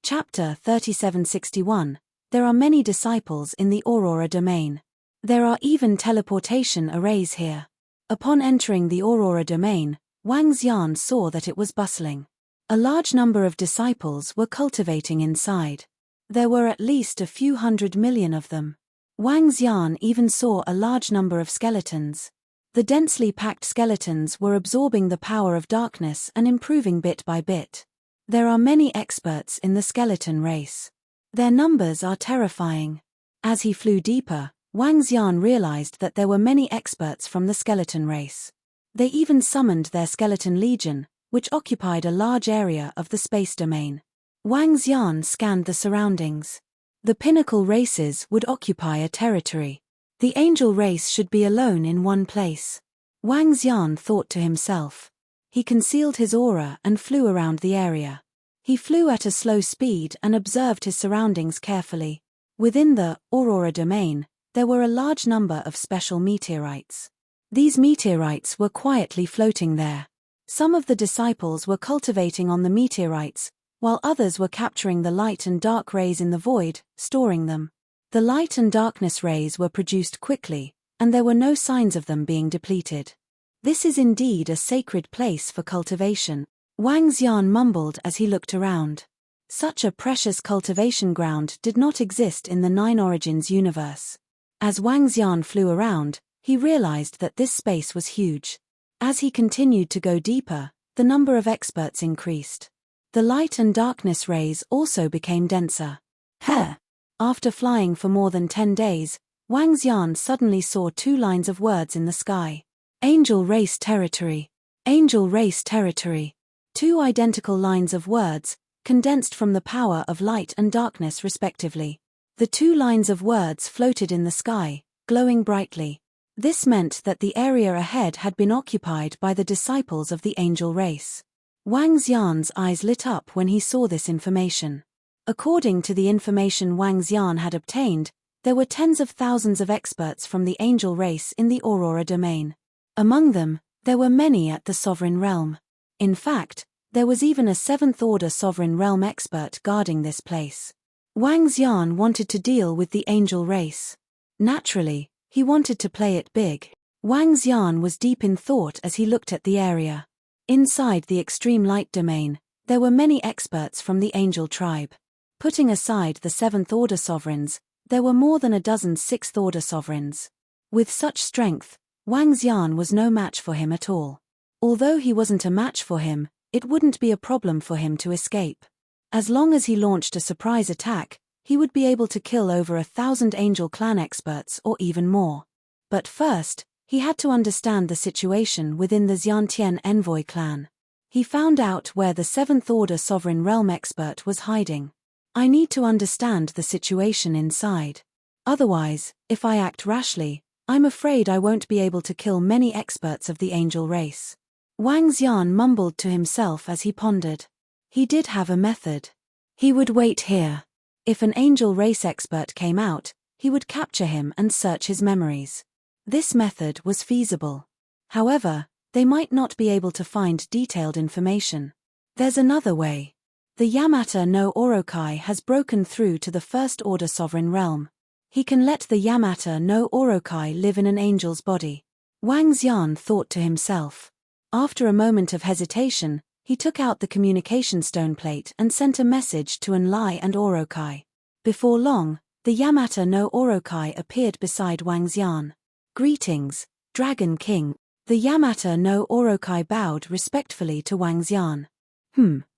Chapter 3761. There are many disciples in the Aurora domain. There are even teleportation arrays here. Upon entering the Aurora domain, Wang Xian saw that it was bustling. A large number of disciples were cultivating inside. There were at least a few 100 million of them. Wang Xian even saw a large number of skeletons. The densely packed skeletons were absorbing the power of darkness and improving bit by bit. There are many experts in the skeleton race. Their numbers are terrifying. As he flew deeper, Wang Xian realized that there were many experts from the skeleton race. They even summoned their skeleton legion, which occupied a large area of the space domain. Wang Xian scanned the surroundings. The pinnacle races would occupy a territory. The angel race should be alone in one place. Wang Xian thought to himself. He concealed his aura and flew around the area. He flew at a slow speed and observed his surroundings carefully. Within the Aurora domain, there were a large number of special meteorites. These meteorites were quietly floating there. Some of the disciples were cultivating on the meteorites, while others were capturing the light and dark rays in the void, storing them. The light and darkness rays were produced quickly, and there were no signs of them being depleted. This is indeed a sacred place for cultivation, Wang Xian mumbled as he looked around. Such a precious cultivation ground did not exist in the Nine Origins universe. As Wang Xian flew around, he realized that this space was huge. As he continued to go deeper, the number of experts increased. The light and darkness rays also became denser. After flying for more than 10 days, Wang Xian suddenly saw two lines of words in the sky. Angel Race Territory. Angel Race Territory. Two identical lines of words, condensed from the power of light and darkness respectively. The two lines of words floated in the sky, glowing brightly. This meant that the area ahead had been occupied by the disciples of the angel race. Wang Xian's eyes lit up when he saw this information. According to the information Wang Xian had obtained, there were tens of thousands of experts from the angel race in the Aurora domain. Among them, there were many at the Sovereign Realm. In fact, there was even a 7th-order Sovereign Realm expert guarding this place. Wang Xian wanted to deal with the angel race. Naturally, he wanted to play it big. Wang Xian was deep in thought as he looked at the area. Inside the extreme light domain, there were many experts from the angel tribe. Putting aside the 7th-order sovereigns, there were more than a dozen 6th-order sovereigns. With such strength, Wang Xian was no match for him at all. Although he wasn't a match for him, it wouldn't be a problem for him to escape. As long as he launched a surprise attack, he would be able to kill over 1,000 Angel Clan experts or even more. But first, he had to understand the situation within the Xiantian Envoy clan. He found out where the 7th-order Sovereign Realm expert was hiding. I need to understand the situation inside. Otherwise, if I act rashly, I'm afraid I won't be able to kill many experts of the angel race. Wang Xian mumbled to himself as he pondered. He did have a method. He would wait here. If an angel race expert came out, he would capture him and search his memories. This method was feasible. However, they might not be able to find detailed information. There's another way. The Yamata no Orokai has broken through to the 1st-order Sovereign Realm. He can let the Yamata no Orokai live in an angel's body. Wang Xian thought to himself. After a moment of hesitation, he took out the communication stone plate and sent a message to Enlai and Orokai. Before long, the Yamata no Orokai appeared beside Wang Xian. Greetings, Dragon King. The Yamata no Orokai bowed respectfully to Wang Xian.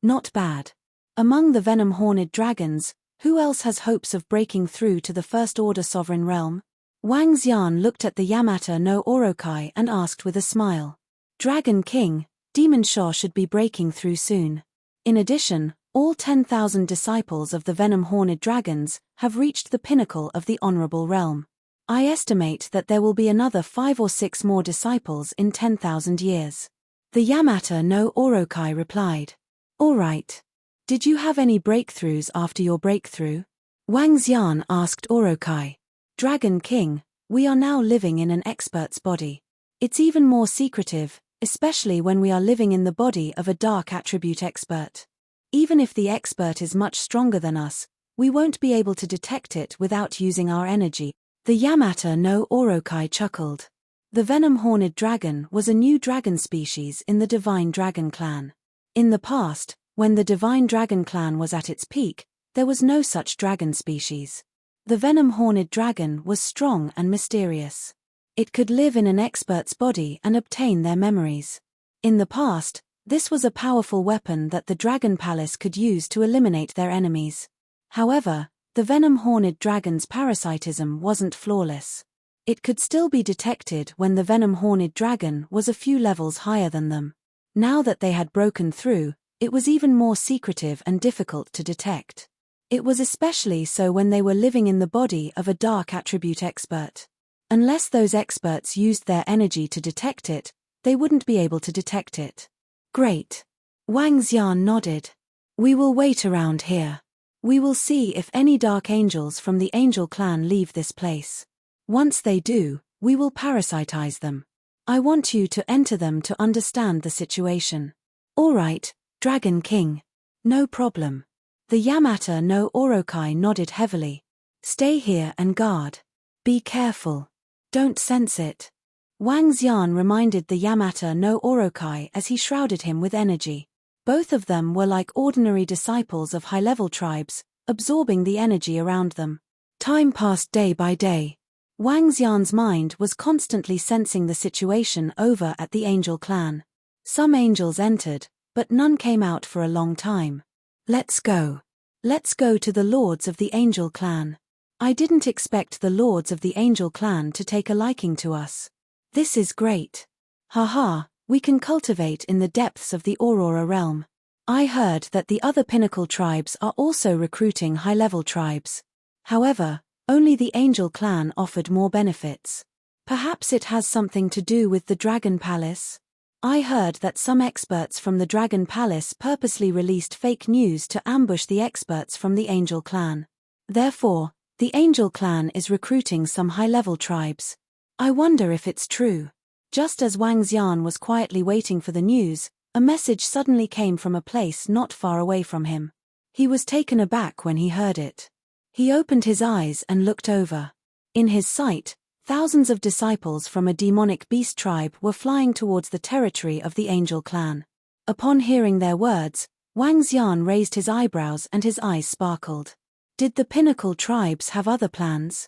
Not bad. Among the venom-horned dragons, who else has hopes of breaking through to the 1st-order Sovereign Realm? Wang Xian looked at the Yamata no Orokai and asked with a smile. Dragon King, Demon Shaw should be breaking through soon. In addition, all 10,000 disciples of the venom-horned dragons have reached the pinnacle of the Honorable Realm. I estimate that there will be another 5 or 6 more disciples in 10,000 years. The Yamata no Orokai replied. All right. Did you have any breakthroughs after your breakthrough? Wang Xian asked Orokai. Dragon King, we are now living in an expert's body. It's even more secretive, especially when we are living in the body of a dark attribute expert. Even if the expert is much stronger than us, we won't be able to detect it without using our energy. The Yamata no Orokai chuckled. The venom-horned dragon was a new dragon species in the Divine Dragon Clan. In the past, when the Divine Dragon Clan was at its peak, there was no such dragon species. The venom-horned dragon was strong and mysterious. It could live in an expert's body and obtain their memories. In the past, this was a powerful weapon that the Dragon Palace could use to eliminate their enemies. However, the venom-horned dragon's parasitism wasn't flawless. It could still be detected when the venom-horned dragon was a few levels higher than them. Now that they had broken through, it was even more secretive and difficult to detect. It was especially so when they were living in the body of a dark attribute expert. Unless those experts used their energy to detect it, they wouldn't be able to detect it. Great. Wang Xian nodded. We will wait around here. We will see if any dark angels from the Angel Clan leave this place. Once they do, we will parasitize them. I want you to enter them to understand the situation. All right, Dragon King. No problem. The Yamata no Orokai nodded heavily. Stay here and guard. Be careful. Don't sense it. Wang Xian reminded the Yamata no Orokai as he shrouded him with energy. Both of them were like ordinary disciples of high-level tribes, absorbing the energy around them. Time passed day by day. Wang Xian's mind was constantly sensing the situation over at the Angel Clan. Some angels entered, but none came out for a long time. Let's go. Let's go to the Lords of the Angel Clan. I didn't expect the Lords of the Angel Clan to take a liking to us. This is great. Haha, we can cultivate in the depths of the Aurora realm. I heard that the other pinnacle tribes are also recruiting high-level tribes. However, only the Angel Clan offered more benefits. Perhaps it has something to do with the Dragon Palace? I heard that some experts from the Dragon Palace purposely released fake news to ambush the experts from the Angel Clan. Therefore, the Angel Clan is recruiting some high-level tribes. I wonder if it's true. Just as Wang Xian was quietly waiting for the news, a message suddenly came from a place not far away from him. He was taken aback when he heard it. He opened his eyes and looked over. In his sight, thousands of disciples from a demonic beast tribe were flying towards the territory of the Angel Clan. Upon hearing their words, Wang Xian raised his eyebrows and his eyes sparkled. Did the pinnacle tribes have other plans?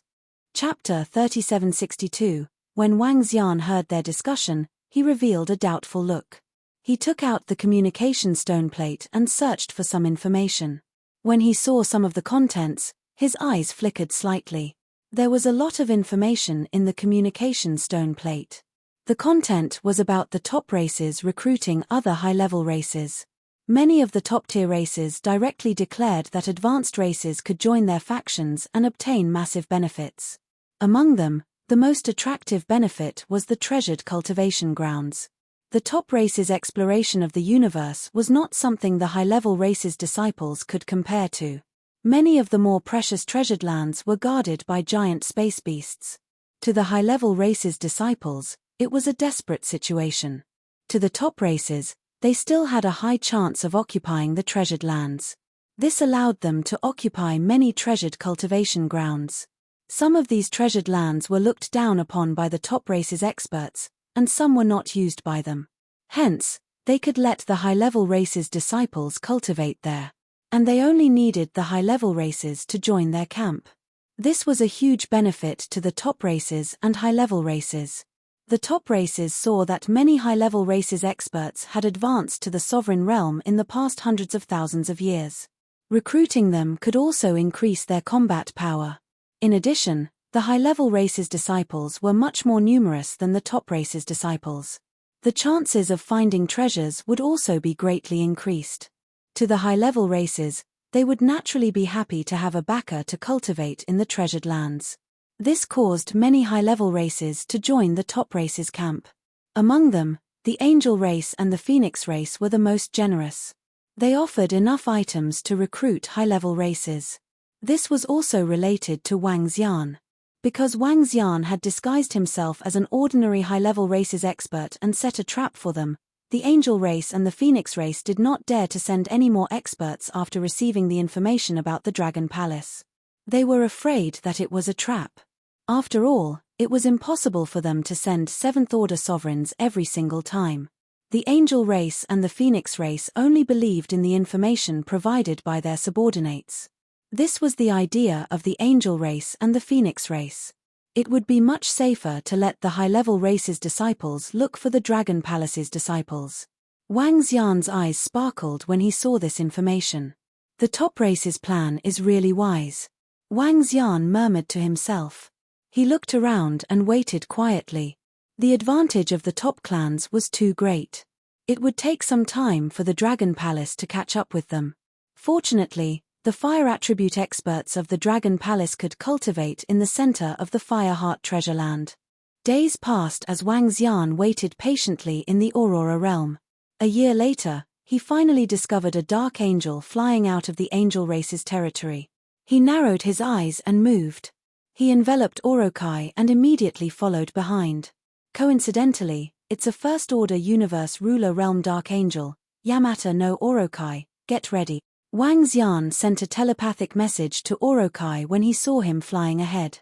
Chapter 3762. When Wang Xian heard their discussion, he revealed a doubtful look. He took out the communication stone plate and searched for some information. When he saw some of the contents, his eyes flickered slightly. There was a lot of information in the communication stone plate. The content was about the top races recruiting other high-level races. Many of the top-tier races directly declared that advanced races could join their factions and obtain massive benefits. Among them, the most attractive benefit was the treasured cultivation grounds. The top race's exploration of the universe was not something the high-level race's disciples could compare to. Many of the more precious treasured lands were guarded by giant space beasts. To the high-level race's disciples, it was a desperate situation. To the top races, they still had a high chance of occupying the treasured lands. This allowed them to occupy many treasured cultivation grounds. Some of these treasured lands were looked down upon by the top race's experts, and some were not used by them. Hence, they could let the high-level race's disciples cultivate there. And they only needed the high-level races to join their camp. This was a huge benefit to the top races and high-level races. The top races saw that many high-level races experts had advanced to the sovereign realm in the past hundreds of thousands of years. Recruiting them could also increase their combat power. In addition, the high-level race's disciples were much more numerous than the top race's disciples. The chances of finding treasures would also be greatly increased. To the high-level races, they would naturally be happy to have a backer to cultivate in the treasured lands. This caused many high-level races to join the top race's camp. Among them, the Angel race and the Phoenix race were the most generous. They offered enough items to recruit high-level races. This was also related to Wang Xian. Because Wang Xian had disguised himself as an ordinary high-level races expert and set a trap for them, The angel race and the phoenix race did not dare to send any more experts after receiving the information about the Dragon Palace. They were afraid that it was a trap. After all, it was impossible for them to send seventh-order sovereigns every single time. The angel race and the phoenix race only believed in the information provided by their subordinates. This was the idea of the angel race and the phoenix race. It would be much safer to let the high-level race's disciples look for the Dragon Palace's disciples. Wang Xian's eyes sparkled when he saw this information. The top race's plan is really wise. Wang Xian murmured to himself. He looked around and waited quietly. The advantage of the top clans was too great. It would take some time for the Dragon Palace to catch up with them. Fortunately, the fire attribute experts of the Dragon Palace could cultivate in the center of the Fireheart treasure land. Days passed as Wang Xian waited patiently in the Aurora realm. A year later, he finally discovered a dark angel flying out of the angel race's territory. He narrowed his eyes and moved. He enveloped Orokai and immediately followed behind. Coincidentally, it's a first-order universe ruler realm dark angel, Yamata no Orokai, get ready. Wang Xian sent a telepathic message to Orokai when he saw him flying ahead.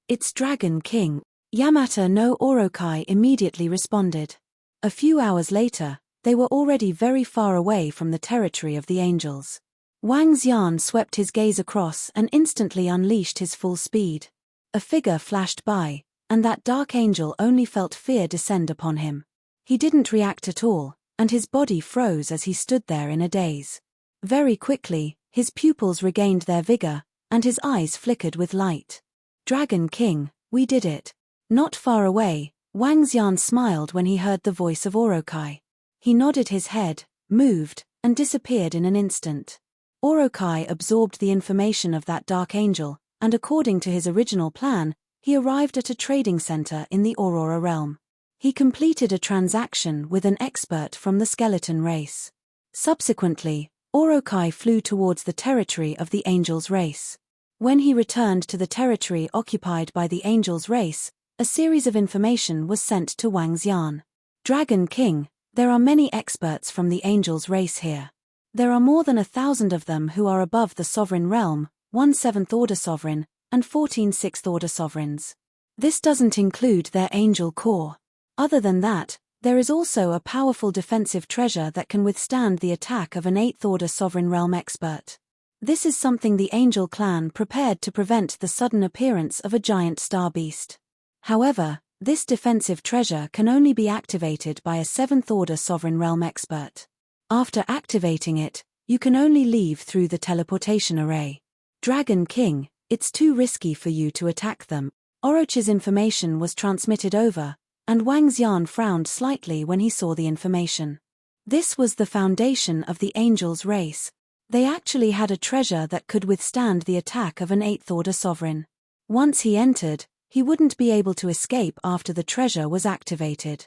It's Dragon King. Yamata no Orokai immediately responded. A few hours later, they were already very far away from the territory of the angels. Wang Xian swept his gaze across and instantly unleashed his full speed. A figure flashed by, and that dark angel only felt fear descend upon him. He didn't react at all, and his body froze as he stood there in a daze. Very quickly, his pupils regained their vigor, and his eyes flickered with light. Dragon King, we did it. Not far away, Wang Xian smiled when he heard the voice of Orokai. He nodded his head, moved, and disappeared in an instant. Orokai absorbed the information of that dark angel, and according to his original plan, he arrived at a trading center in the Aurora realm. He completed a transaction with an expert from the skeleton race. Subsequently, Orokai flew towards the territory of the Angels race. When he returned to the territory occupied by the Angels race, a series of information was sent to Wang Xian. Dragon King, there are many experts from the Angels race here. There are more than 1,000 of them who are above the sovereign realm, 1 7th-order sovereign, and 14 6th-order sovereigns. This doesn't include their angel core. Other than that, there is also a powerful defensive treasure that can withstand the attack of an 8th-order sovereign realm expert. This is something the Angel clan prepared to prevent the sudden appearance of a giant star beast. However, this defensive treasure can only be activated by a 7th-order sovereign realm expert. After activating it, you can only leave through the teleportation array. Dragon King, it's too risky for you to attack them. Orochi's information was transmitted over, and Wang Xian frowned slightly when he saw the information. This was the foundation of the Angels race. They actually had a treasure that could withstand the attack of an 8th-order sovereign. Once he entered, he wouldn't be able to escape after the treasure was activated.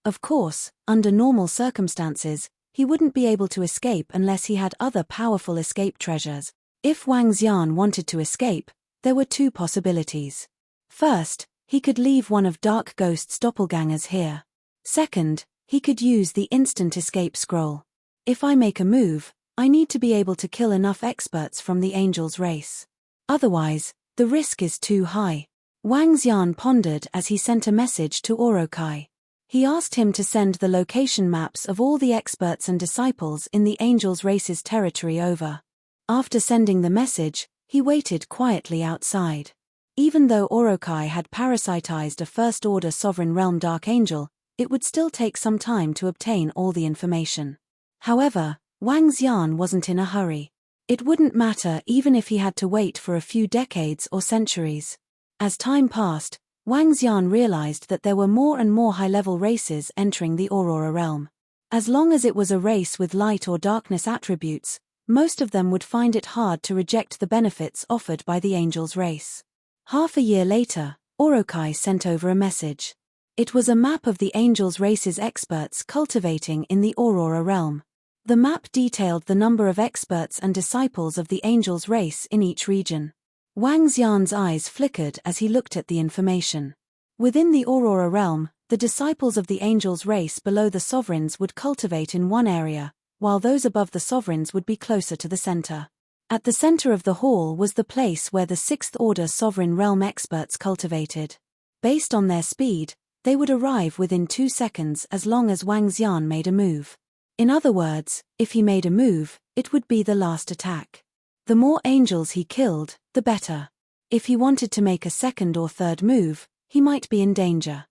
Of course, under normal circumstances, he wouldn't be able to escape unless he had other powerful escape treasures. If Wang Xian wanted to escape, there were two possibilities. First, he could leave one of Dark Ghost's doppelgangers here. Second, he could use the instant escape scroll. If I make a move, I need to be able to kill enough experts from the Angels race. Otherwise, the risk is too high. Wang Xian pondered as he sent a message to Orokai. He asked him to send the location maps of all the experts and disciples in the Angels race's territory over. After sending the message, he waited quietly outside. Even though Orokai had parasitized a first-order sovereign realm dark angel, it would still take some time to obtain all the information. However, Wang Xian wasn't in a hurry. It wouldn't matter even if he had to wait for a few decades or centuries. As time passed, Wang Xian realized that there were more and more high-level races entering the Aurora realm. As long as it was a race with light or darkness attributes, most of them would find it hard to reject the benefits offered by the Angels race. Half a year later, Orokai sent over a message. It was a map of the Angels race's experts cultivating in the Aurora realm. The map detailed the number of experts and disciples of the Angels race in each region. Wang Xian's eyes flickered as he looked at the information. Within the Aurora realm, The disciples of the angels' race below the sovereigns would cultivate in one area, while those above the sovereigns would be closer to the center. At the center of the hall was the place where the sixth-order sovereign realm experts cultivated. Based on their speed, they would arrive within 2 seconds as long as Wang Xian made a move. In other words, if he made a move, it would be the last attack. The more angels he killed, the better. If he wanted to make a second or third move, he might be in danger.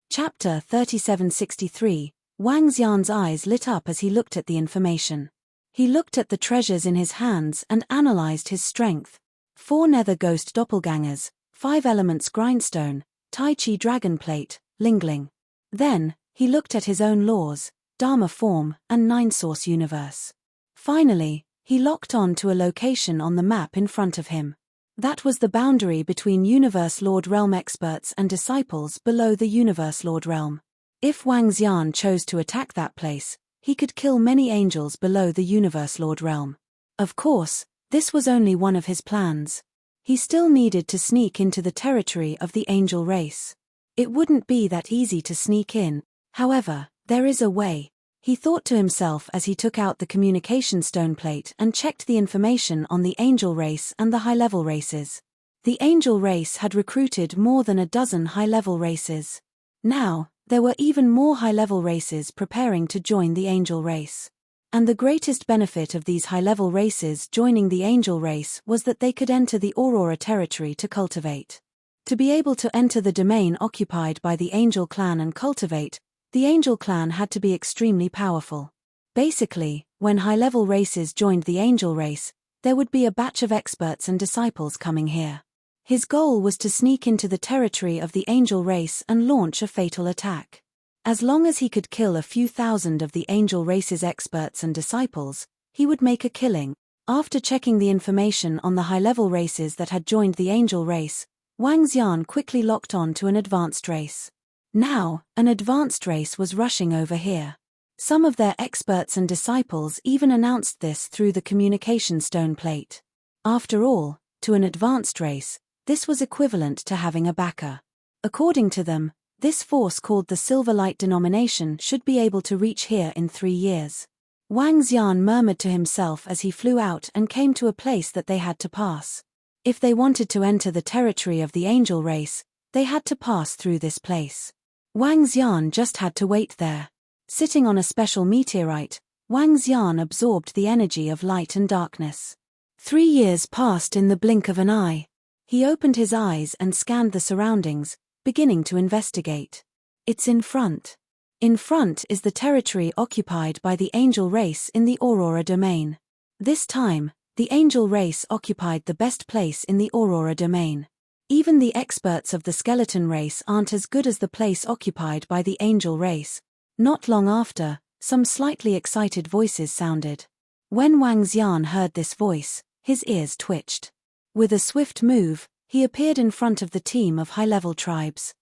Chapter 3763. Wang Xian's eyes lit up as he looked at the information. He looked at the treasures in his hands and analyzed his strength. 4 nether ghost doppelgangers, 5 elements grindstone, Tai Chi dragon plate, Lingling. Then, he looked at his own laws, Dharma form, and 9-source universe. Finally, he locked on to a location on the map in front of him. That was the boundary between Universe Lord Realm experts and disciples below the Universe Lord Realm. If Wang Xian chose to attack that place, he could kill many angels below the Universe Lord Realm. Of course, this was only one of his plans. He still needed to sneak into the territory of the angel race. It wouldn't be that easy to sneak in, however, there is a way. He thought to himself as he took out the communication stone plate and checked the information on the angel race and the high-level races. The angel race had recruited more than a dozen high-level races. Now, there were even more high-level races preparing to join the angel race. And the greatest benefit of these high-level races joining the angel race was that they could enter the Aurora territory to cultivate. To be able to enter the domain occupied by the angel clan and cultivate, the angel clan had to be extremely powerful. Basically, when high-level races joined the angel race, there would be a batch of experts and disciples coming here. His goal was to sneak into the territory of the angel race and launch a fatal attack. As long as he could kill a few thousand of the angel race's experts and disciples, he would make a killing. After checking the information on the high-level races that had joined the angel race, Wang Xian quickly locked on to an advanced race. Now, an advanced race was rushing over here. Some of their experts and disciples even announced this through the communication stone plate. After all, to an advanced race, this was equivalent to having a backer. According to them, this force called the Silver Light denomination should be able to reach here in 3 years. Wang Xian murmured to himself as he flew out and came to a place that they had to pass. If they wanted to enter the territory of the angel race, they had to pass through this place. Wang Xian just had to wait there. Sitting on a special meteorite, Wang Xian absorbed the energy of light and darkness. 3 years passed in the blink of an eye. He opened his eyes and scanned the surroundings, beginning to investigate. It's in front. In front is the territory occupied by the angel race in the Aurora domain. This time, the angel race occupied the best place in the Aurora domain. Even the experts of the skeleton race aren't as good as the place occupied by the angel race. Not long after, some slightly excited voices sounded. When Wang Xian heard this voice, his ears twitched. With a swift move, he appeared in front of the team of high-level tribes.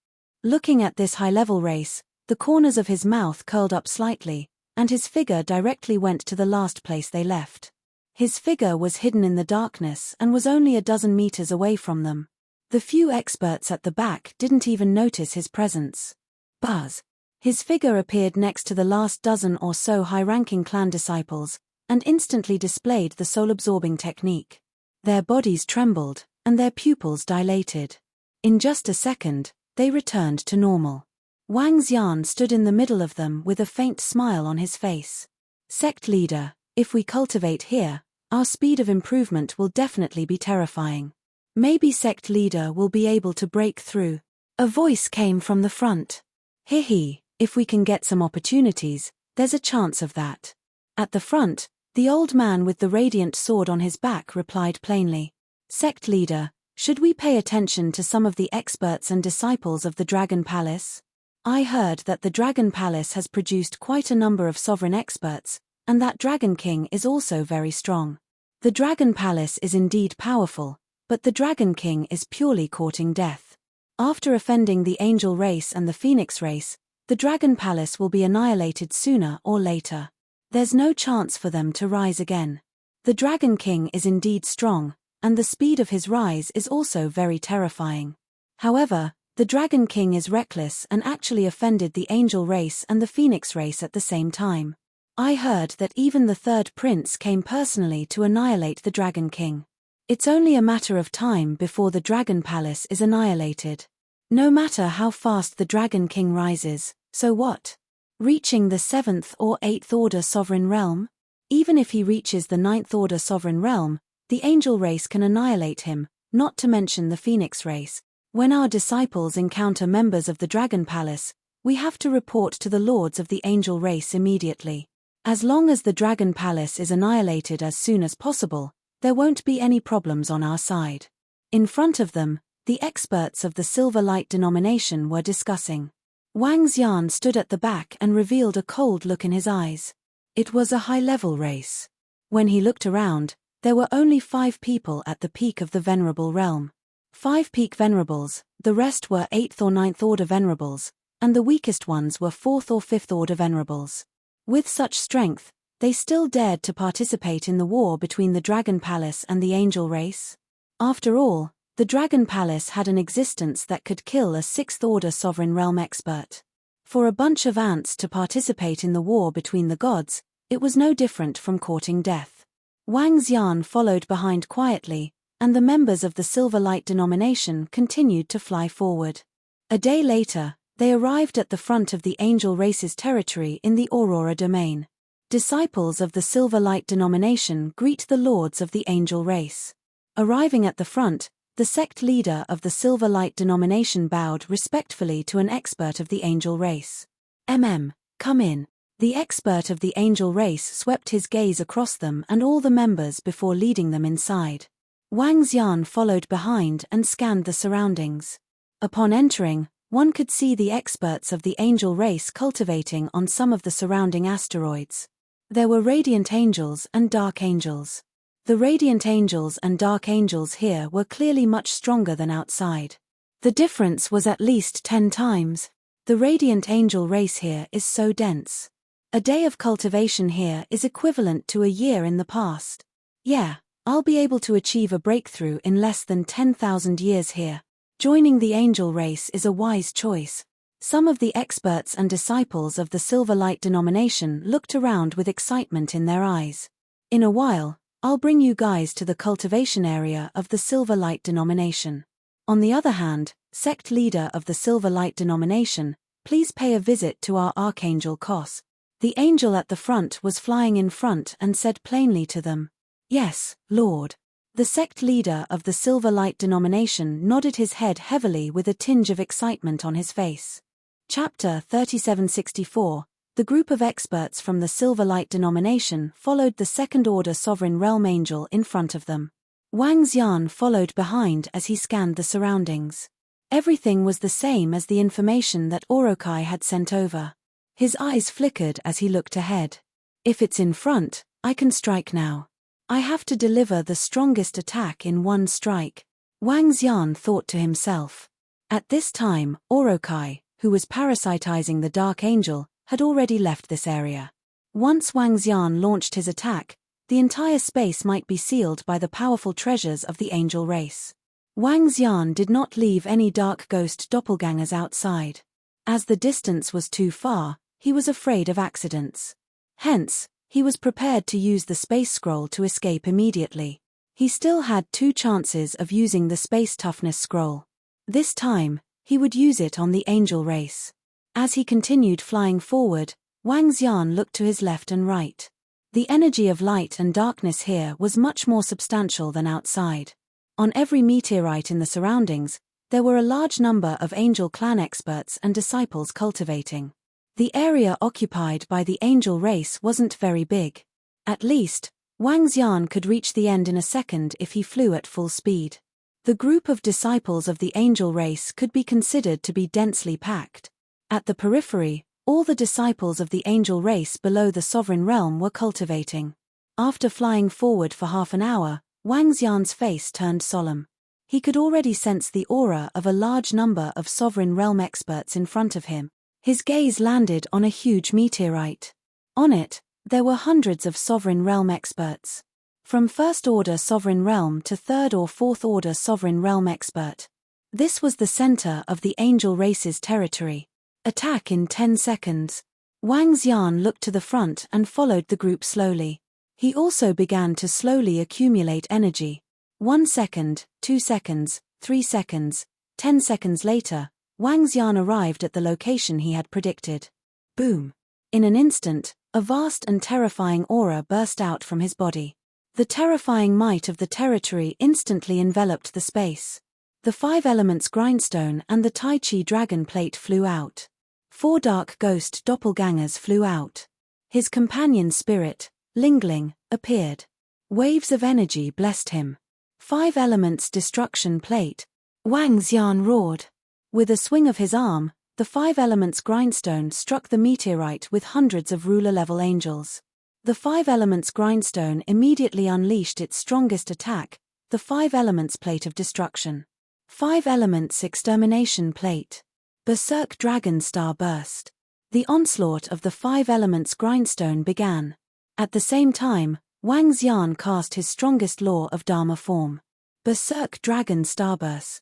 Looking at this high-level race, the corners of his mouth curled up slightly, and his figure directly went to the last place they left. His figure was hidden in the darkness and was only a dozen meters away from them. The few experts at the back didn't even notice his presence. Buzz. His figure appeared next to the last dozen or so high-ranking clan disciples, and instantly displayed the soul-absorbing technique. Their bodies trembled, and their pupils dilated. In just a second, they returned to normal. Wang Xian stood in the middle of them with a faint smile on his face. Sect leader, if we cultivate here, our speed of improvement will definitely be terrifying. Maybe sect leader will be able to break through. A voice came from the front. Hee, if we can get some opportunities, there's a chance of that. At the front, the old man with the radiant sword on his back replied plainly. Sect leader, should we pay attention to some of the experts and disciples of the Dragon Palace? I heard that the Dragon Palace has produced quite a number of sovereign experts, and that Dragon King is also very strong. The Dragon Palace is indeed powerful, but the Dragon King is purely courting death. After offending the Angel race and the Phoenix race, the Dragon Palace will be annihilated sooner or later. There's no chance for them to rise again. The Dragon King is indeed strong, and the speed of his rise is also very terrifying. However, The Dragon King is reckless and actually offended the angel race and the phoenix race at the same time. I heard that even the third prince came personally to annihilate the Dragon King. It's only a matter of time before the Dragon Palace is annihilated. No matter how fast the Dragon King rises, so what? Reaching the 7th or 8th order sovereign realm? Even if he reaches the 9th order sovereign realm, the angel race can annihilate him, not to mention the phoenix race. When our disciples encounter members of the Dragon Palace, we have to report to the lords of the angel race immediately. As long as the Dragon Palace is annihilated as soon as possible, there won't be any problems on our side. In front of them, the experts of the Silver Light denomination were discussing. Wang Xian stood at the back and revealed a cold look in his eyes. It was a high-level race. When he looked around, there were only 5 people at the peak of the Venerable realm. 5 peak venerables, the rest were 8th or 9th order venerables, and the weakest ones were 4th or 5th order venerables. With such strength, they still dared to participate in the war between the Dragon Palace and the angel race. After all, the Dragon Palace had an existence that could kill a 6th order sovereign realm expert. For a bunch of ants to participate in the war between the gods, it was no different from courting death. Wang Xian followed behind quietly, and the members of the Silver Light denomination continued to fly forward. A day later, they arrived at the front of the angel race's territory in the Aurora domain. Disciples of the Silver Light denomination greet the lords of the angel race. Arriving at the front, the sect leader of the Silver Light denomination bowed respectfully to an expert of the angel race. Come in. The expert of the angel race swept his gaze across them and all the members before leading them inside. Wang Xian followed behind and scanned the surroundings. Upon entering, one could see the experts of the angel race cultivating on some of the surrounding asteroids. There were radiant angels and dark angels. The radiant angels and dark angels here were clearly much stronger than outside. The difference was at least 10 times. The radiant angel race here is so dense. A day of cultivation here is equivalent to a year in the past. Yeah, I'll be able to achieve a breakthrough in less than 10,000 years here. Joining the angel race is a wise choice. Some of the experts and disciples of the Silver Light denomination looked around with excitement in their eyes. In a while, I'll bring you guys to the cultivation area of the Silver Light denomination. On the other hand, sect leader of the Silver Light denomination, please pay a visit to our Archangel Kos. The angel at the front was flying in front and said plainly to them, "Yes, Lord." The sect leader of the Silver Light denomination nodded his head heavily with a tinge of excitement on his face. Chapter 3764. The group of experts from the Silver Light denomination followed the second-order sovereign realm angel in front of them. Wang Xian followed behind as he scanned the surroundings. Everything was the same as the information that Orokai had sent over. His eyes flickered as he looked ahead. If it's in front, I can strike now. I have to deliver the strongest attack in one strike, Wang Xian thought to himself. At this time, Orokai, who was parasitizing the Dark Angel, had already left this area. Once Wang Xian launched his attack, the entire space might be sealed by the powerful treasures of the angel race. Wang Xian did not leave any dark ghost doppelgangers outside. As the distance was too far, he was afraid of accidents. Hence, he was prepared to use the space scroll to escape immediately. He still had 2 chances of using the space toughness scroll. This time, he would use it on the angel race. As he continued flying forward, Wang Xian looked to his left and right. The energy of light and darkness here was much more substantial than outside. On every meteorite in the surroundings, there were a large number of angel clan experts and disciples cultivating. The area occupied by the angel race wasn't very big. At least, Wang Xian could reach the end in a second if he flew at full speed. The group of disciples of the angel race could be considered to be densely packed. At the periphery, all the disciples of the angel race below the sovereign realm were cultivating. After flying forward for half an hour, Wang Xian's face turned solemn. He could already sense the aura of a large number of sovereign realm experts in front of him. His gaze landed on a huge meteorite. On it, there were hundreds of sovereign realm experts. From first-order sovereign realm to third or fourth-order sovereign realm expert. This was the center of the angel race's territory. Attack in 10 seconds. Wang Xian looked to the front and followed the group slowly. He also began to slowly accumulate energy. 1 second, 2 seconds, 3 seconds, 10 seconds later, Wang Xian arrived at the location he had predicted. Boom! In an instant, a vast and terrifying aura burst out from his body. The terrifying might of the territory instantly enveloped the space. The 5 elements grindstone and the Tai Chi dragon plate flew out. 4 dark ghost doppelgangers flew out. His companion spirit, Lingling, appeared. Waves of energy blessed him. 5 elements destruction plate. Wang Xian roared. With a swing of his arm, the 5 elements grindstone struck the meteorite with hundreds of ruler-level angels. The 5 elements grindstone immediately unleashed its strongest attack, the 5 elements plate of destruction. 5 elements extermination plate. Berserk dragon star burst. The onslaught of the 5 elements grindstone began. At the same time, Wang Xian cast his strongest law of Dharma form. Berserk dragon starburst.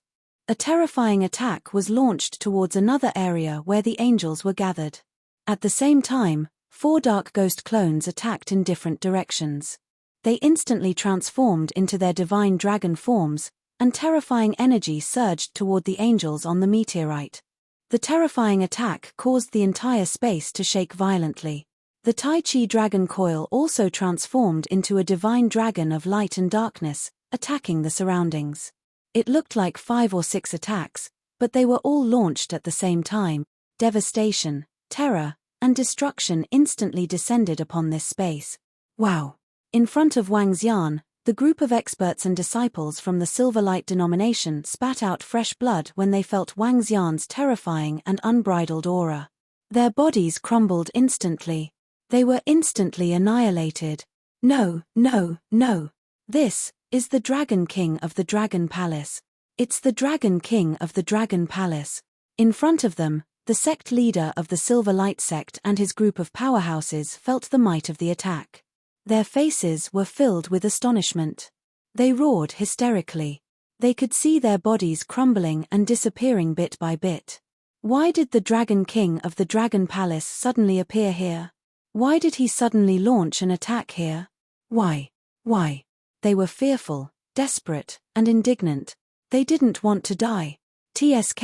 A terrifying attack was launched towards another area where the angels were gathered. At the same time, 4 dark ghost clones attacked in different directions. They instantly transformed into their divine dragon forms, and terrifying energy surged toward the angels on the meteorite. The terrifying attack caused the entire space to shake violently. The Tai Chi dragon coil also transformed into a divine dragon of light and darkness, attacking the surroundings. It looked like 5 or 6 attacks, but they were all launched at the same time. Devastation, terror, and destruction instantly descended upon this space. Wow! In front of Wang Xian, the group of experts and disciples from the Silver Light denomination spat out fresh blood when they felt Wang Xian's terrifying and unbridled aura. Their bodies crumbled instantly. They were instantly annihilated. No, no, no. This is the Dragon King of the Dragon Palace. It's the Dragon King of the Dragon Palace. In front of them, the sect leader of the Silver Light sect and his group of powerhouses felt the might of the attack. Their faces were filled with astonishment. They roared hysterically. They could see their bodies crumbling and disappearing bit by bit. Why did the Dragon King of the Dragon Palace suddenly appear here? Why did he suddenly launch an attack here? Why? Why? They were fearful, desperate, and indignant. They didn't want to die. TSK,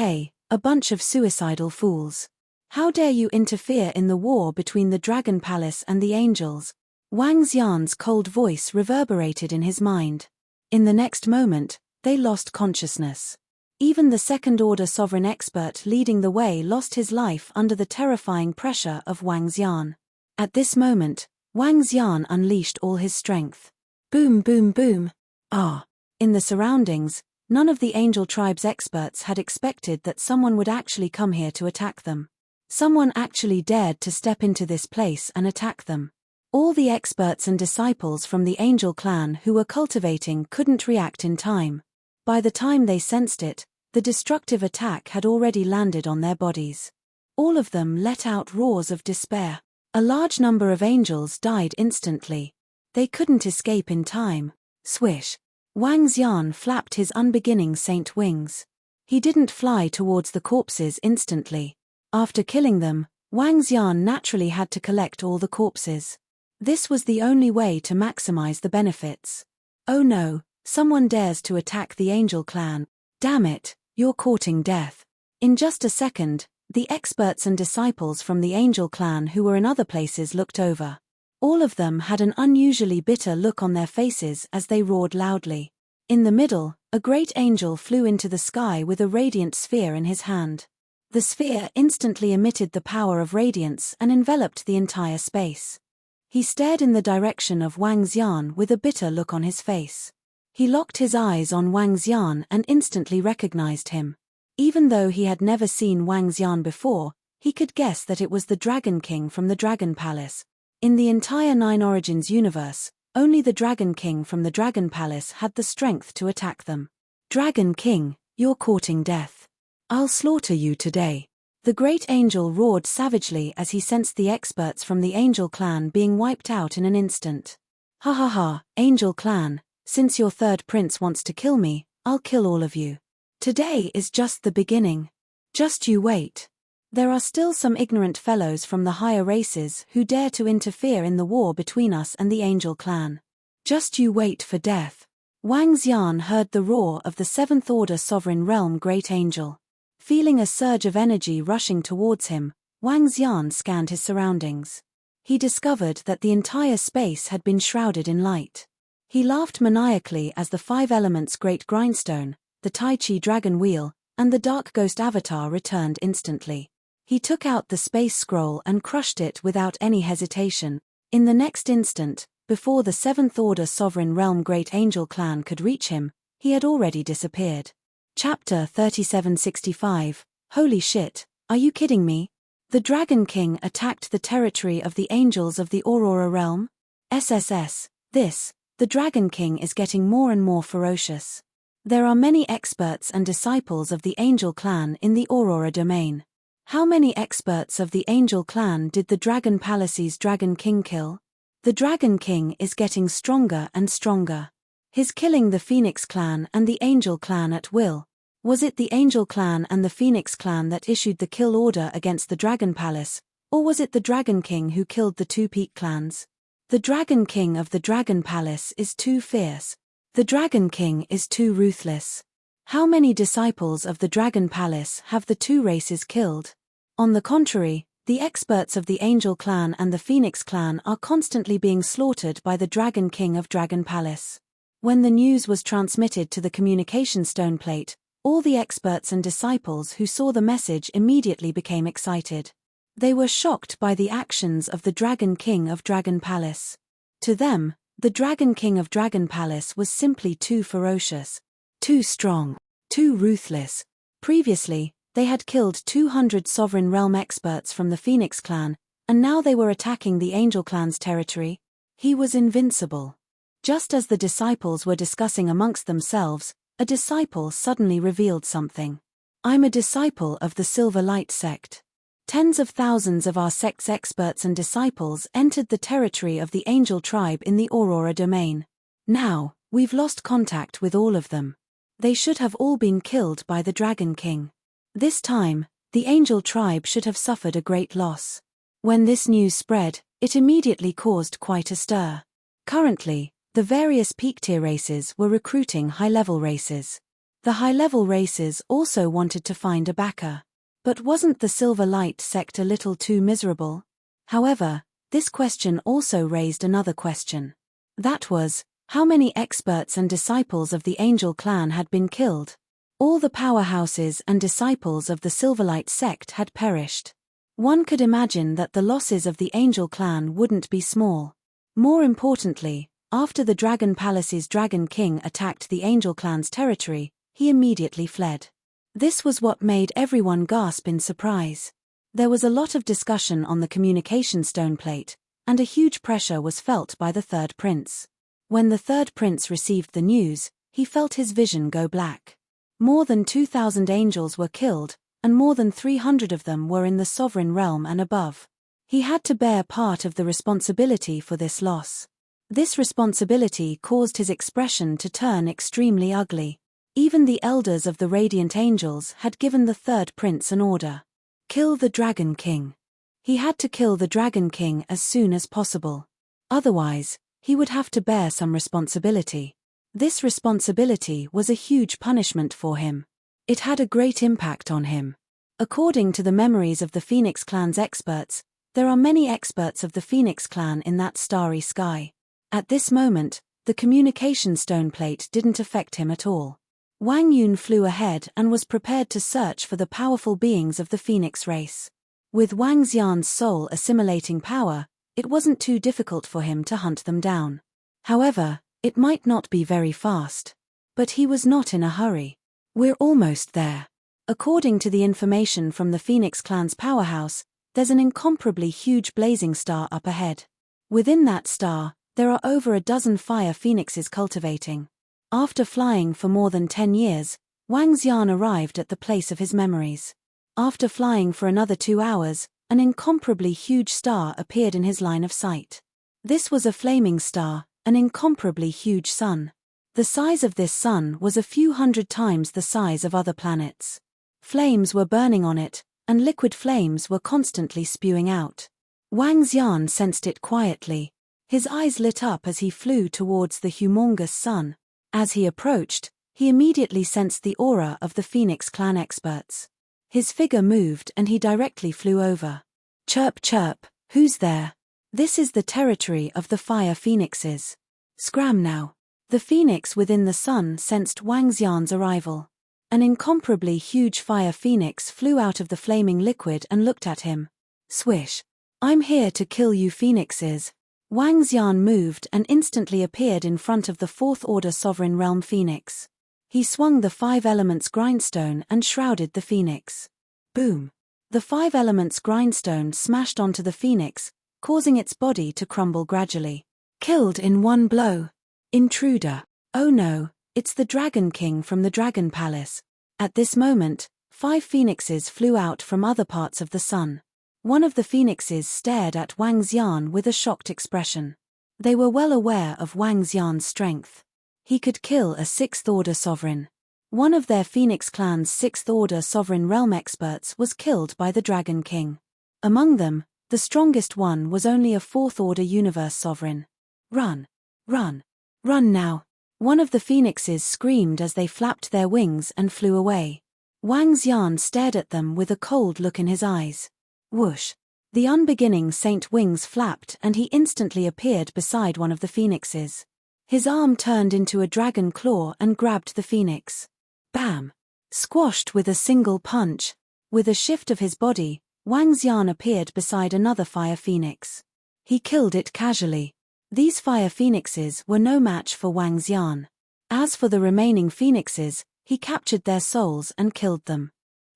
a bunch of suicidal fools. How dare you interfere in the war between the Dragon Palace and the angels? Wang Xian's cold voice reverberated in his mind. In the next moment, they lost consciousness. Even the second-order sovereign expert leading the way lost his life under the terrifying pressure of Wang Xian. At this moment, Wang Xian unleashed all his strength. Boom, boom, boom. Ah! In the surroundings, none of the Angel Tribe's experts had expected that someone would actually come here to attack them. Someone actually dared to step into this place and attack them. All the experts and disciples from the Angel clan who were cultivating couldn't react in time. By the time they sensed it, the destructive attack had already landed on their bodies. All of them let out roars of despair. A large number of angels died instantly. They couldn't escape in time. Swish! Wang Xian flapped his unbeginning saint wings. He didn't fly towards the corpses instantly. After killing them, Wang Xian naturally had to collect all the corpses. This was the only way to maximize the benefits. Oh no, someone dares to attack the Angel clan. Damn it, you're courting death. In just a second, the experts and disciples from the Angel clan who were in other places looked over. All of them had an unusually bitter look on their faces as they roared loudly. In the middle, a great angel flew into the sky with a radiant sphere in his hand. The sphere instantly emitted the power of radiance and enveloped the entire space. He stared in the direction of Wang Xian with a bitter look on his face. He locked his eyes on Wang Xian and instantly recognized him. Even though he had never seen Wang Xian before, he could guess that it was the Dragon King from the Dragon Palace. In the entire Nine Origins universe, only the Dragon King from the Dragon Palace had the strength to attack them. Dragon King, you're courting death. I'll slaughter you today. The great angel roared savagely as he sensed the experts from the Angel clan being wiped out in an instant. Ha ha ha, Angel clan, since your third prince wants to kill me, I'll kill all of you. Today is just the beginning. Just you wait. There are still some ignorant fellows from the higher races who dare to interfere in the war between us and the Angel clan. Just you wait for death. Wang Xian heard the roar of the Seventh Order Sovereign Realm Great Angel. Feeling a surge of energy rushing towards him, Wang Xian scanned his surroundings. He discovered that the entire space had been shrouded in light. He laughed maniacally as the five elements Great Grindstone, the Tai Chi Dragon Wheel, and the Dark Ghost Avatar returned instantly. He took out the space scroll and crushed it without any hesitation. In the next instant, before the Seventh Order Sovereign Realm Great Angel clan could reach him, he had already disappeared. Chapter 3765. Holy shit, are you kidding me? The Dragon King attacked the territory of the Angels of the Aurora Realm? SSS, the Dragon King is getting more and more ferocious. There are many experts and disciples of the Angel clan in the Aurora domain. How many experts of the Angel clan did the Dragon Palace's Dragon King kill? The Dragon King is getting stronger and stronger. He's killing the Phoenix clan and the Angel clan at will. Was it the Angel clan and the Phoenix clan that issued the kill order against the Dragon Palace, or was it the Dragon King who killed the two Peak clans? The Dragon King of the Dragon Palace is too fierce. The Dragon King is too ruthless. How many disciples of the Dragon Palace have the two races killed? On the contrary, the experts of the Angel clan and the Phoenix clan are constantly being slaughtered by the Dragon King of Dragon Palace. When the news was transmitted to the communication stone plate, all the experts and disciples who saw the message immediately became excited. They were shocked by the actions of the Dragon King of Dragon Palace. To them, the Dragon King of Dragon Palace was simply too ferocious, too strong, too ruthless. Previously, they had killed 200 Sovereign Realm experts from the Phoenix clan, and now they were attacking the Angel clan's territory. He was invincible. Just as the disciples were discussing amongst themselves, a disciple suddenly revealed something. I'm a disciple of the Silver Light sect. Tens of thousands of our sect's experts and disciples entered the territory of the Angel tribe in the Aurora domain. Now, we've lost contact with all of them. They should have all been killed by the Dragon King. This time, the Angel tribe should have suffered a great loss. When this news spread, it immediately caused quite a stir. Currently, the various peak-tier races were recruiting high-level races. The high-level races also wanted to find a backer. But wasn't the Silver Light sect a little too miserable? However, this question also raised another question. That was, how many experts and disciples of the Angel clan had been killed? All the powerhouses and disciples of the Silverlight sect had perished. One could imagine that the losses of the Angel clan wouldn't be small. More importantly, after the Dragon Palace's Dragon King attacked the Angel clan's territory, he immediately fled. This was what made everyone gasp in surprise. There was a lot of discussion on the communication stone plate, and a huge pressure was felt by the third prince. When the third prince received the news, he felt his vision go black. More than 2,000 angels were killed, and more than 300 of them were in the sovereign realm and above. He had to bear part of the responsibility for this loss. This responsibility caused his expression to turn extremely ugly. Even the elders of the Radiant Angels had given the third prince an order. Kill the Dragon King. He had to kill the Dragon King as soon as possible. Otherwise, he would have to bear some responsibility. This responsibility was a huge punishment for him. It had a great impact on him. According to the memories of the Phoenix clan's experts, there are many experts of the Phoenix clan in that starry sky. At this moment, the communication stone plate didn't affect him at all. Wang Yun flew ahead and was prepared to search for the powerful beings of the Phoenix race. With Wang Xian's soul assimilating power, it wasn't too difficult for him to hunt them down. However, it might not be very fast. But he was not in a hurry. We're almost there. According to the information from the Phoenix clan's powerhouse, there's an incomparably huge blazing star up ahead. Within that star, there are over a dozen fire phoenixes cultivating. After flying for more than 10 years, Wang Xian arrived at the place of his memories. After flying for another 2 hours, an incomparably huge star appeared in his line of sight. This was a flaming star, an incomparably huge sun. The size of this sun was a few hundred times the size of other planets. Flames were burning on it, and liquid flames were constantly spewing out. Wang Xian sensed it quietly. His eyes lit up as he flew towards the humongous sun. As he approached, he immediately sensed the aura of the Phoenix clan experts. His figure moved and he directly flew over. Chirp chirp, who's there? This is the territory of the fire phoenixes. Scram now. The phoenix within the sun sensed Wang Xian's arrival. An incomparably huge fire phoenix flew out of the flaming liquid and looked at him. Swish. I'm here to kill you phoenixes. Wang Xian moved and instantly appeared in front of the Fourth Order Sovereign Realm Phoenix. He swung the Five Elements grindstone and shrouded the phoenix. Boom! The Five Elements grindstone smashed onto the phoenix, causing its body to crumble gradually. Killed in one blow. Intruder. Oh no, it's the Dragon King from the Dragon Palace. At this moment, 5 phoenixes flew out from other parts of the sun. One of the phoenixes stared at Wang Xian with a shocked expression. They were well aware of Wang Xian's strength. He could kill a 6th Order sovereign. One of their Phoenix clan's 6th Order sovereign realm experts was killed by the Dragon King. Among them, the strongest one was only a 4th Order universe sovereign. Run! Run! Run now! One of the phoenixes screamed as they flapped their wings and flew away. Wang Xian stared at them with a cold look in his eyes. Whoosh! The unbeginning saint wings flapped and he instantly appeared beside one of the phoenixes. His arm turned into a dragon claw and grabbed the phoenix. Bam! Squashed with a single punch. With a shift of his body, Wang Xian appeared beside another fire phoenix. He killed it casually. These fire phoenixes were no match for Wang Xian. As for the remaining phoenixes, he captured their souls and killed them.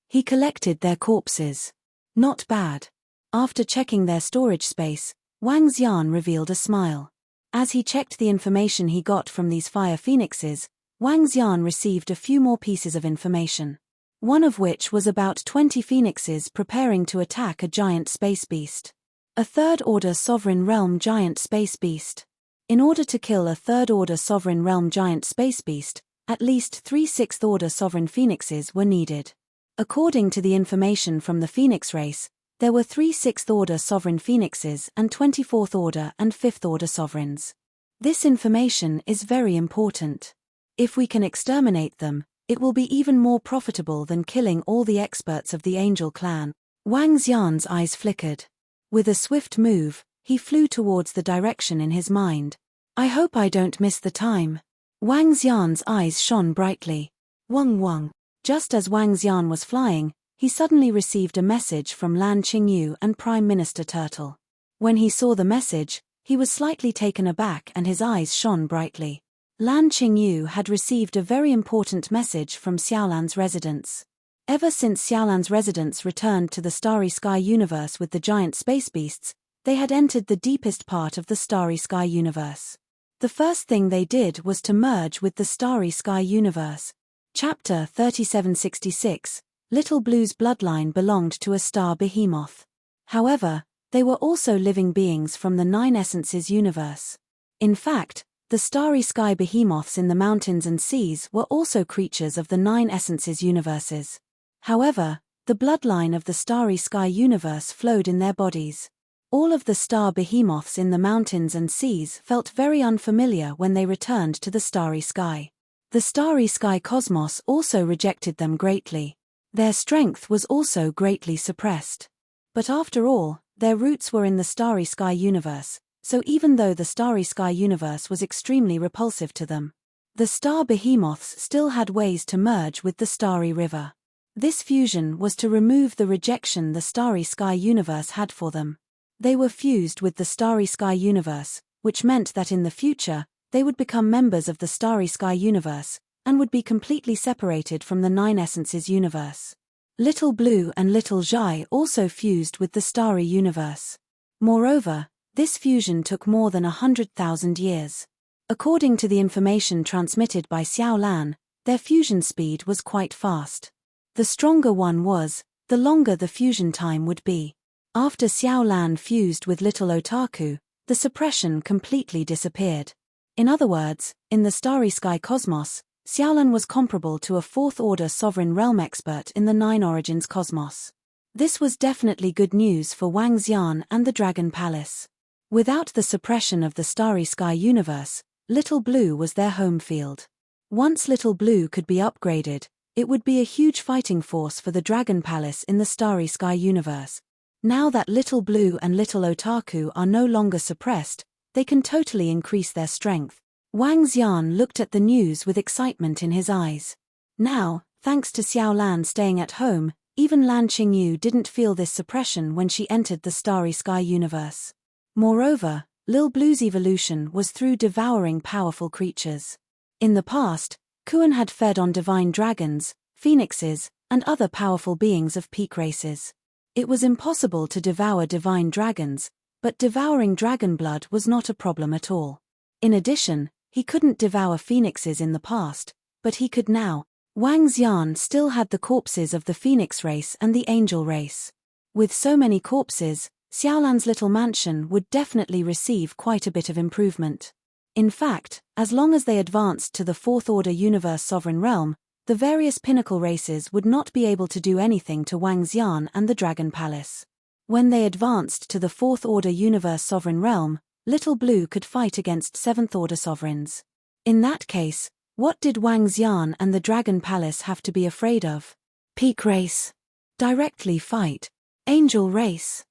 He collected their corpses. Not bad. After checking their storage space, Wang Xian revealed a smile. As he checked the information he got from these fire phoenixes, Wang Xian received a few more pieces of information. One of which was about 20 phoenixes preparing to attack a giant space beast. A 3rd Order Sovereign Realm giant space beast. In order to kill a 3rd Order Sovereign Realm giant space beast, at least 3 6th Order Sovereign Phoenixes were needed. According to the information from the Phoenix race, there were 3 6th Order Sovereign Phoenixes and 24th Order and 5th Order Sovereigns. This information is very important. If we can exterminate them, it will be even more profitable than killing all the experts of the Angel clan. Wang Xian's eyes flickered. With a swift move, he flew towards the direction in his mind. I hope I don't miss the time. Wang Xian's eyes shone brightly. Wang Wang. Just as Wang Xian was flying, he suddenly received a message from Lan Qingyu and Prime Minister Turtle. When he saw the message, he was slightly taken aback and his eyes shone brightly. Lan Qingyu had received a very important message from Xiaolan's residents. Ever since Xiaolan's residents returned to the Starry Sky universe with the giant space beasts, they had entered the deepest part of the Starry Sky universe. The first thing they did was to merge with the Starry Sky universe. Chapter 3766, Little Blue's bloodline belonged to a star behemoth. However, they were also living beings from the Nine Essences universe. In fact, the Starry Sky behemoths in the mountains and seas were also creatures of the Nine Essences universes. However, the bloodline of the Starry Sky universe flowed in their bodies. All of the star behemoths in the mountains and seas felt very unfamiliar when they returned to the Starry Sky. The Starry Sky cosmos also rejected them greatly. Their strength was also greatly suppressed. But after all, their roots were in the Starry Sky universe, so even though the Starry Sky universe was extremely repulsive to them, the star behemoths still had ways to merge with the Starry River. This fusion was to remove the rejection the Starry Sky universe had for them. They were fused with the Starry Sky universe, which meant that in the future, they would become members of the Starry Sky universe, and would be completely separated from the Nine Essences universe. Little Blue and Little Zhai also fused with the Starry universe. Moreover, this fusion took more than 100,000 years. According to the information transmitted by Xiao Lan, their fusion speed was quite fast. The stronger one was, the longer the fusion time would be. After Xiao Lan fused with Little Otaku, the suppression completely disappeared. In other words, in the starry sky cosmos, Xiaolan was comparable to a fourth-order sovereign realm expert in the Nine Origins cosmos. This was definitely good news for Wang Xian and the Dragon Palace. Without the suppression of the starry sky universe, Little Blue was their home field. Once Little Blue could be upgraded, it would be a huge fighting force for the Dragon Palace in the starry sky universe. Now that Little Blue and Little Otaku are no longer suppressed, they can totally increase their strength. Wang Xian looked at the news with excitement in his eyes. Now, thanks to Xiao Lan staying at home, even Lan Qingyu didn't feel this suppression when she entered the starry sky universe. Moreover, Lil Blue's evolution was through devouring powerful creatures. In the past, Kuan had fed on divine dragons, phoenixes, and other powerful beings of peak races. It was impossible to devour divine dragons, but devouring dragon blood was not a problem at all. In addition, he couldn't devour phoenixes in the past, but he could now. Wang Xian still had the corpses of the phoenix race and the angel race. With so many corpses, Xiaolan's little mansion would definitely receive quite a bit of improvement. In fact, as long as they advanced to the fourth-order universe sovereign realm, the various pinnacle races would not be able to do anything to Wang Xian and the Dragon Palace. When they advanced to the fourth-order universe sovereign realm, Little Blue could fight against seventh-order sovereigns. In that case, what did Wang Xian and the Dragon Palace have to be afraid of? Peak race. Directly fight. Angel race.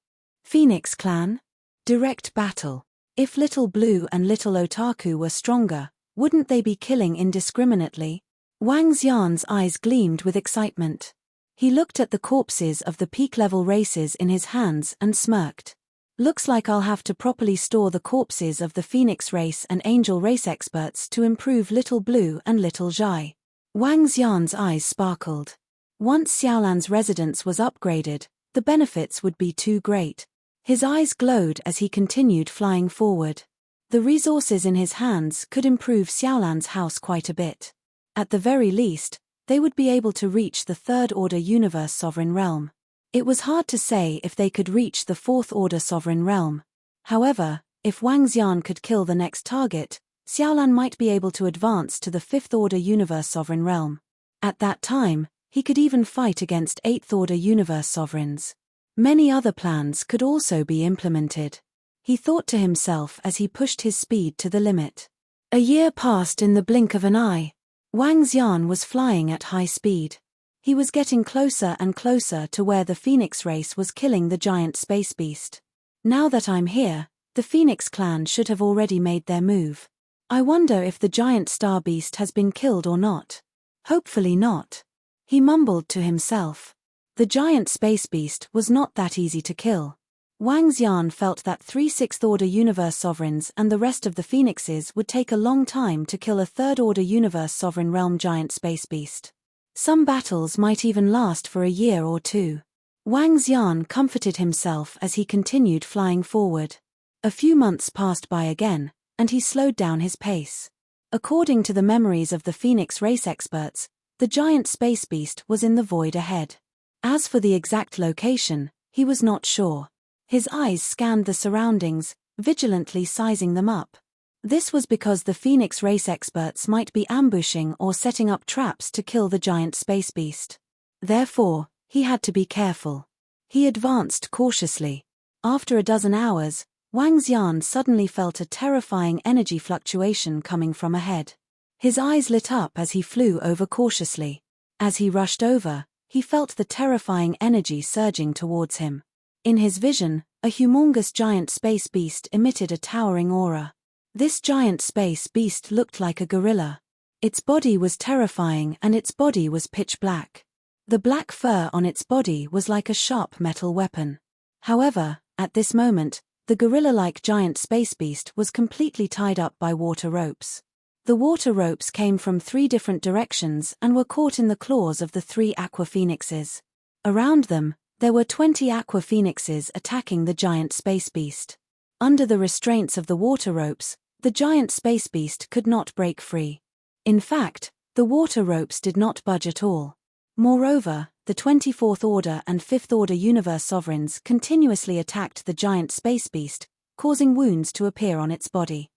Phoenix clan. Direct battle. If Little Blue and Little Otaku were stronger, wouldn't they be killing indiscriminately? Wang Xian's eyes gleamed with excitement. He looked at the corpses of the peak-level races in his hands and smirked. Looks like I'll have to properly store the corpses of the Phoenix race and Angel race experts to improve Little Blue and Little Zhai. Wang Xian's eyes sparkled. Once Xiaolan's residence was upgraded, the benefits would be too great. His eyes glowed as he continued flying forward. The resources in his hands could improve Xiaolan's house quite a bit. At the very least, they would be able to reach the third-order universe sovereign realm. It was hard to say if they could reach the fourth-order sovereign realm. However, if Wang Xian could kill the next target, Xiaolan might be able to advance to the fifth-order universe sovereign realm. At that time, he could even fight against eighth-order universe sovereigns. Many other plans could also be implemented. He thought to himself as he pushed his speed to the limit. A year passed in the blink of an eye. Wang Xian was flying at high speed. He was getting closer and closer to where the Phoenix race was killing the giant space beast. Now that I'm here, the Phoenix clan should have already made their move. I wonder if the giant star beast has been killed or not. Hopefully not. He mumbled to himself. The giant space beast was not that easy to kill. Wang Xian felt that 3 sixth-order universe sovereigns and the rest of the phoenixes would take a long time to kill a third-order universe sovereign realm giant space beast. Some battles might even last for a year or two. Wang Xian comforted himself as he continued flying forward. A few months passed by again, and he slowed down his pace. According to the memories of the Phoenix race experts, the giant space beast was in the void ahead. As for the exact location, he was not sure. His eyes scanned the surroundings, vigilantly sizing them up. This was because the Phoenix race experts might be ambushing or setting up traps to kill the giant space beast. Therefore, he had to be careful. He advanced cautiously. After a dozen hours, Wang Xian suddenly felt a terrifying energy fluctuation coming from ahead. His eyes lit up as he flew over cautiously. As he rushed over, he felt the terrifying energy surging towards him. In his vision, a humongous giant space beast emitted a towering aura. This giant space beast looked like a gorilla. Its body was terrifying and its body was pitch black. The black fur on its body was like a sharp metal weapon. However, at this moment, the gorilla-like giant space beast was completely tied up by water ropes. The water ropes came from 3 different directions and were caught in the claws of the 3 aqua phoenixes. Around them, there were 20 aqua phoenixes attacking the giant space beast. Under the restraints of the water ropes, the giant space beast could not break free. In fact, the water ropes did not budge at all. Moreover, the 24th Order and 5th Order universe sovereigns continuously attacked the giant space beast, causing wounds to appear on its body.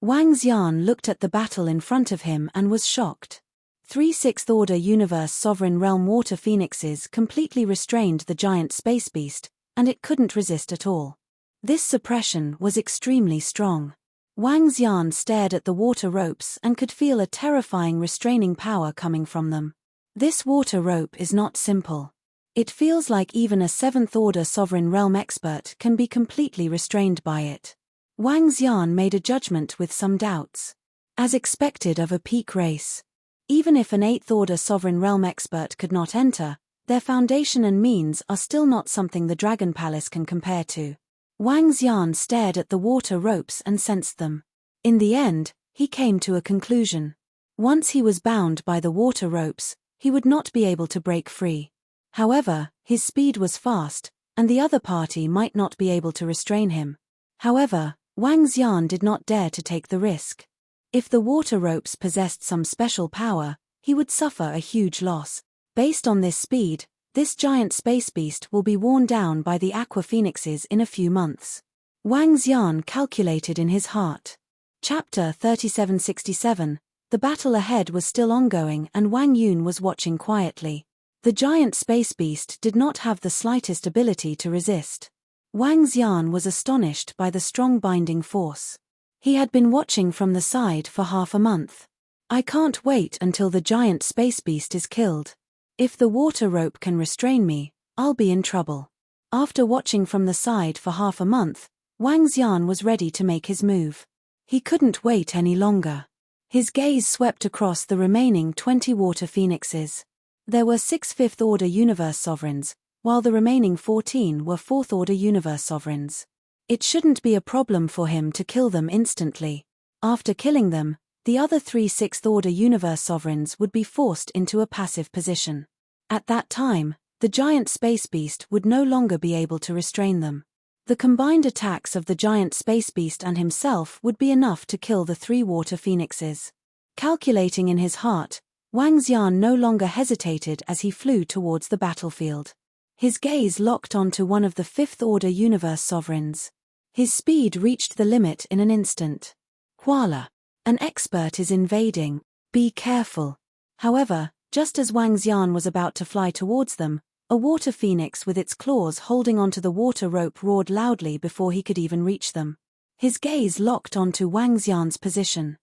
Wang Xian looked at the battle in front of him and was shocked. 3 6th Order Universe Sovereign Realm Water Phoenixes completely restrained the giant space beast, and it couldn't resist at all. This suppression was extremely strong. Wang Xian stared at the water ropes and could feel a terrifying restraining power coming from them. This water rope is not simple. It feels like even a 7th Order Sovereign Realm expert can be completely restrained by it. Wang Xian made a judgment with some doubts. As expected of a peak race. Even if an 8th Order Sovereign Realm expert could not enter, their foundation and means are still not something the Dragon Palace can compare to. Wang Xian stared at the water ropes and sensed them. In the end, he came to a conclusion. Once he was bound by the water ropes, he would not be able to break free. However, his speed was fast, and the other party might not be able to restrain him. However, Wang Xian did not dare to take the risk. If the water ropes possessed some special power, he would suffer a huge loss. Based on this speed, this giant space beast will be worn down by the Aqua Phoenixes in a few months. Wang Xian calculated in his heart. Chapter 3767. The battle ahead was still ongoing and Wang Yun was watching quietly. The giant space beast did not have the slightest ability to resist. Wang Xian was astonished by the strong binding force. He had been watching from the side for half a month. I can't wait until the giant space beast is killed. If the water rope can restrain me, I'll be in trouble. After watching from the side for half a month, Wang Xian was ready to make his move. He couldn't wait any longer. His gaze swept across the remaining 20 water phoenixes. There were 6 5th Order Universe Sovereigns, while the remaining 14 were 4th Order Universe Sovereigns. It shouldn't be a problem for him to kill them instantly. After killing them, the other 3 6th Order Universe Sovereigns would be forced into a passive position. At that time, the giant space beast would no longer be able to restrain them. The combined attacks of the giant space beast and himself would be enough to kill the 3 water phoenixes. Calculating in his heart, Wang Xian no longer hesitated as he flew towards the battlefield. His gaze locked onto one of the 5th Order Universe Sovereigns. His speed reached the limit in an instant. Koala. An expert is invading. Be careful. However, just as Wang Xian was about to fly towards them, a water phoenix with its claws holding onto the water rope roared loudly before he could even reach them. His gaze locked onto Wang Xian's position.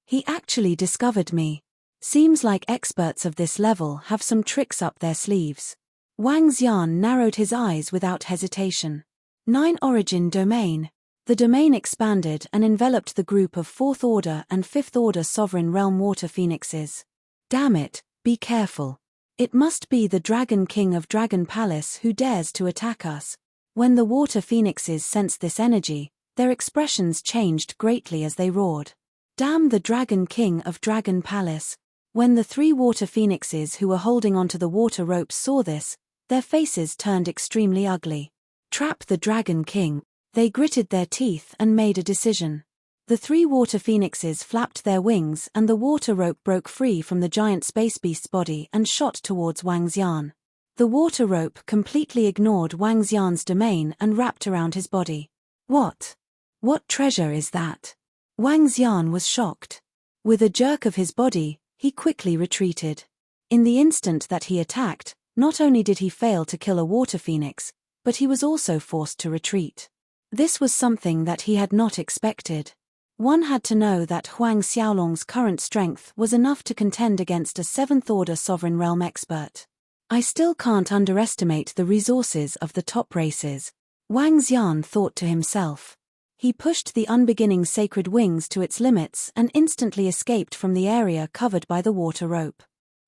He actually discovered me. Seems like experts of this level have some tricks up their sleeves. Wang Xian narrowed his eyes without hesitation. 9 Origin Domain. The domain expanded and enveloped the group of 4th Order and 5th Order Sovereign Realm Water Phoenixes. Damn it, be careful. It must be the Dragon King of Dragon Palace who dares to attack us. When the Water Phoenixes sensed this energy, their expressions changed greatly as they roared. Damn the Dragon King of Dragon Palace. When the 3 Water Phoenixes who were holding onto the water ropes saw this, their faces turned extremely ugly. Trap the Dragon King. They gritted their teeth and made a decision. The 3 water phoenixes flapped their wings and the water rope broke free from the giant space beast's body and shot towards Wang Xian. The water rope completely ignored Wang Xian's domain and wrapped around his body. What? What treasure is that? Wang Xian was shocked. With a jerk of his body, he quickly retreated. In the instant that he attacked, not only did he fail to kill a water phoenix, but he was also forced to retreat. This was something that he had not expected. One had to know that Huang Xiaolong's current strength was enough to contend against a 7th Order Sovereign Realm expert. I still can't underestimate the resources of the top races, Wang Xian thought to himself. He pushed the unbeginning sacred wings to its limits and instantly escaped from the area covered by the water rope.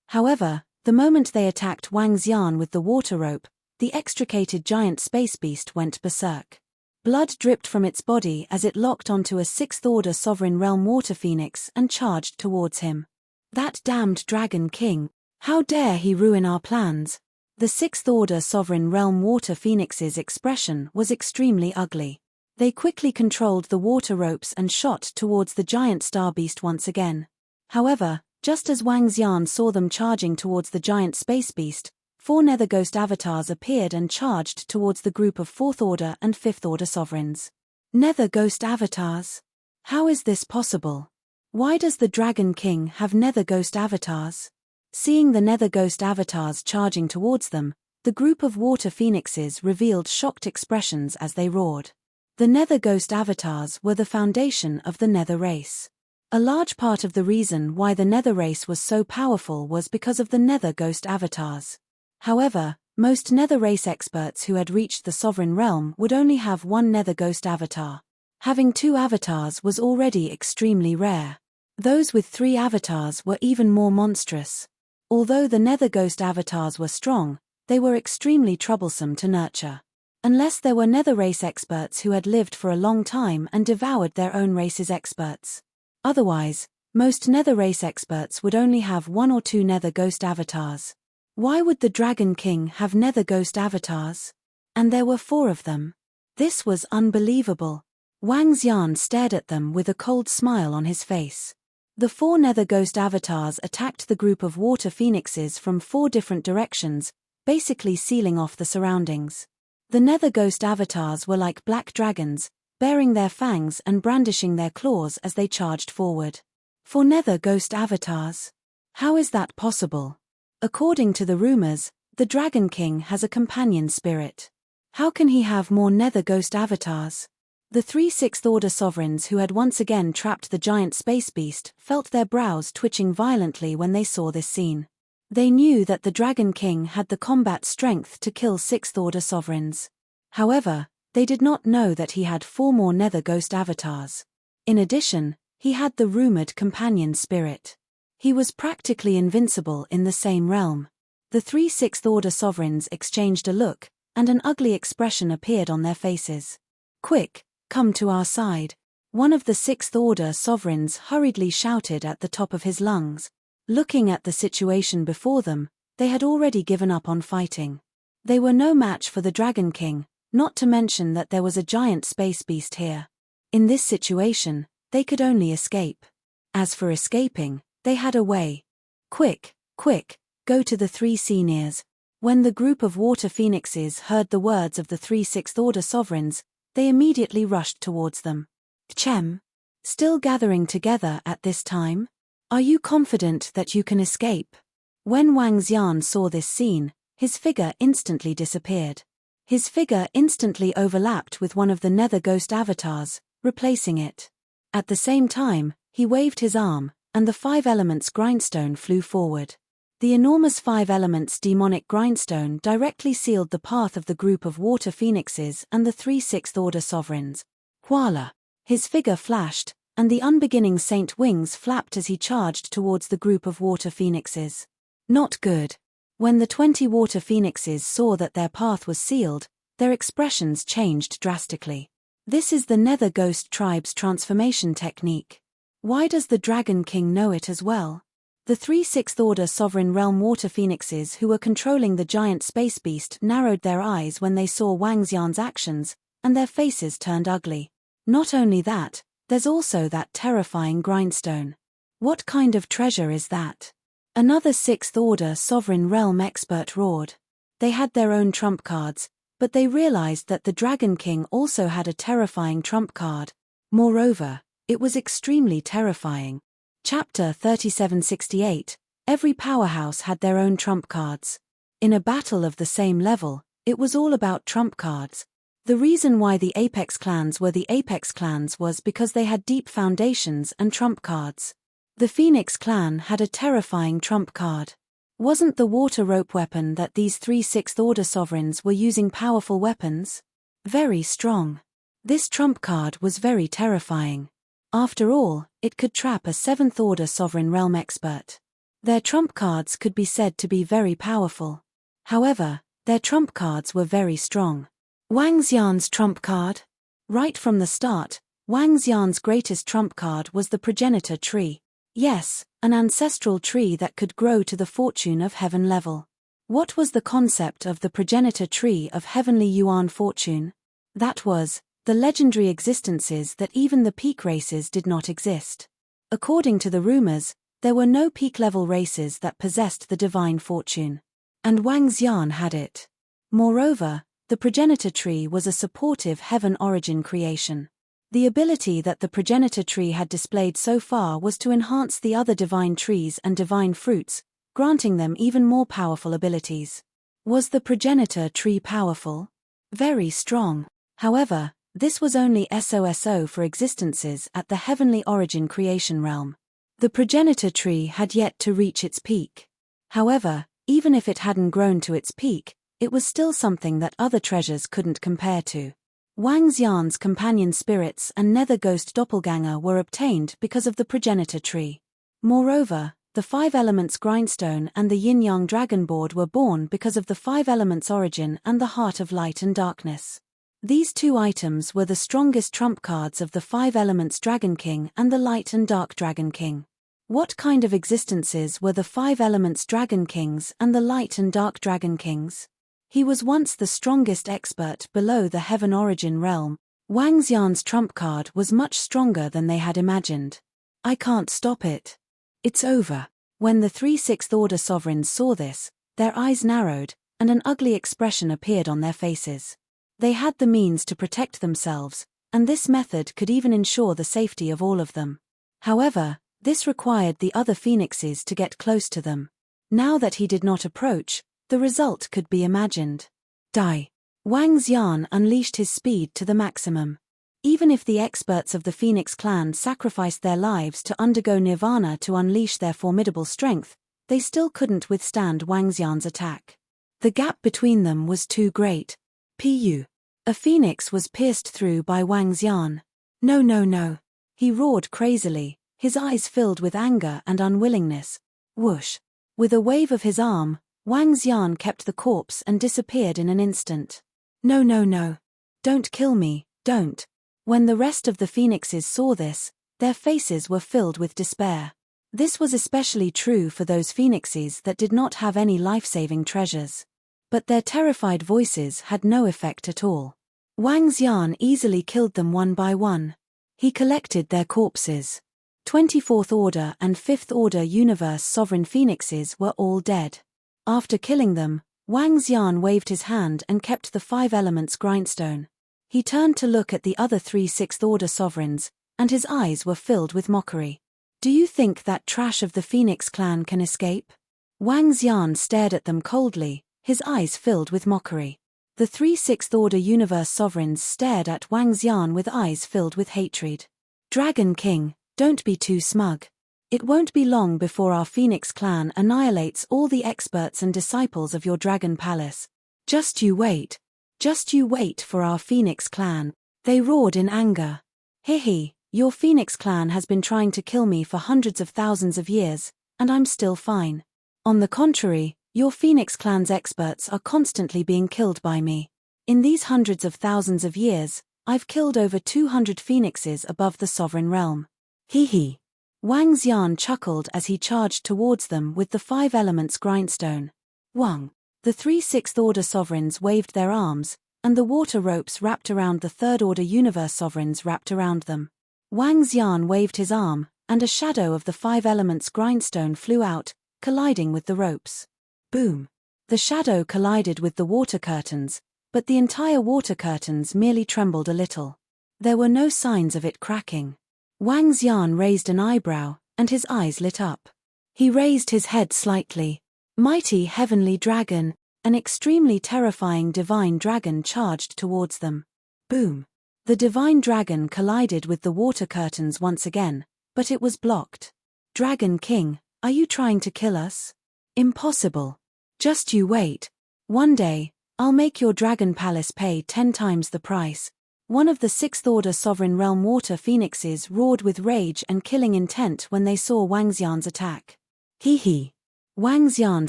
However, the moment they attacked Wang Xian with the water rope, the extricated giant space beast went berserk. Blood dripped from its body as it locked onto a 6th Order Sovereign Realm Water Phoenix and charged towards him. That damned Dragon King! How dare he ruin our plans? The 6th Order Sovereign Realm Water Phoenix's expression was extremely ugly. They quickly controlled the water ropes and shot towards the giant star beast once again. However, just as Wang Xian saw them charging towards the giant space beast, 4 Nether Ghost avatars appeared and charged towards the group of 4th Order and 5th Order sovereigns. Nether Ghost avatars? How is this possible? Why does the Dragon King have nether ghost avatars? Seeing the nether ghost avatars charging towards them, the group of water phoenixes revealed shocked expressions as they roared. The nether ghost avatars were the foundation of the nether race. A large part of the reason why the nether race was so powerful was because of the nether ghost avatars. However, most nether race experts who had reached the sovereign realm would only have one nether ghost avatar. Having 2 avatars was already extremely rare. Those with 3 avatars were even more monstrous. Although the nether ghost avatars were strong, they were extremely troublesome to nurture. Unless there were nether race experts who had lived for a long time and devoured their own race's experts. Otherwise, most nether race experts would only have 1 or 2 nether ghost avatars. Why would the Dragon King have nether ghost avatars? And there were 4 of them. This was unbelievable. Wang Xian stared at them with a cold smile on his face. The 4 nether ghost avatars attacked the group of water phoenixes from 4 different directions, basically sealing off the surroundings. The nether ghost avatars were like black dragons, baring their fangs and brandishing their claws as they charged forward. 4 nether ghost avatars? How is that possible? According to the rumors, the Dragon King has a companion spirit. How can he have more nether ghost avatars? The 3 sixth order sovereigns who had once again trapped the giant space beast felt their brows twitching violently when they saw this scene. They knew that the Dragon King had the combat strength to kill 6th order sovereigns. However, they did not know that he had 4 more nether ghost avatars. In addition, he had the rumored companion spirit. He was practically invincible in the same realm. The 3 sixth order sovereigns exchanged a look, and an ugly expression appeared on their faces. "Quick, come to our side," one of the 6th order sovereigns hurriedly shouted at the top of his lungs. Looking at the situation before them, they had already given up on fighting. They were no match for the Dragon King, not to mention that there was a giant space beast here. In this situation, they could only escape. As for escaping, they had a way. "Quick, quick, go to the 3 seniors." When the group of water phoenixes heard the words of the 3 sixth order sovereigns, they immediately rushed towards them. "Chem? Still gathering together at this time? Are you confident that you can escape?" When Wang Xian saw this scene, his figure instantly disappeared. His figure instantly overlapped with one of the nether ghost avatars, replacing it. At the same time, he waved his arm, and the 5 elements grindstone flew forward. The enormous 5 elements demonic grindstone directly sealed the path of the group of water phoenixes and the 3 sixth order sovereigns. Voila! His figure flashed, and the unbeginning saint wings flapped as he charged towards the group of water phoenixes. Not good. When the 20 water phoenixes saw that their path was sealed, their expressions changed drastically. This is the Nether Ghost tribe's transformation technique. Why does the Dragon King know it as well? The 3 sixth order sovereign realm water phoenixes who were controlling the giant space beast narrowed their eyes when they saw Wang Xian's actions, and their faces turned ugly. Not only that, there's also that terrifying grindstone. What kind of treasure is that? Another 6th order sovereign realm expert roared. They had their own trump cards, but they realized that the Dragon King also had a terrifying trump card. Moreover, it was extremely terrifying. Chapter 3768, every powerhouse had their own trump cards. In a battle of the same level, it was all about trump cards. The reason why the Apex clans were the Apex clans was because they had deep foundations and trump cards. The Phoenix clan had a terrifying trump card. Wasn't the water rope weapon that these 3 sixth order sovereigns were using powerful weapons? Very strong. This trump card was very terrifying. After all, it could trap a 7th order sovereign realm expert. Their trump cards could be said to be very powerful. However, their trump cards were very strong. Wang Xian's trump card? Right from the start, Wang Xian's greatest trump card was the progenitor tree. Yes, an ancestral tree that could grow to the fortune of heaven level. What was the concept of the progenitor tree of heavenly yuan fortune? That was the legendary existences that even the peak races did not exist. According to the rumors, there were no peak-level races that possessed the divine fortune. And Wang Xian had it. Moreover, the progenitor tree was a supportive heaven origin creation. The ability that the progenitor tree had displayed so far was to enhance the other divine trees and divine fruits, granting them even more powerful abilities. Was the progenitor tree powerful? Very strong. However, this was only SOSO for existences at the heavenly origin creation realm. The progenitor tree had yet to reach its peak. However, even if it hadn't grown to its peak, it was still something that other treasures couldn't compare to. Wang Xian's companion spirits and nether ghost doppelganger were obtained because of the progenitor tree. Moreover, the 5 elements grindstone and the yin-yang dragon board were born because of the 5 elements origin and the heart of light and darkness. These 2 items were the strongest trump cards of the 5 elements Dragon King and the light and dark Dragon King. What kind of existences were the 5 elements Dragon Kings and the light and dark Dragon Kings? He was once the strongest expert below the heaven origin realm. Wang Xian's trump card was much stronger than they had imagined. I can't stop it. It's over. When the 3 sixth order sovereigns saw this, their eyes narrowed, and an ugly expression appeared on their faces. They had the means to protect themselves, and this method could even ensure the safety of all of them. However, this required the other phoenixes to get close to them. Now that he did not approach, the result could be imagined. Die. Wang Xian unleashed his speed to the maximum. Even if the experts of the Phoenix clan sacrificed their lives to undergo nirvana to unleash their formidable strength, they still couldn't withstand Wang Xian's attack. The gap between them was too great. Pu. A phoenix was pierced through by Wang Xian. No no no. He roared crazily, his eyes filled with anger and unwillingness. Whoosh. With a wave of his arm, Wang Xian kept the corpse and disappeared in an instant. No no no. Don't kill me, don't. When the rest of the phoenixes saw this, their faces were filled with despair. This was especially true for those phoenixes that did not have any life-saving treasures. But their terrified voices had no effect at all. Wang Xian easily killed them one by one. He collected their corpses. 24th Order and 5th Order Universe Sovereign Phoenixes were all dead. After killing them, Wang Xian waved his hand and kept the 5 elements grindstone. He turned to look at the other 3 6th Order sovereigns, and his eyes were filled with mockery. Do you think that trash of the Phoenix clan can escape? Wang Xian stared at them coldly, his eyes filled with mockery. The 3 6th Order Universe sovereigns stared at Wang Xian with eyes filled with hatred. Dragon King, don't be too smug. It won't be long before our Phoenix clan annihilates all the experts and disciples of your Dragon Palace. Just you wait. Just you wait for our Phoenix clan. They roared in anger. Hehe, your Phoenix clan has been trying to kill me for hundreds of thousands of years, and I'm still fine. On the contrary, your Phoenix clan's experts are constantly being killed by me. In these hundreds of thousands of years, I've killed over 200 phoenixes above the sovereign realm. Hehe. Wang Xian chuckled as he charged towards them with the 5 elements grindstone. Wang. The 3 6th Order sovereigns waved their arms, and the water ropes wrapped around the 3rd Order Universe sovereigns wrapped around them. Wang Xian waved his arm, and a shadow of the 5 elements grindstone flew out, colliding with the ropes. Boom. The shadow collided with the water curtains, but the entire water curtains merely trembled a little. There were no signs of it cracking. Wang Xian raised an eyebrow, and his eyes lit up. He raised his head slightly. Mighty heavenly dragon, an extremely terrifying divine dragon charged towards them. Boom. The divine dragon collided with the water curtains once again, but it was blocked. Dragon King, are you trying to kill us? Impossible. Just you wait. One day, I'll make your Dragon Palace pay 10 times the price. One of the 6th Order Sovereign Realm water phoenixes roared with rage and killing intent when they saw Wang Xian's attack. Hee. Wang Xian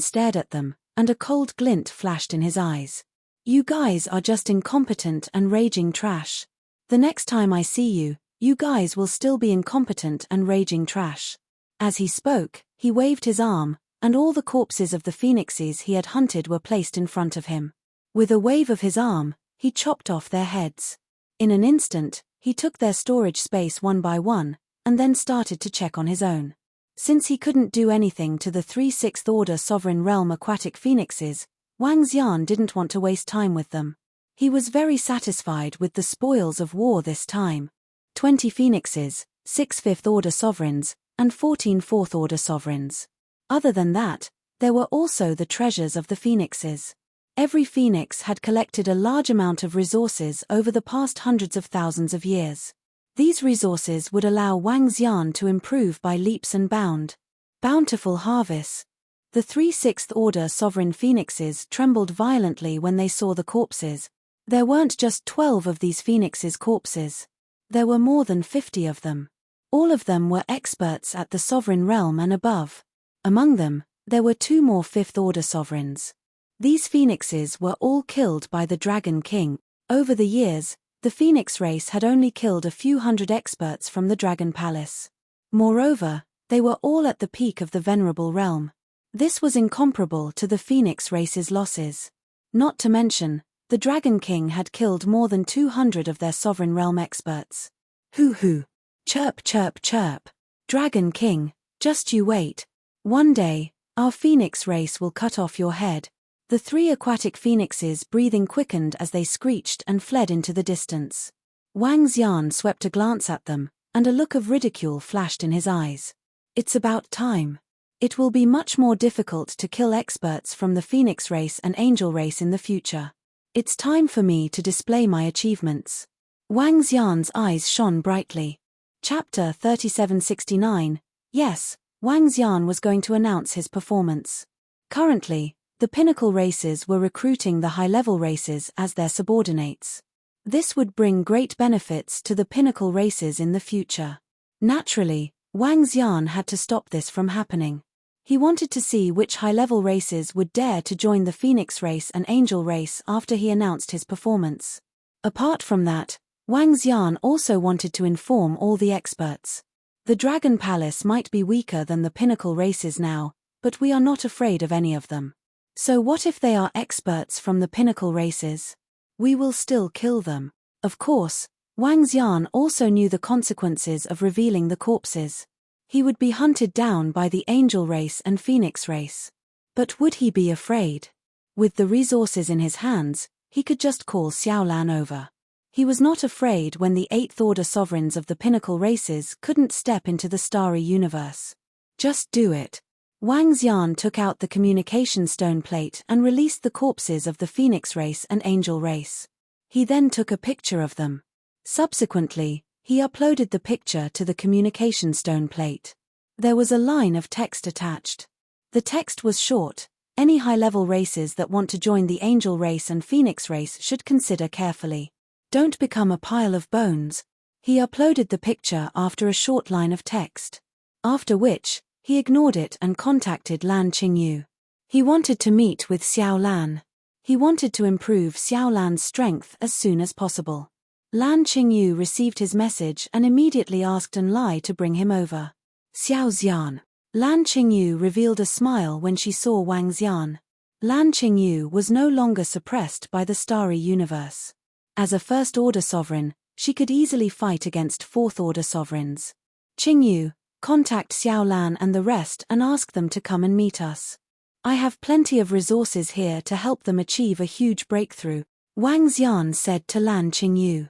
stared at them, and a cold glint flashed in his eyes. You guys are just incompetent and raging trash. The next time I see you, you guys will still be incompetent and raging trash. As he spoke, he waved his arm, and all the corpses of the phoenixes he had hunted were placed in front of him. With a wave of his arm, he chopped off their heads. In an instant, he took their storage space one by one, and then started to check on his own. Since he couldn't do anything to the 3 6th Order Sovereign Realm aquatic phoenixes, Wang Xian didn't want to waste time with them. He was very satisfied with the spoils of war this time. 20 phoenixes, 6 fifth-order sovereigns, and 14 fourth-order sovereigns. Other than that, there were also the treasures of the phoenixes. Every phoenix had collected a large amount of resources over the past hundreds of thousands of years. These resources would allow Wang Xian to improve by leaps and bounds. Bountiful harvests. The 3 sixth-order sovereign phoenixes trembled violently when they saw the corpses. There weren't just 12 of these phoenixes' corpses. There were more than 50 of them. All of them were experts at the sovereign realm and above. Among them, there were 2 more fifth-order sovereigns. These phoenixes were all killed by the Dragon King. Over the years, the phoenix race had only killed a few hundred experts from the Dragon Palace. Moreover, they were all at the peak of the venerable realm. This was incomparable to the phoenix race's losses. Not to mention, the Dragon King had killed more than 200 of their sovereign realm experts. Hoo-hoo. Chirp chirp chirp. Dragon King, just you wait. One day, our phoenix race will cut off your head. The 3 aquatic phoenixes' breathing quickened as they screeched and fled into the distance. Wang Xian swept a glance at them, and a look of ridicule flashed in his eyes. It's about time. It will be much more difficult to kill experts from the phoenix race and angel race in the future. It's time for me to display my achievements. Wang Xian's eyes shone brightly. Chapter 3769. Yes, Wang Xian was going to announce his performance. Currently, the pinnacle races were recruiting the high-level races as their subordinates. This would bring great benefits to the pinnacle races in the future. Naturally, Wang Xian had to stop this from happening. He wanted to see which high-level races would dare to join the Phoenix race and Angel race after he announced his performance. Apart from that, Wang Xian also wanted to inform all the experts. The Dragon Palace might be weaker than the pinnacle races now, but we are not afraid of any of them. So what if they are experts from the pinnacle races? We will still kill them. Of course, Wang Xian also knew the consequences of revealing the corpses. He would be hunted down by the Angel race and Phoenix race. But would he be afraid? With the resources in his hands, he could just call Xiaolan over. He was not afraid when the 8th-order sovereigns of the pinnacle races couldn't step into the starry universe. Just do it. Wang Xian took out the communication stone plate and released the corpses of the Phoenix race and Angel race. He then took a picture of them. Subsequently, he uploaded the picture to the communication stone plate. There was a line of text attached. The text was short. Any high-level races that want to join the Angel race and Phoenix race should consider carefully. Don't become a pile of bones. He uploaded the picture after a short line of text. After which, he ignored it and contacted Lan Qingyu. He wanted to meet with Xiaolan. He wanted to improve Xiaolan's strength as soon as possible. Lan Qingyu received his message and immediately asked Enlai to bring him over. Xiao Xian. Lan Qingyu revealed a smile when she saw Wang Xian. Lan Qingyu was no longer suppressed by the starry universe. As a first-order sovereign, she could easily fight against fourth-order sovereigns. Qingyu, contact Xiaolan and the rest and ask them to come and meet us. I have plenty of resources here to help them achieve a huge breakthrough, Wang Xian said to Lan Qingyu.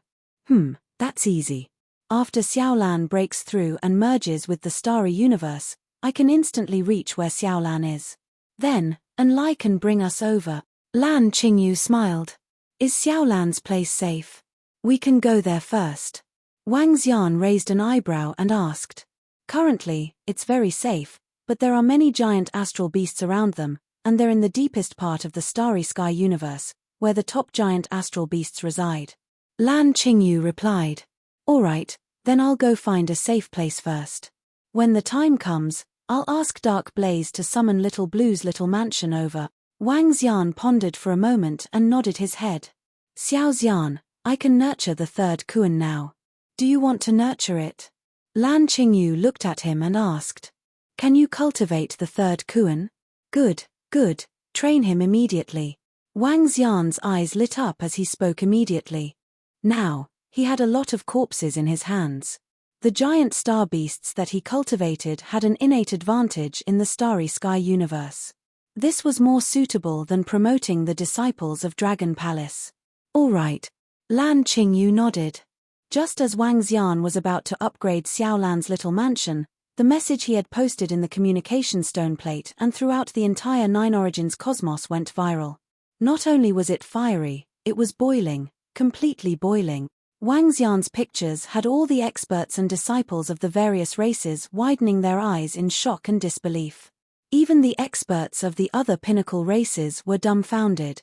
That's easy. After Xiaolan breaks through and merges with the starry universe, I can instantly reach where Xiaolan is. Then, Enlai can bring us over. Lan Qingyu smiled. Is Xiaolan's place safe? We can go there first. Wang Xian raised an eyebrow and asked. Currently, it's very safe, but there are many giant astral beasts around them, and they're in the deepest part of the starry sky universe, where the top giant astral beasts reside. Lan Qingyu replied. All right, then I'll go find a safe place first. When the time comes, I'll ask Dark Blaze to summon Little Blue's little mansion over. Wang Xian pondered for a moment and nodded his head. Xiao Xian, I can nurture the third Kuan now. Do you want to nurture it? Lan Qingyu looked at him and asked. Can you cultivate the third Kuan? Good, good, train him immediately. Wang Xian's eyes lit up as he spoke immediately. Now, he had a lot of corpses in his hands. The giant star beasts that he cultivated had an innate advantage in the starry sky universe. This was more suitable than promoting the disciples of Dragon Palace. All right. Lan Qingyu nodded. Just as Wang Xian was about to upgrade Xiaolan's little mansion, the message he had posted in the communication stone plate and throughout the entire Nine Origins cosmos went viral. Not only was it fiery, it was boiling, completely boiling. Wang Xian's pictures had all the experts and disciples of the various races widening their eyes in shock and disbelief. Even the experts of the other pinnacle races were dumbfounded.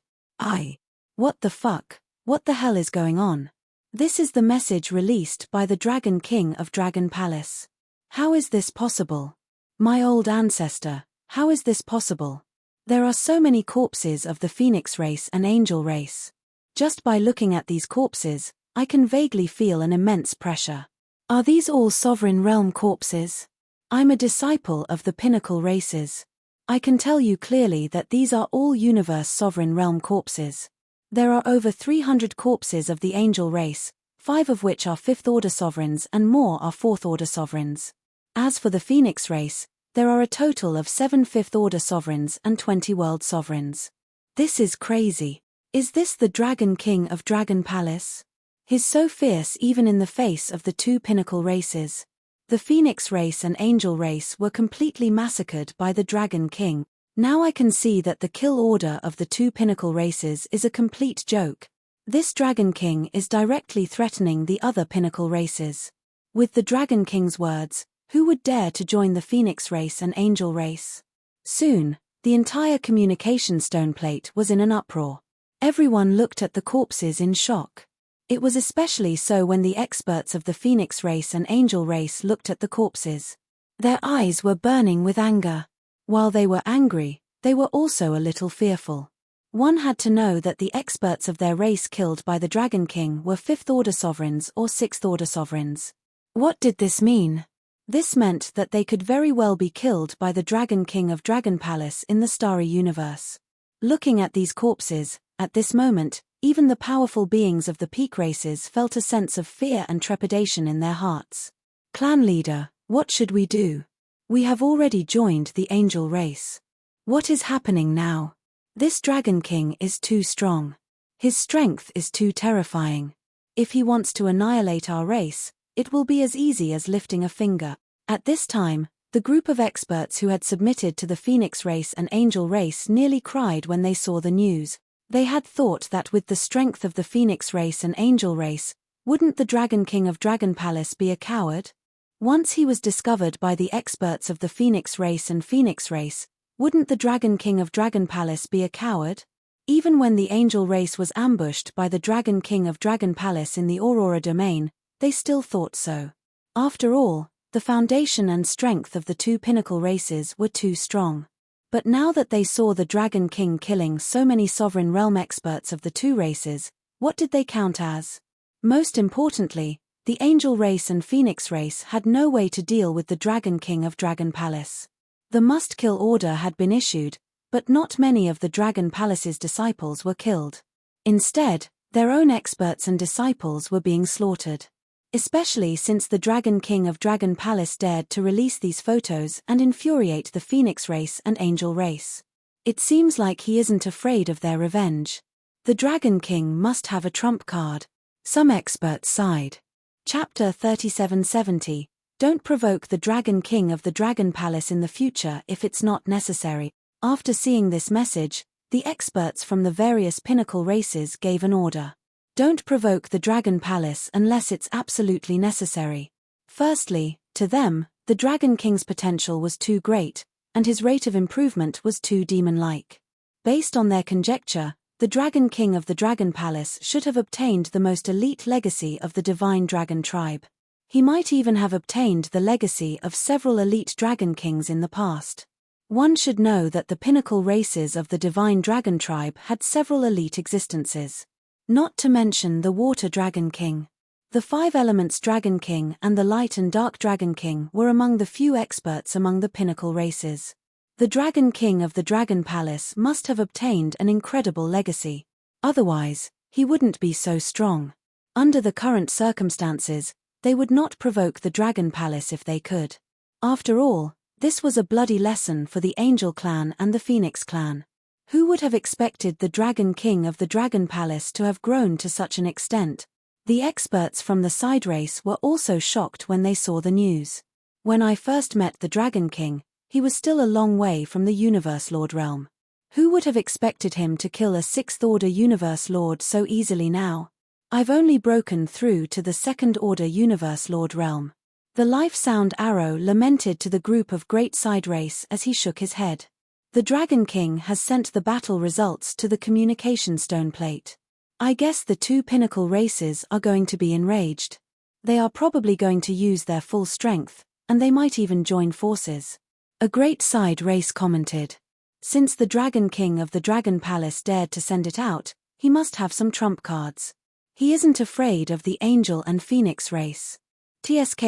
What the fuck? What the hell is going on? This is the message released by the Dragon King of Dragon Palace. How is this possible? My old ancestor, how is this possible? There are so many corpses of the Phoenix race and Angel race. Just by looking at these corpses, I can vaguely feel an immense pressure. Are these all Sovereign Realm corpses? I'm a disciple of the pinnacle races. I can tell you clearly that these are all Universe Sovereign Realm corpses. There are over 300 corpses of the Angel race, 5 of which are 5th Order Sovereigns and more are 4th Order Sovereigns. As for the Phoenix race, there are a total of 7 5th Order Sovereigns and 20 World Sovereigns. This is crazy. Is this the Dragon King of Dragon Palace? He's so fierce even in the face of the 2 pinnacle races. The Phoenix race and Angel race were completely massacred by the Dragon King. Now I can see that the kill order of the 2 pinnacle races is a complete joke. This Dragon King is directly threatening the other pinnacle races. With the Dragon King's words, who would dare to join the Phoenix race and Angel race? Soon, the entire communication stone plate was in an uproar. Everyone looked at the corpses in shock. It was especially so when the experts of the Phoenix race and Angel race looked at the corpses. Their eyes were burning with anger. While they were angry, they were also a little fearful. One had to know that the experts of their race killed by the Dragon King were 5th Order Sovereigns or 6th Order Sovereigns. What did this mean? This meant that they could very well be killed by the Dragon King of Dragon Palace in the Starry Universe. Looking at these corpses, at this moment, even the powerful beings of the peak races felt a sense of fear and trepidation in their hearts. Clan leader, what should we do? We have already joined the Angel race. What is happening now? This Dragon King is too strong. His strength is too terrifying. If he wants to annihilate our race, it will be as easy as lifting a finger. At this time, the group of experts who had submitted to the Phoenix race and Angel race nearly cried when they saw the news. They had thought that with the strength of the Phoenix race and Angel race, wouldn't the Dragon King of Dragon Palace be a coward? Once he was discovered by the experts of the Phoenix race and Phoenix race, wouldn't the Dragon King of Dragon Palace be a coward? Even when the Angel race was ambushed by the Dragon King of Dragon Palace in the Aurora domain, they still thought so. After all, the foundation and strength of the 2 pinnacle races were too strong. But now that they saw the Dragon King killing so many Sovereign Realm experts of the 2 races, what did they count as? Most importantly, the Angel race and Phoenix race had no way to deal with the Dragon King of Dragon Palace. The must-kill order had been issued, but not many of the Dragon Palace's disciples were killed. Instead, their own experts and disciples were being slaughtered. Especially since the Dragon King of Dragon Palace dared to release these photos and infuriate the Phoenix race and Angel race. It seems like he isn't afraid of their revenge. The Dragon King must have a trump card. Some experts sighed. Chapter 3770. Don't provoke the Dragon King of the Dragon Palace in the future if it's not necessary. After seeing this message, the experts from the various pinnacle races gave an order. Don't provoke the Dragon Palace unless it's absolutely necessary. Firstly, to them, the Dragon King's potential was too great, and his rate of improvement was too demon-like. Based on their conjecture, the Dragon King of the Dragon Palace should have obtained the most elite legacy of the Divine Dragon tribe. He might even have obtained the legacy of several elite Dragon Kings in the past. One should know that the pinnacle races of the Divine Dragon tribe had several elite existences. Not to mention the Water Dragon King. The 5 Elements Dragon King and the Light and Dark Dragon King were among the few experts among the pinnacle races. The Dragon King of the Dragon Palace must have obtained an incredible legacy. Otherwise, he wouldn't be so strong. Under the current circumstances, they would not provoke the Dragon Palace if they could. After all, this was a bloody lesson for the Angel clan and the Phoenix clan. Who would have expected the Dragon King of the Dragon Palace to have grown to such an extent? The experts from the side race were also shocked when they saw the news. When I first met the Dragon King, he was still a long way from the Universe Lord realm. Who would have expected him to kill a 6th Order Universe Lord so easily now? I've only broken through to the 2nd Order Universe Lord realm. The Life Sound Arrow lamented to the group of Great Side Race as he shook his head. The Dragon King has sent the battle results to the communication stone plate. I guess the 2 pinnacle races are going to be enraged. They are probably going to use their full strength, and they might even join forces. A Great Side Race commented. Since the Dragon King of the Dragon Palace dared to send it out, he must have some trump cards. He isn't afraid of the Angel and Phoenix race. TSK,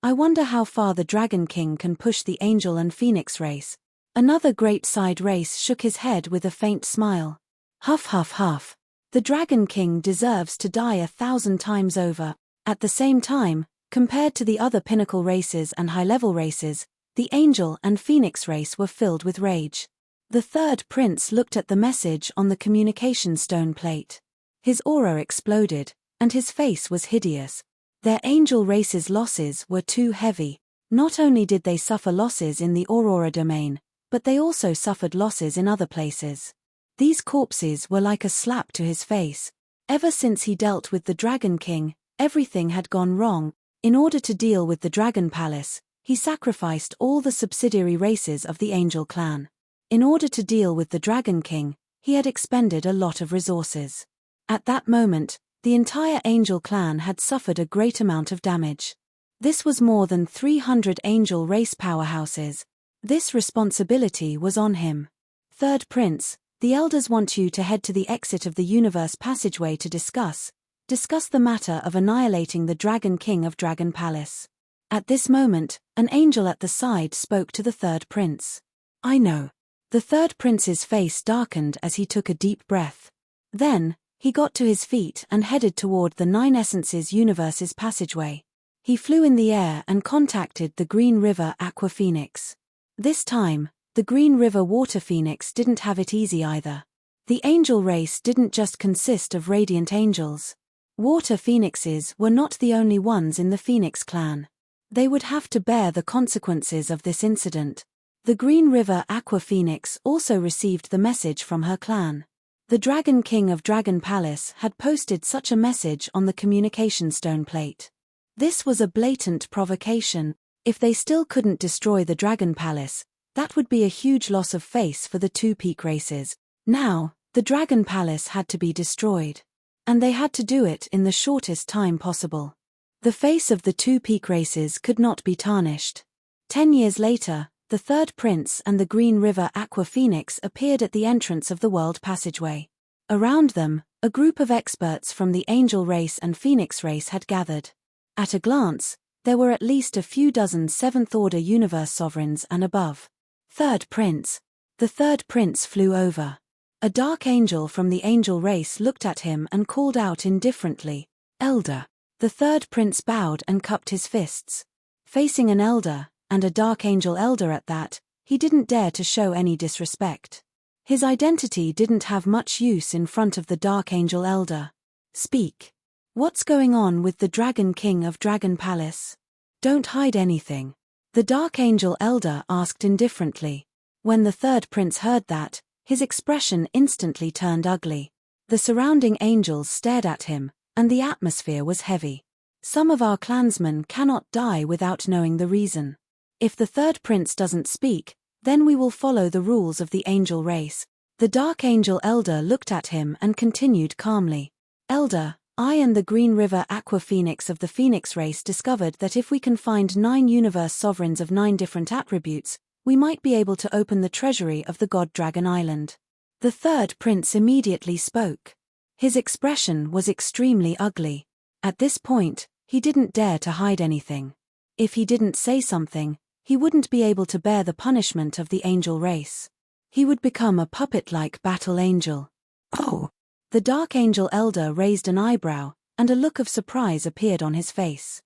I wonder how far the Dragon King can push the Angel and Phoenix race. Another Great Side Race shook his head with a faint smile. Huff huff huff. The Dragon King deserves to die 1,000 times over. At the same time, compared to the other pinnacle races and high-level races, the Angel and Phoenix race were filled with rage. The third prince looked at the message on the communication stone plate. His aura exploded, and his face was hideous. Their Angel race's losses were too heavy. Not only did they suffer losses in the Aurora domain, but they also suffered losses in other places. These corpses were like a slap to his face. Ever since he dealt with the Dragon King, everything had gone wrong. In order to deal with the Dragon Palace, he sacrificed all the subsidiary races of the Angel clan. In order to deal with the Dragon King, he had expended a lot of resources. At that moment, the entire Angel clan had suffered a great amount of damage. This was more than 300 Angel race powerhouses. This responsibility was on him. Third Prince, the elders want you to head to the exit of the universe passageway to discuss the matter of annihilating the Dragon King of Dragon Palace. At this moment, an angel at the side spoke to the third prince. I know. The third prince's face darkened as he took a deep breath. Then, he got to his feet and headed toward the Nine Essences universe's passageway. He flew in the air and contacted the Green River Aqua Phoenix. This time, the Green River Water Phoenix didn't have it easy either. The angel race didn't just consist of radiant angels. Water Phoenixes were not the only ones in the Phoenix clan. They would have to bear the consequences of this incident. The Green River Aqua Phoenix also received the message from her clan. The Dragon King of Dragon Palace had posted such a message on the communication stone plate. This was a blatant provocation. If they still couldn't destroy the Dragon Palace, that would be a huge loss of face for the two peak races. Now, the Dragon Palace had to be destroyed. And they had to do it in the shortest time possible. The face of the two peak races could not be tarnished. 10 years later, the third prince and the Green River Aqua Phoenix appeared at the entrance of the world passageway. Around them, a group of experts from the Angel race and Phoenix race had gathered. At a glance, there were at least a few dozen 7th Order Universe Sovereigns and above. Third Prince. The third prince flew over. A dark angel from the Angel race looked at him and called out indifferently, Elder. The third prince bowed and cupped his fists. Facing an elder, and a dark angel elder at that, he didn't dare to show any disrespect. His identity didn't have much use in front of the dark angel elder. Speak. What's going on with the Dragon King of Dragon Palace? Don't hide anything. The dark angel elder asked indifferently. When the third prince heard that, his expression instantly turned ugly. The surrounding angels stared at him, and the atmosphere was heavy. Some of our clansmen cannot die without knowing the reason. If the third prince doesn't speak, then we will follow the rules of the angel race. The dark angel elder looked at him and continued calmly. Elder, I and the Green River Aqua Phoenix of the Phoenix race discovered that if we can find 9 universe sovereigns of 9 different attributes, we might be able to open the treasury of the god Dragon Island. The third prince immediately spoke. His expression was extremely ugly. At this point, he didn't dare to hide anything. If he didn't say something, he wouldn't be able to bear the punishment of the angel race. He would become a puppet-like battle angel. Oh! The dark angel elder raised an eyebrow, and a look of surprise appeared on his face.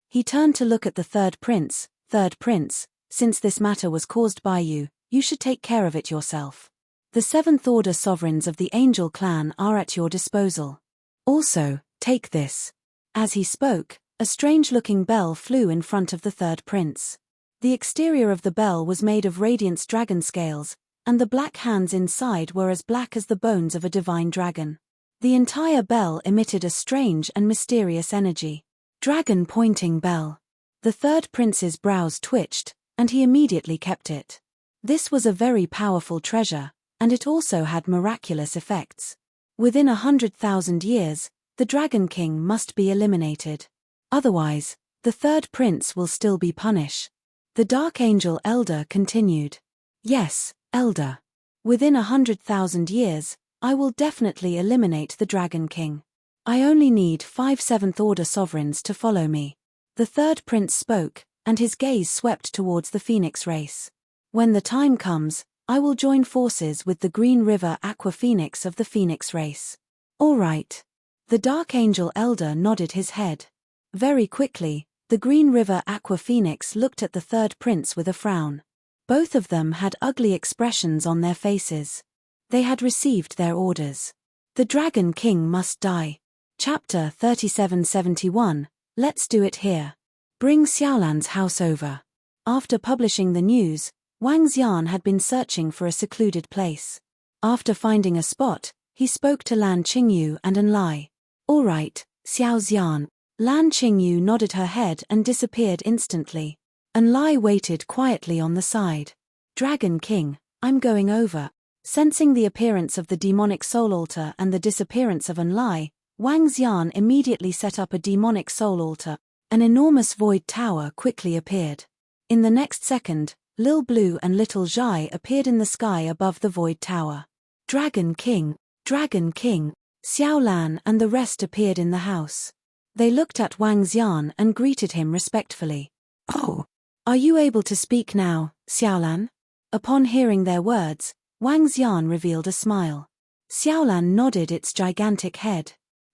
He turned to look at the third prince, since this matter was caused by you, you should take care of it yourself. The 7th Order sovereigns of the Angel clan are at your disposal. Also, Take this. As he spoke, a strange-looking bell flew in front of the third prince. The exterior of the bell was made of radiant dragon scales, and the black hands inside were as black as the bones of a divine dragon. The entire bell emitted a strange and mysterious energy. Dragon-pointing bell. The third prince's brows twitched, and he immediately kept it. This was a very powerful treasure, and it also had miraculous effects. Within 100,000 years, the Dragon King must be eliminated. Otherwise, the third prince will still be punished. The Dark Angel Elder continued. Yes, Elder. Within 100,000 years, I will definitely eliminate the Dragon King. I only need 5 Seventh Order sovereigns to follow me. The third prince spoke, and his gaze swept towards the Phoenix race. When the time comes, I will join forces with the Green River Aqua Phoenix of the Phoenix race. All right. The Dark Angel Elder nodded his head. Very quickly, the Green River Aqua Phoenix looked at the third prince with a frown. Both of them had ugly expressions on their faces. They had received their orders. The Dragon King must die. Chapter 3771, Let's do it here. Bring Xiaolan's house over. After publishing the news, Wang Xian had been searching for a secluded place. After finding a spot, he spoke to Lan Qingyu and Enlai. All right, Xiao Xian. Lan Qingyu nodded her head and disappeared instantly. Enlai waited quietly on the side. Dragon King, I'm going over. Sensing the appearance of the demonic soul altar and the disappearance of Enlai, Wang Xian immediately set up a demonic soul altar. An enormous void tower quickly appeared. In the next second, Lil Blue and Little Zhai appeared in the sky above the void tower. Dragon King, Xiao Lan and the rest appeared in the house. They looked at Wang Xian and greeted him respectfully. Oh, are you able to speak now, Xiao Lan? Upon hearing their words, Wang Xian revealed a smile. Xiao Lan nodded its gigantic head.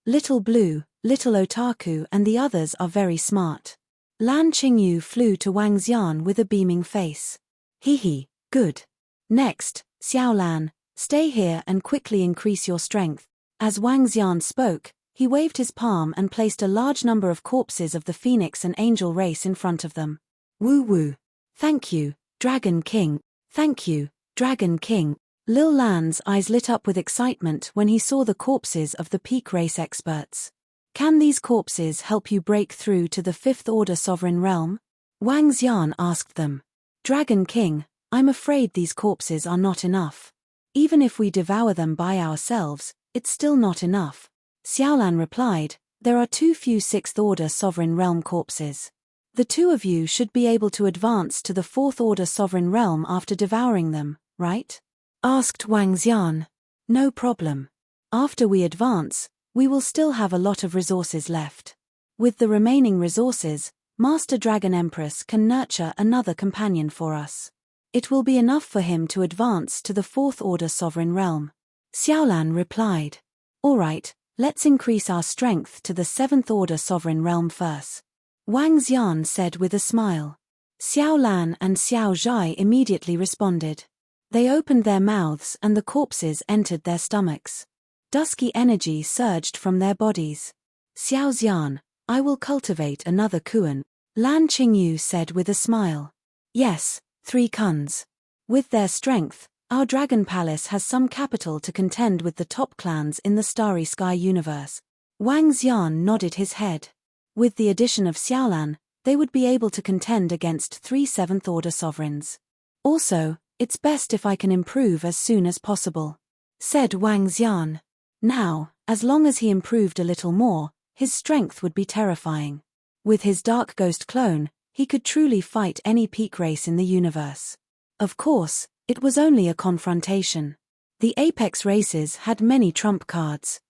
Little Blue, Little Otaku and the others are very smart. Lan Qingyu flew to Wang Xian with a beaming face. Hee, good. Next, Xiao Lan, stay here and quickly increase your strength. As Wang Xian spoke, he waved his palm and placed a large number of corpses of the Phoenix and Angel race in front of them. Woo woo. Thank you, Dragon King. Thank you, Dragon King. Lil Lan's eyes lit up with excitement when he saw the corpses of the peak race experts. Can these corpses help you break through to the 5th Order Sovereign Realm? Wang Xian asked them. Dragon King, I'm afraid these corpses are not enough. Even if we devour them by ourselves, it's still not enough. Xiaolan replied, there are too few 6th Order Sovereign Realm corpses. The two of you should be able to advance to the 4th Order Sovereign Realm after devouring them, right? Asked Wang Xian. No problem. After we advance, we will still have a lot of resources left. With the remaining resources, Master Dragon Empress can nurture another companion for us. It will be enough for him to advance to the 4th Order Sovereign Realm. Xiaolan replied. All right, let's increase our strength to the 7th Order Sovereign Realm first. Wang Xian said with a smile. Xiaolan and Xiao Zhai immediately responded. They opened their mouths and the corpses entered their stomachs. Dusky energy surged from their bodies. Xiao Xian, I will cultivate another Kuan, Lan Qingyu said with a smile. Yes, 3 Kuns. With their strength, our Dragon Palace has some capital to contend with the top clans in the Starry Sky universe. Wang Xian nodded his head. With the addition of Xiaolan, they would be able to contend against 3 7th Order sovereigns. Also, it's best if I can improve as soon as possible, said Wang Xian. Now, as long as he improved a little more, his strength would be terrifying. With his Dark Ghost clone, he could truly fight any peak race in the universe. Of course, it was only a confrontation. The Apex races had many trump cards.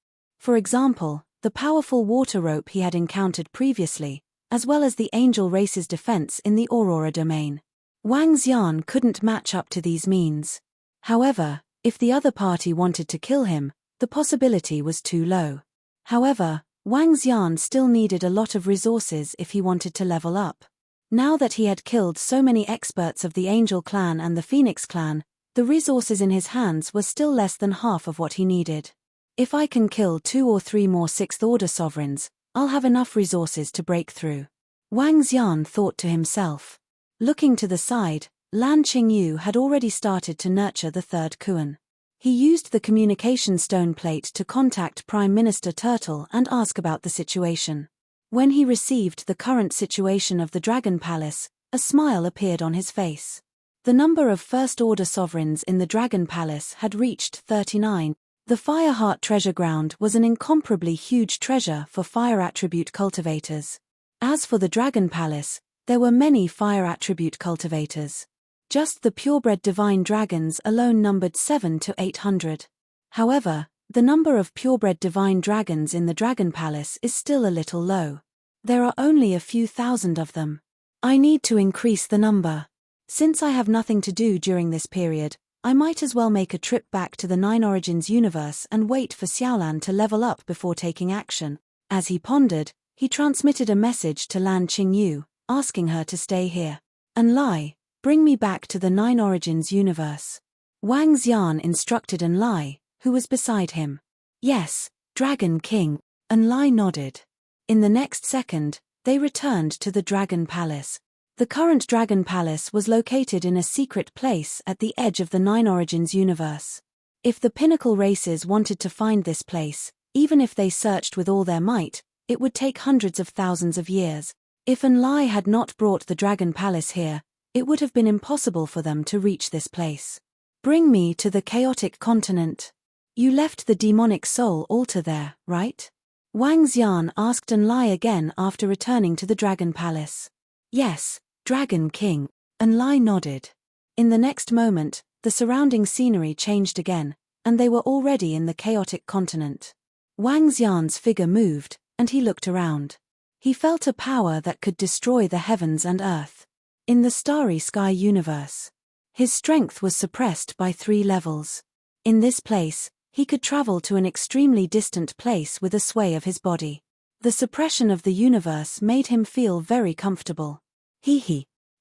For example, the powerful water rope he had encountered previously, as well as the Angel race's defense in the Aurora domain. Wang Xian couldn't match up to these means. However, if the other party wanted to kill him, the possibility was too low. However, Wang Xian still needed a lot of resources if he wanted to level up. Now that he had killed so many experts of the Angel clan and the Phoenix clan, the resources in his hands were still less than half of what he needed. If I can kill 2 or 3 more 6th order sovereigns, I'll have enough resources to break through. Wang Xian thought to himself. Looking to the side, Lan Qingyu had already started to nurture the 3rd Kuan. He used the communication stone plate to contact Prime Minister Turtle and ask about the situation. When he received the current situation of the Dragon Palace, a smile appeared on his face. The number of First Order sovereigns in the Dragon Palace had reached 39. The Fireheart Treasure Ground was an incomparably huge treasure for fire attribute cultivators. As for the Dragon Palace, there were many fire attribute cultivators. Just the purebred divine dragons alone numbered 700 to 800. However, the number of purebred divine dragons in the Dragon Palace is still a little low. There are only a few thousand of them. I need to increase the number. Since I have nothing to do during this period, I might as well make a trip back to the Nine Origins universe and wait for Xiaolan to level up before taking action. As he pondered, he transmitted a message to Lan Qingyu, asking her to stay here. And Lai, bring me back to the Nine Origins universe. Wang Xian instructed An Lai, who was beside him. Yes, Dragon King. An Lai nodded. In the next second, they returned to the Dragon Palace. The current Dragon Palace was located in a secret place at the edge of the Nine Origins universe. If the pinnacle races wanted to find this place, even if they searched with all their might, it would take hundreds of thousands of years. If An Lai had not brought the Dragon Palace here, it would have been impossible for them to reach this place. Bring me to the chaotic continent. You left the demonic soul altar there, right? Wang Xian asked An Lai again after returning to the Dragon Palace. Yes, Dragon King. An Lai nodded. In the next moment, the surrounding scenery changed again, and they were already in the chaotic continent. Wang Xian's figure moved, and he looked around. He felt a power that could destroy the heavens and earth. In the starry sky universe, his strength was suppressed by 3 levels. In this place, he could travel to an extremely distant place with a sway of his body. The suppression of the universe made him feel very comfortable.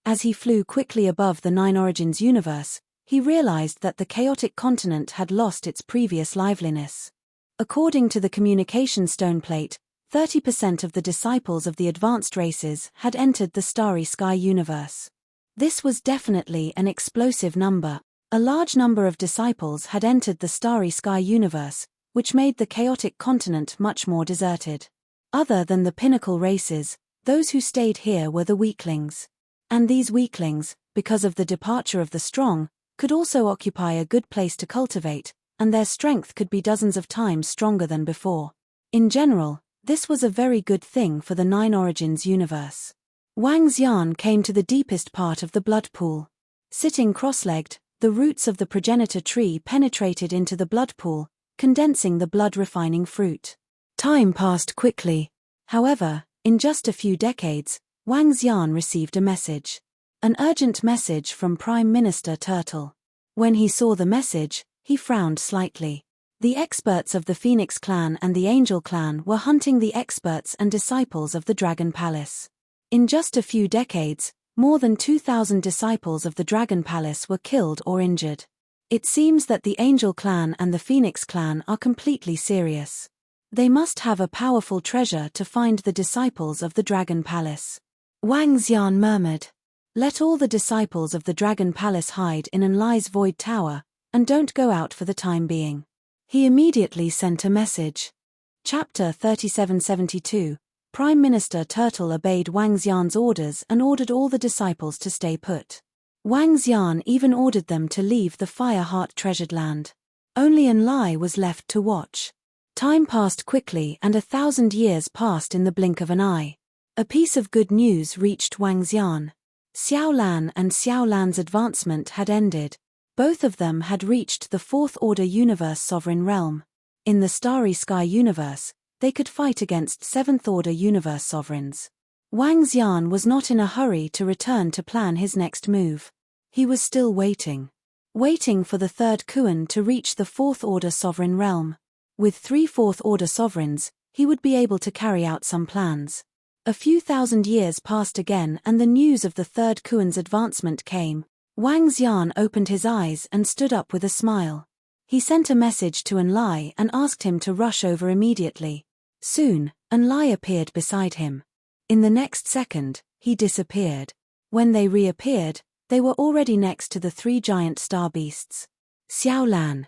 As he flew quickly above the Nine Origins universe, he realized that the chaotic continent had lost its previous liveliness. According to the communication stone plate, 30% of the disciples of the advanced races had entered the starry sky universe. This was definitely an explosive number. A large number of disciples had entered the starry sky universe, which made the chaotic continent much more deserted. Other than the pinnacle races, those who stayed here were the weaklings. And these weaklings, because of the departure of the strong, could also occupy a good place to cultivate, and their strength could be dozens of times stronger than before. In general, this was a very good thing for the Nine Origins universe. Wang Xian came to the deepest part of the blood pool. Sitting cross-legged, the roots of the progenitor tree penetrated into the blood pool, condensing the blood-refining fruit. Time passed quickly. However, in just a few decades, Wang Xian received a message. An urgent message from Prime Minister Turtle. When he saw the message, he frowned slightly. The experts of the Phoenix clan and the Angel clan were hunting the experts and disciples of the Dragon Palace. In just a few decades, more than 2,000 disciples of the Dragon Palace were killed or injured. It seems that the Angel clan and the Phoenix clan are completely serious. They must have a powerful treasure to find the disciples of the Dragon Palace. Wang Xian murmured. Let all the disciples of the Dragon Palace hide in An Lai's Void Tower, and don't go out for the time being. He immediately sent a message. Chapter 3772. Prime Minister Turtle obeyed Wang Xian's orders and ordered all the disciples to stay put. Wang Xian even ordered them to leave the Fireheart treasured land. Only An Lai was left to watch. Time passed quickly and 1,000 years passed in the blink of an eye. A piece of good news reached Wang Xian. Xiaolan and Xiaolan's advancement had ended. Both of them had reached the 4th Order Universe Sovereign Realm. In the Starry Sky Universe, they could fight against 7th Order Universe Sovereigns. Wang Xian was not in a hurry to return to plan his next move. He was still waiting. Waiting for the 3rd Kuan to reach the 4th Order Sovereign Realm. With 3 4th Order Sovereigns, he would be able to carry out some plans. A few thousand years passed again and the news of the 3rd Kuan's advancement came. Wang Xian opened his eyes and stood up with a smile. He sent a message to Enlai and asked him to rush over immediately. Soon, Enlai appeared beside him. In the next second, he disappeared. When they reappeared, they were already next to the 3 giant star beasts. Xiao Lan,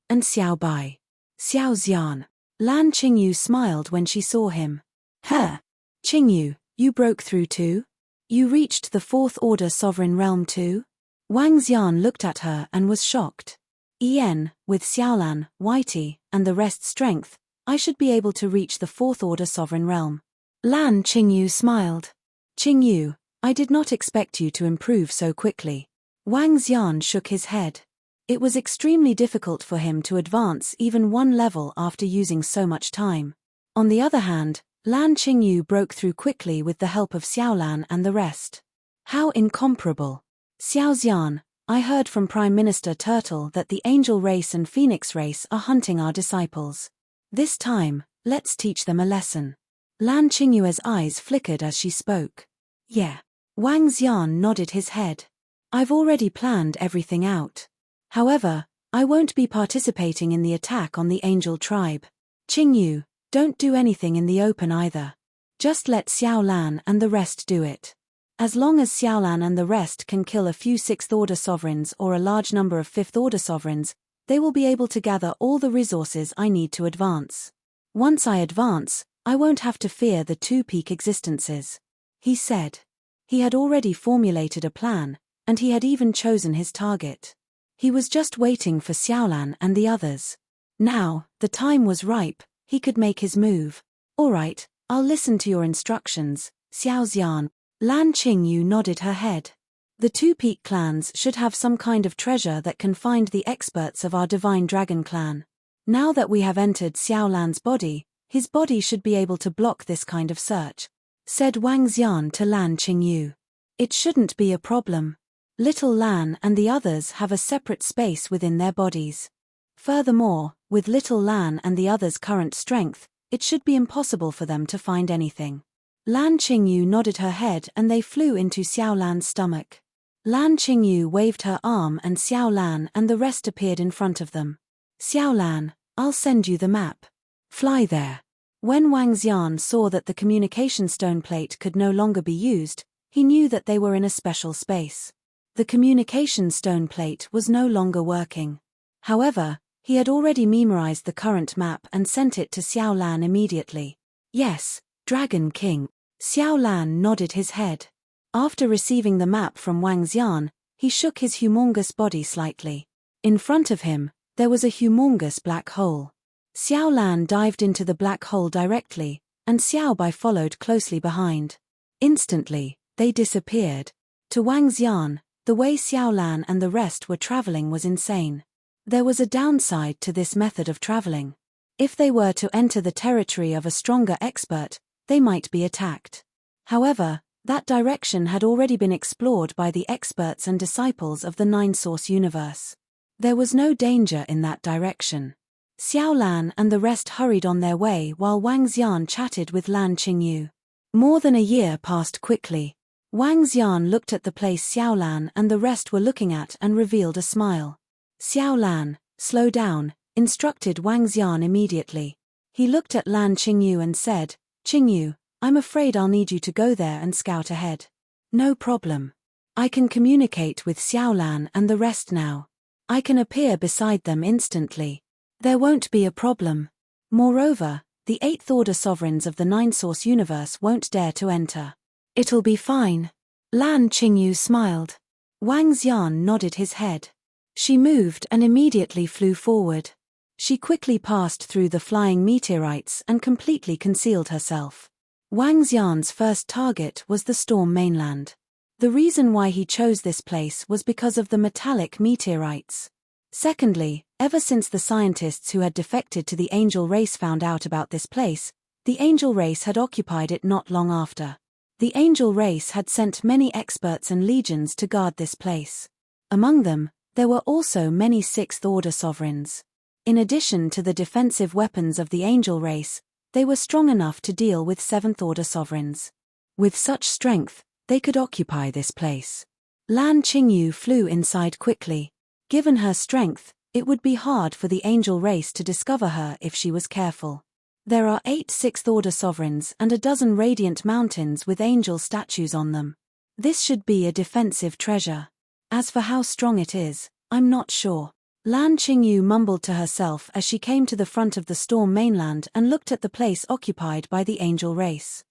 and Xiao Bai. Xiao Xian. Lan Qingyu smiled when she saw him. Huh! Qingyu, you broke through too? You reached the 4th order sovereign realm too? Wang Xian looked at her and was shocked. With Xiaolan, Whitey, and the rest's strength, I should be able to reach the 4th order sovereign realm. Lan Qingyu smiled. Qingyu, I did not expect you to improve so quickly. Wang Xian shook his head. It was extremely difficult for him to advance even 1 level after using so much time. On the other hand, Lan Qingyu broke through quickly with the help of Xiaolan and the rest. How incomparable! Xiao Xian, I heard from Prime Minister Turtle that the angel race and phoenix race are hunting our disciples. This time, let's teach them a lesson. Lan Qingyue's eyes flickered as she spoke. Yeah. Wang Xian nodded his head. I've already planned everything out. However, I won't be participating in the attack on the angel tribe. Qingyu, don't do anything in the open either. Just let Xiaolan and the rest do it. As long as Xiaolan and the rest can kill a few 6th order sovereigns or a large number of 5th order sovereigns, they will be able to gather all the resources I need to advance. Once I advance, I won't have to fear the 2 peak existences. He said. He had already formulated a plan, and he had even chosen his target. He was just waiting for Xiaolan and the others. Now, the time was ripe, he could make his move. All right, I'll listen to your instructions, Xiao Xian. Lan Qingyu nodded her head. The 2 peak clans should have some kind of treasure that can find the experts of our divine dragon clan. Now that we have entered Xiaolan's body, his body should be able to block this kind of search, said Wang Xian to Lan Qingyu. It shouldn't be a problem. Little Lan and the others have a separate space within their bodies. Furthermore, with Little Lan and the others' current strength, it should be impossible for them to find anything. Lan Qingyu nodded her head and they flew into Xiaolan's stomach. Lan Qingyu waved her arm and Xiaolan and the rest appeared in front of them. Xiaolan, I'll send you the map. Fly there. When Wang Xian saw that the communication stone plate could no longer be used, he knew that they were in a special space. The communication stone plate was no longer working. However, he had already memorized the current map and sent it to Xiaolan immediately. Yes, Dragon King. Xiaolan nodded his head. After receiving the map from Wang Xian, he shook his humongous body slightly. In front of him, there was a humongous black hole. Xiaolan dived into the black hole directly, and Xiao Bai followed closely behind. Instantly, they disappeared. To Wang Xian, the way Xiaolan and the rest were traveling was insane. There was a downside to this method of traveling. If they were to enter the territory of a stronger expert, they might be attacked. However, that direction had already been explored by the experts and disciples of the 9-source universe. There was no danger in that direction. Xiaolan and the rest hurried on their way while Wang Xian chatted with Lan Qingyu. More than a year passed quickly. Wang Xian looked at the place Xiaolan and the rest were looking at and revealed a smile. Xiaolan, slow down, instructed Wang Xian immediately. He looked at Lan Qingyu and said, Qingyu, I'm afraid I'll need you to go there and scout ahead. No problem. I can communicate with Xiaolan and the rest now. I can appear beside them instantly. There won't be a problem. Moreover, the 8th order sovereigns of the 9-source universe won't dare to enter. It'll be fine. Lan Qingyu smiled. Wang Xian nodded his head. She moved and immediately flew forward. She quickly passed through the flying meteorites and completely concealed herself. Wang Xian's first target was the storm mainland. The reason why he chose this place was because of the metallic meteorites. Secondly, ever since the scientists who had defected to the angel race found out about this place, the angel race had occupied it not long after. The angel race had sent many experts and legions to guard this place. Among them, there were also many 6th order sovereigns. In addition to the defensive weapons of the angel race, they were strong enough to deal with 7th order sovereigns. With such strength, they could occupy this place. Lan Qingyu flew inside quickly. Given her strength, It would be hard for the angel race to discover her if she was careful. There are 8 sixth-order sovereigns and a dozen radiant mountains with angel statues on them. This should be a defensive treasure. As for how strong it is, I'm not sure. Lan Qingyu mumbled to herself as she came to the front of the storm mainland and looked at the place occupied by the angel race.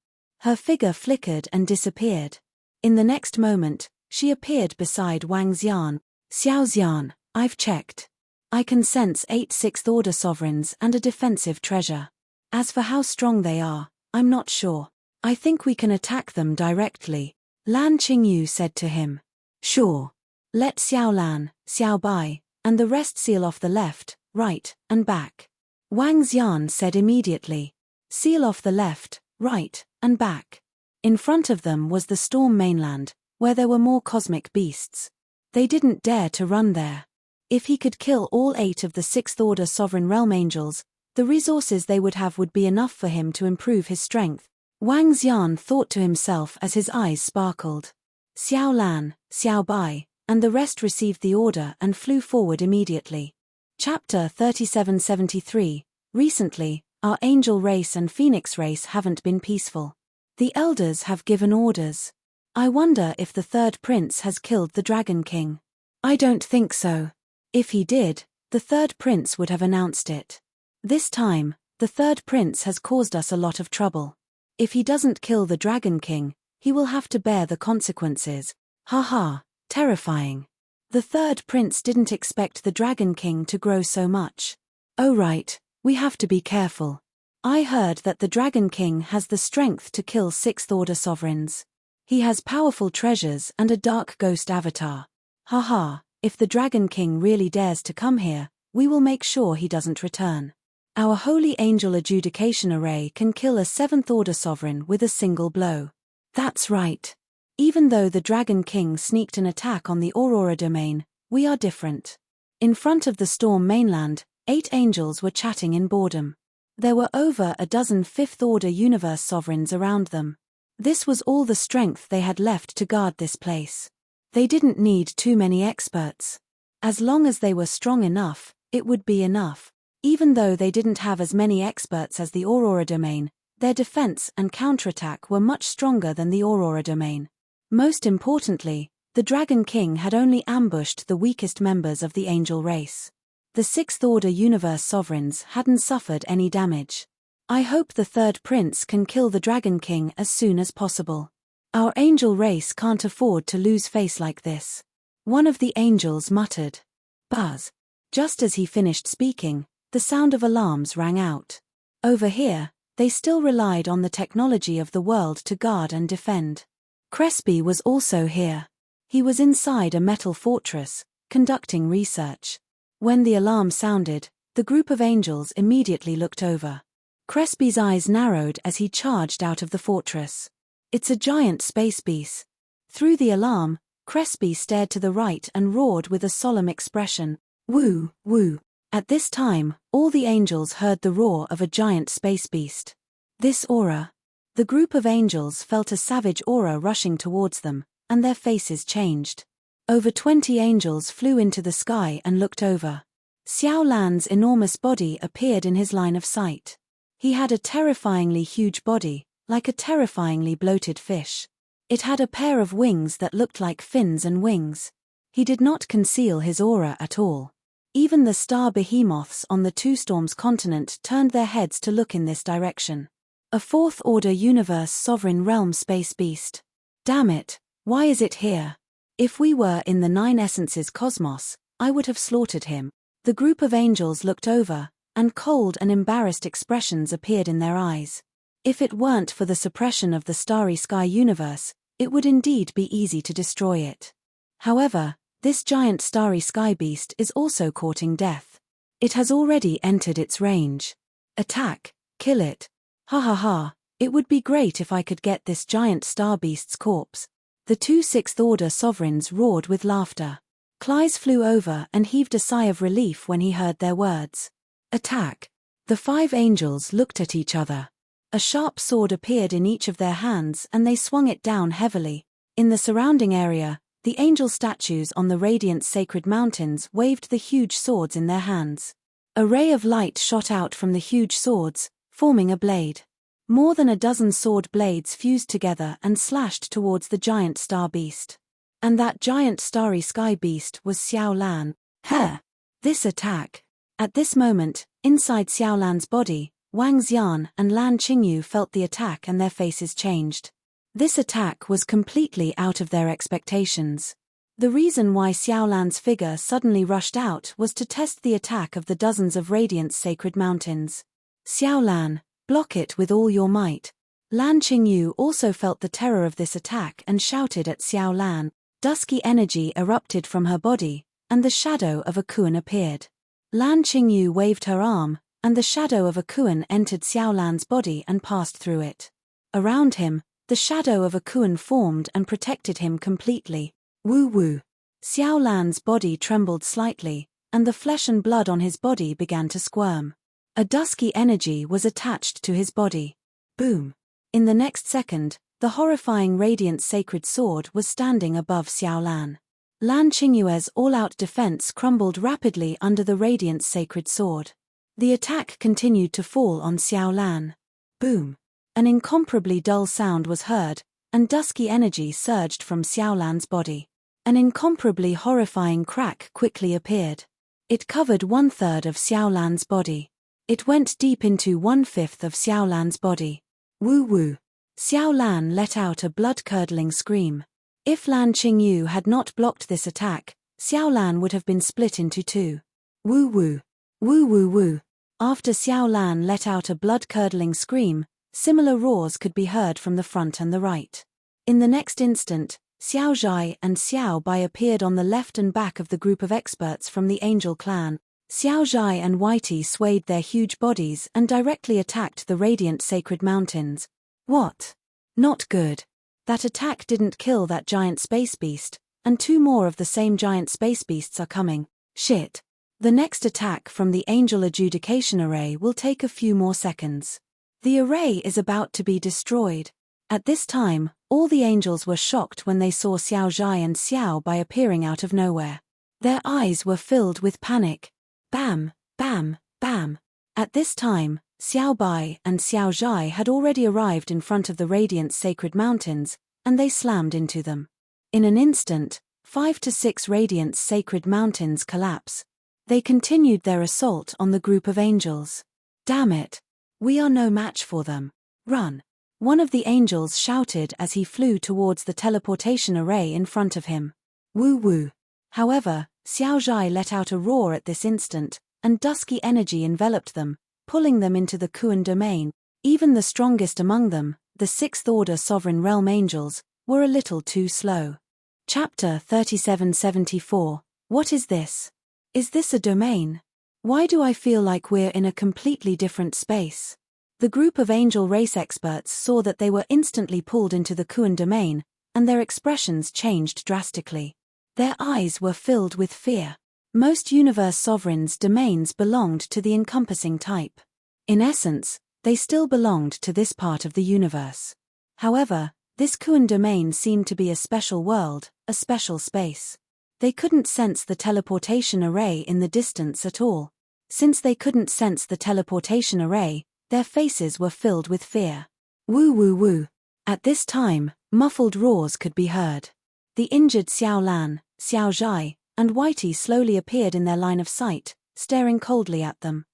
Her figure flickered and disappeared. In the next moment, she appeared beside Wang Xian. Xiao Xian, I've checked. I can sense 8 sixth-order sovereigns and a defensive treasure. As for how strong they are, I'm not sure. I think we can attack them directly, Lan Qingyu said to him. Sure. Let Xiao Lan, Xiao Bai, and the rest seal off the left, right, and back. Wang Xian said immediately. Seal off the left, right, and back. In front of them was the storm mainland, where there were more cosmic beasts. They didn't dare to run there. If he could kill all 8 of the 6th-order sovereign realm angels, the resources they would have would be enough for him to improve his strength. Wang Xian thought to himself as his eyes sparkled. Xiao Lan, Xiao Bai, and the rest received the order and flew forward immediately. Chapter 3773. Recently, our angel race and phoenix race haven't been peaceful. The elders have given orders. I wonder if the third prince has killed the Dragon King. I don't think so. If he did, the third prince would have announced it. This time, the third prince has caused us a lot of trouble. If he doesn't kill the Dragon King, he will have to bear the consequences. Haha, terrifying. The third prince didn't expect the Dragon King to grow so much. Oh right, we have to be careful. I heard that the Dragon King has the strength to kill 6th-order sovereigns. He has powerful treasures and a dark ghost avatar. Haha, if the Dragon King really dares to come here, we will make sure he doesn't return. Our Holy Angel Adjudication Array can kill a 7th-order sovereign with a single blow. That's right. Even though the Dragon King sneaked an attack on the Aurora domain, we are different. In front of the storm mainland, 8 angels were chatting in boredom. There were over a dozen 5th-order universe sovereigns around them. This was all the strength they had left to guard this place. They didn't need too many experts. As long as they were strong enough, it would be enough. Even though they didn't have as many experts as the Aurora domain, their defense and counterattack were much stronger than the Aurora domain. Most importantly, the Dragon King had only ambushed the weakest members of the angel race. The 6th-order universe sovereigns hadn't suffered any damage. I hope the third prince can kill the Dragon King as soon as possible. Our angel race can't afford to lose face like this. One of the angels muttered. Buzz. Just as he finished speaking, the sound of alarms rang out. Over here, they still relied on the technology of the world to guard and defend. Crespi was also here. He was inside a metal fortress, conducting research. When the alarm sounded, the group of angels immediately looked over. Crespi's eyes narrowed as he charged out of the fortress. It's a giant space beast. Through the alarm, Crespi stared to the right and roared with a solemn expression, "Woo, woo." At this time, all the angels heard the roar of a giant space beast. This aura. The group of angels felt a savage aura rushing towards them, and their faces changed. Over 20 angels flew into the sky and looked over. Xiao Lan's enormous body appeared in his line of sight. He had a terrifyingly huge body, like a terrifyingly bloated fish. It had a pair of wings that looked like fins and wings. He did not conceal his aura at all. Even the star behemoths on the Two Storms continent turned their heads to look in this direction. A 4th-order universe sovereign realm space beast. Damn it, why is it here? If we were in the 9 Essences cosmos, I would have slaughtered him. The group of angels looked over, and cold and embarrassed expressions appeared in their eyes. If it weren't for the suppression of the starry sky universe, it would indeed be easy to destroy it. However, this giant starry sky beast is also courting death. It has already entered its range. Attack, kill it. Ha ha ha, it would be great if I could get this giant star beast's corpse. The 2 6th-order sovereigns roared with laughter. Cleis flew over and heaved a sigh of relief when he heard their words. Attack. The 5 angels looked at each other. A sharp sword appeared in each of their hands and they swung it down heavily. In the surrounding area, The angel statues on the radiant sacred mountains waved the huge swords in their hands. A ray of light shot out from the huge swords, forming a blade. More than a dozen sword blades fused together and slashed towards the giant star beast. And that giant starry sky beast was Xiao Lan. This attack. At this moment, inside Xiao Lan's body, Wang Xian and Lan Qingyu felt the attack and their faces changed. This attack was completely out of their expectations. The reason why Xiao Lan's figure suddenly rushed out was to test the attack of the dozens of Radiant's sacred mountains. Xiao Lan, block it with all your might. Lan Qingyu also felt the terror of this attack and shouted at Xiao Lan. Dusky energy erupted from her body, and the shadow of a Kuan appeared. Lan Qingyu waved her arm, and the shadow of a Kuan entered Xiao Lan's body and passed through it. Around him, the shadow of a Kuan formed and protected him completely. Woo woo. Xiao Lan's body trembled slightly, and the flesh and blood on his body began to squirm. A dusky energy was attached to his body. Boom. In the next second, the horrifying radiant sacred sword was standing above Xiao Lan. Lan Qingyue's all-out defense crumbled rapidly under the radiant sacred sword. The attack continued to fall on Xiao Lan. Boom. An incomparably dull sound was heard, and dusky energy surged from Xiao Lan's body. An incomparably horrifying crack quickly appeared. It covered 1/3 of Xiao Lan's body. It went deep into 1/5 of Xiao Lan's body. Woo woo. Xiao Lan let out a blood-curdling scream. If Lan Qingyu had not blocked this attack, Xiao Lan would have been split into two. Woo woo. Woo woo woo. After Xiao Lan let out a blood-curdling scream, similar roars could be heard from the front and the right. In the next instant, Xiao Zhai and Xiao Bai appeared on the left and back of the group of experts from the Angel clan. Xiao Zhai and Whitey swayed their huge bodies and directly attacked the radiant sacred mountains. What? Not good. That attack didn't kill that giant space beast, and two more of the same giant space beasts are coming. Shit. The next attack from the Angel adjudication array will take a few more seconds. The array is about to be destroyed. At this time, all the angels were shocked when they saw Xiao Zhai and Xiao Bai appearing out of nowhere. Their eyes were filled with panic. Bam, bam, bam. At this time, Xiao Bai and Xiao Zhai had already arrived in front of the radiant sacred mountains, and they slammed into them. In an instant, 5 to 6 radiant sacred mountains collapse. They continued their assault on the group of angels. Damn it. We are no match for them. Run. One of the angels shouted as he flew towards the teleportation array in front of him. Woo woo. However, Xiao Zhai let out a roar at this instant, and dusky energy enveloped them, pulling them into the Kuan domain. Even the strongest among them, the 6th Order Sovereign Realm Angels, were a little too slow. Chapter 3774. What is this? Is this a domain? Why do I feel like we're in a completely different space? The group of angel race experts saw that they were instantly pulled into the Kuan domain, and their expressions changed drastically. Their eyes were filled with fear. Most universe sovereigns' domains belonged to the encompassing type. In essence, they still belonged to this part of the universe. However, this Kuan domain seemed to be a special world, a special space. They couldn't sense the teleportation array in the distance at all. Since they couldn't sense the teleportation array, their faces were filled with fear. Woo woo woo. At this time, muffled roars could be heard. The injured Xiao Lan, Xiao Zhai, and Whitey slowly appeared in their line of sight, staring coldly at them.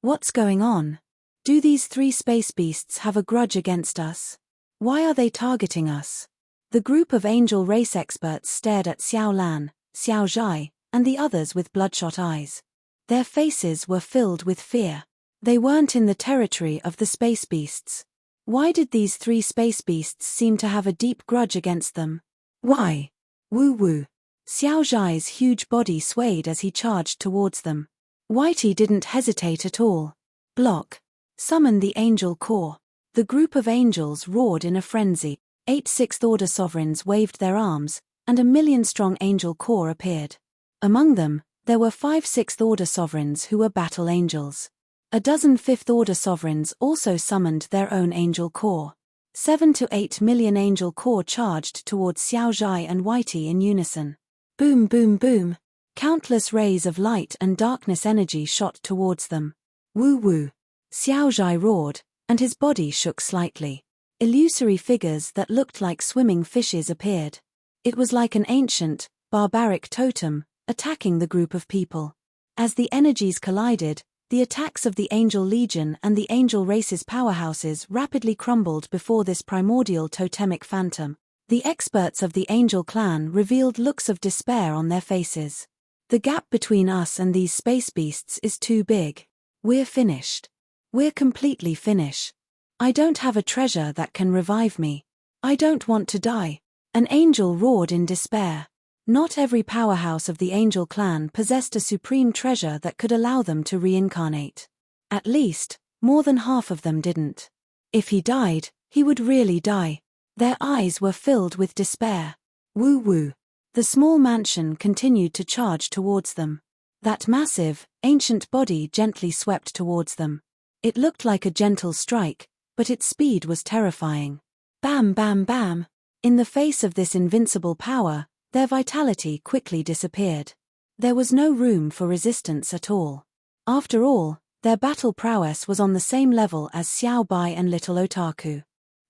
What's going on? Do these 3 space beasts have a grudge against us? Why are they targeting us? The group of angel race experts stared at Xiao Lan, Xiao Zhai, and the others with bloodshot eyes. Their faces were filled with fear. They weren't in the territory of the space beasts. Why did these 3 space beasts seem to have a deep grudge against them? Why? Woo woo. Xiao Zhai's huge body swayed as he charged towards them. Whitey didn't hesitate at all. Block. Summon the Angel Corps. The group of angels roared in a frenzy. 8 6th Order sovereigns waved their arms, and a 1,000,000-strong Angel Corps appeared. Among them, there were 5 6th Order sovereigns who were battle angels. A dozen 5th Order sovereigns also summoned their own Angel Corps. 7 to 8 million angel core charged towards Xiao Zhai and Whitey in unison. Boom boom boom. Countless rays of light and darkness energy shot towards them. Woo woo. Xiao Zhai roared, and his body shook slightly. Illusory figures that looked like swimming fishes appeared. It was like an ancient, barbaric totem, attacking the group of people. As the energies collided, the attacks of the Angel Legion and the Angel Race's powerhouses rapidly crumbled before this primordial totemic phantom. The experts of the Angel clan revealed looks of despair on their faces. The gap between us and these space beasts is too big. We're finished. We're completely finished. I don't have a treasure that can revive me. I don't want to die. An angel roared in despair. Not every powerhouse of the Angel clan possessed a supreme treasure that could allow them to reincarnate. At least, more than half of them didn't. If he died, he would really die. Their eyes were filled with despair. Woo woo. The small mansion continued to charge towards them. That massive, ancient body gently swept towards them. It looked like a gentle strike, but its speed was terrifying. Bam bam bam. In the face of this invincible power, their vitality quickly disappeared. There was no room for resistance at all. After all, their battle prowess was on the same level as Xiao Bai and Little Otaku.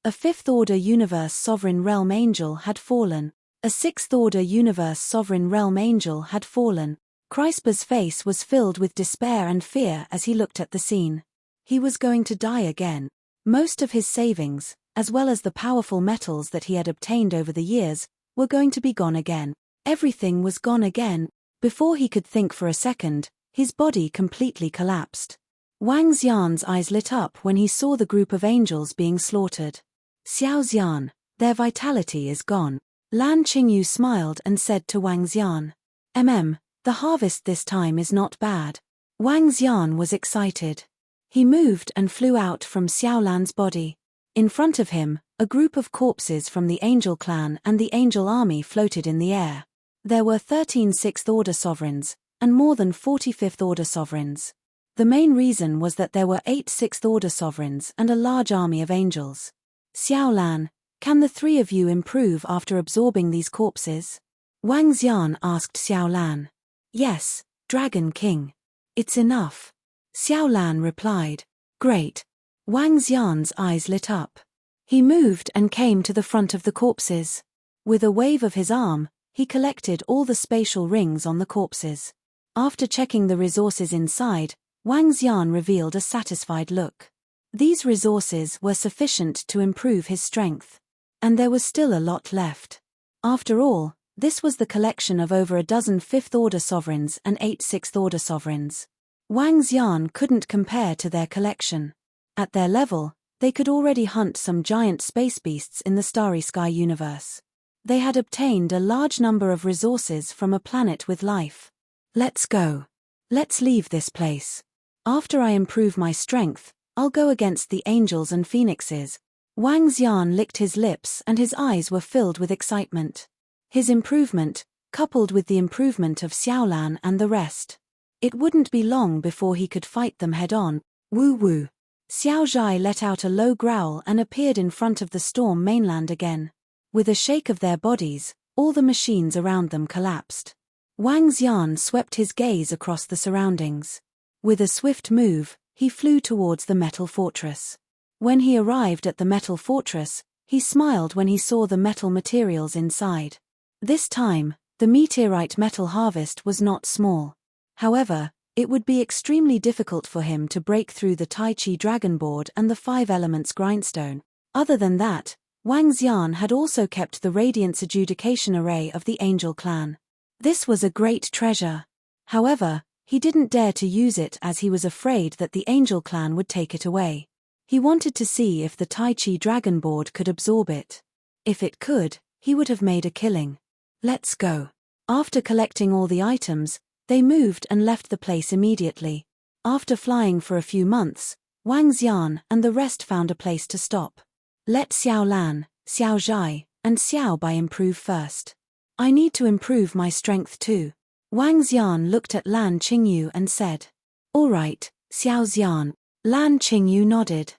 A fifth-order universe sovereign realm angel had fallen. A sixth-order universe sovereign realm angel had fallen. Crispa's face was filled with despair and fear as he looked at the scene. He was going to die again. Most of his savings, as well as the powerful metals that he had obtained over the years, were going to be gone again. Everything was gone again. Before he could think for a second, his body completely collapsed. Wang Xian's eyes lit up when he saw the group of angels being slaughtered. Xiao Xian, their vitality is gone. Lan Qingyu smiled and said to Wang Xian. The harvest this time is not bad. Wang Xian was excited. He moved and flew out from Xiao Lan's body. In front of him, a group of corpses from the Angel clan and the Angel army floated in the air. There were 13 sixth-order sovereigns, and more than 40 fifth-order sovereigns. The main reason was that there were 8 sixth-order sovereigns and a large army of angels. Xiao Lan, can the three of you improve after absorbing these corpses? Wang Xian asked Xiao Lan. Yes, Dragon King. It's enough. Xiao Lan replied. Great. Wang Xian's eyes lit up. He moved and came to the front of the corpses. With a wave of his arm, he collected all the spatial rings on the corpses. After checking the resources inside, Wang Xian revealed a satisfied look. These resources were sufficient to improve his strength. And there was still a lot left. After all, this was the collection of over a dozen fifth-order sovereigns and 8 sixth-order sovereigns. Wang Xian couldn't compare to their collection. At their level, they could already hunt some giant space beasts in the Starry Sky universe. They had obtained a large number of resources from a planet with life. Let's go. Let's leave this place. After I improve my strength, I'll go against the angels and phoenixes. Wang Xian licked his lips and his eyes were filled with excitement. His improvement, coupled with the improvement of Xiao Lan and the rest. It wouldn't be long before he could fight them head-on. Woo woo. Xiao Zhai let out a low growl and appeared in front of the storm mainland again. With a shake of their bodies, all the machines around them collapsed. Wang Xian swept his gaze across the surroundings. With a swift move, he flew towards the metal fortress. When he arrived at the metal fortress, he smiled when he saw the metal materials inside. This time, the meteorite metal harvest was not small. However, it would be extremely difficult for him to break through the Tai Chi Dragon Board and the 5 Elements grindstone. Other than that, Wang Xian had also kept the Radiance Adjudication Array of the Angel clan. This was a great treasure. However, he didn't dare to use it as he was afraid that the Angel clan would take it away. He wanted to see if the Tai Chi Dragon Board could absorb it. If it could, he would have made a killing. Let's go. After collecting all the items, they moved and left the place immediately. After flying for a few months, Wang Xian and the rest found a place to stop. Let Xiao Lan, Xiao Zhai, and Xiao Bai improve first. I need to improve my strength too. Wang Xian looked at Lan Qingyu and said. All right, Xiao Xian. Lan Qingyu nodded.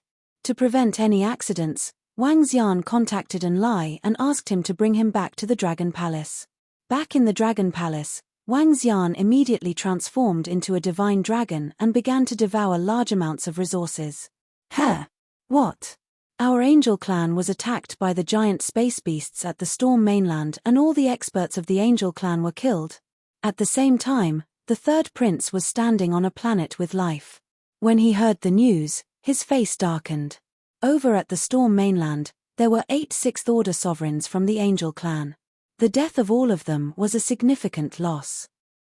To prevent any accidents, Wang Xian contacted Enlai and asked him to bring him back to the Dragon Palace. Back in the Dragon Palace, Wang Xian immediately transformed into a divine dragon and began to devour large amounts of resources. What? Our angel clan was attacked by the giant space beasts at the Storm mainland and all the experts of the angel clan were killed. At the same time, the third prince was standing on a planet with life. When he heard the news, his face darkened. Over at the Storm mainland, there were 8 sixth-order sovereigns from the angel clan. The death of all of them was a significant loss.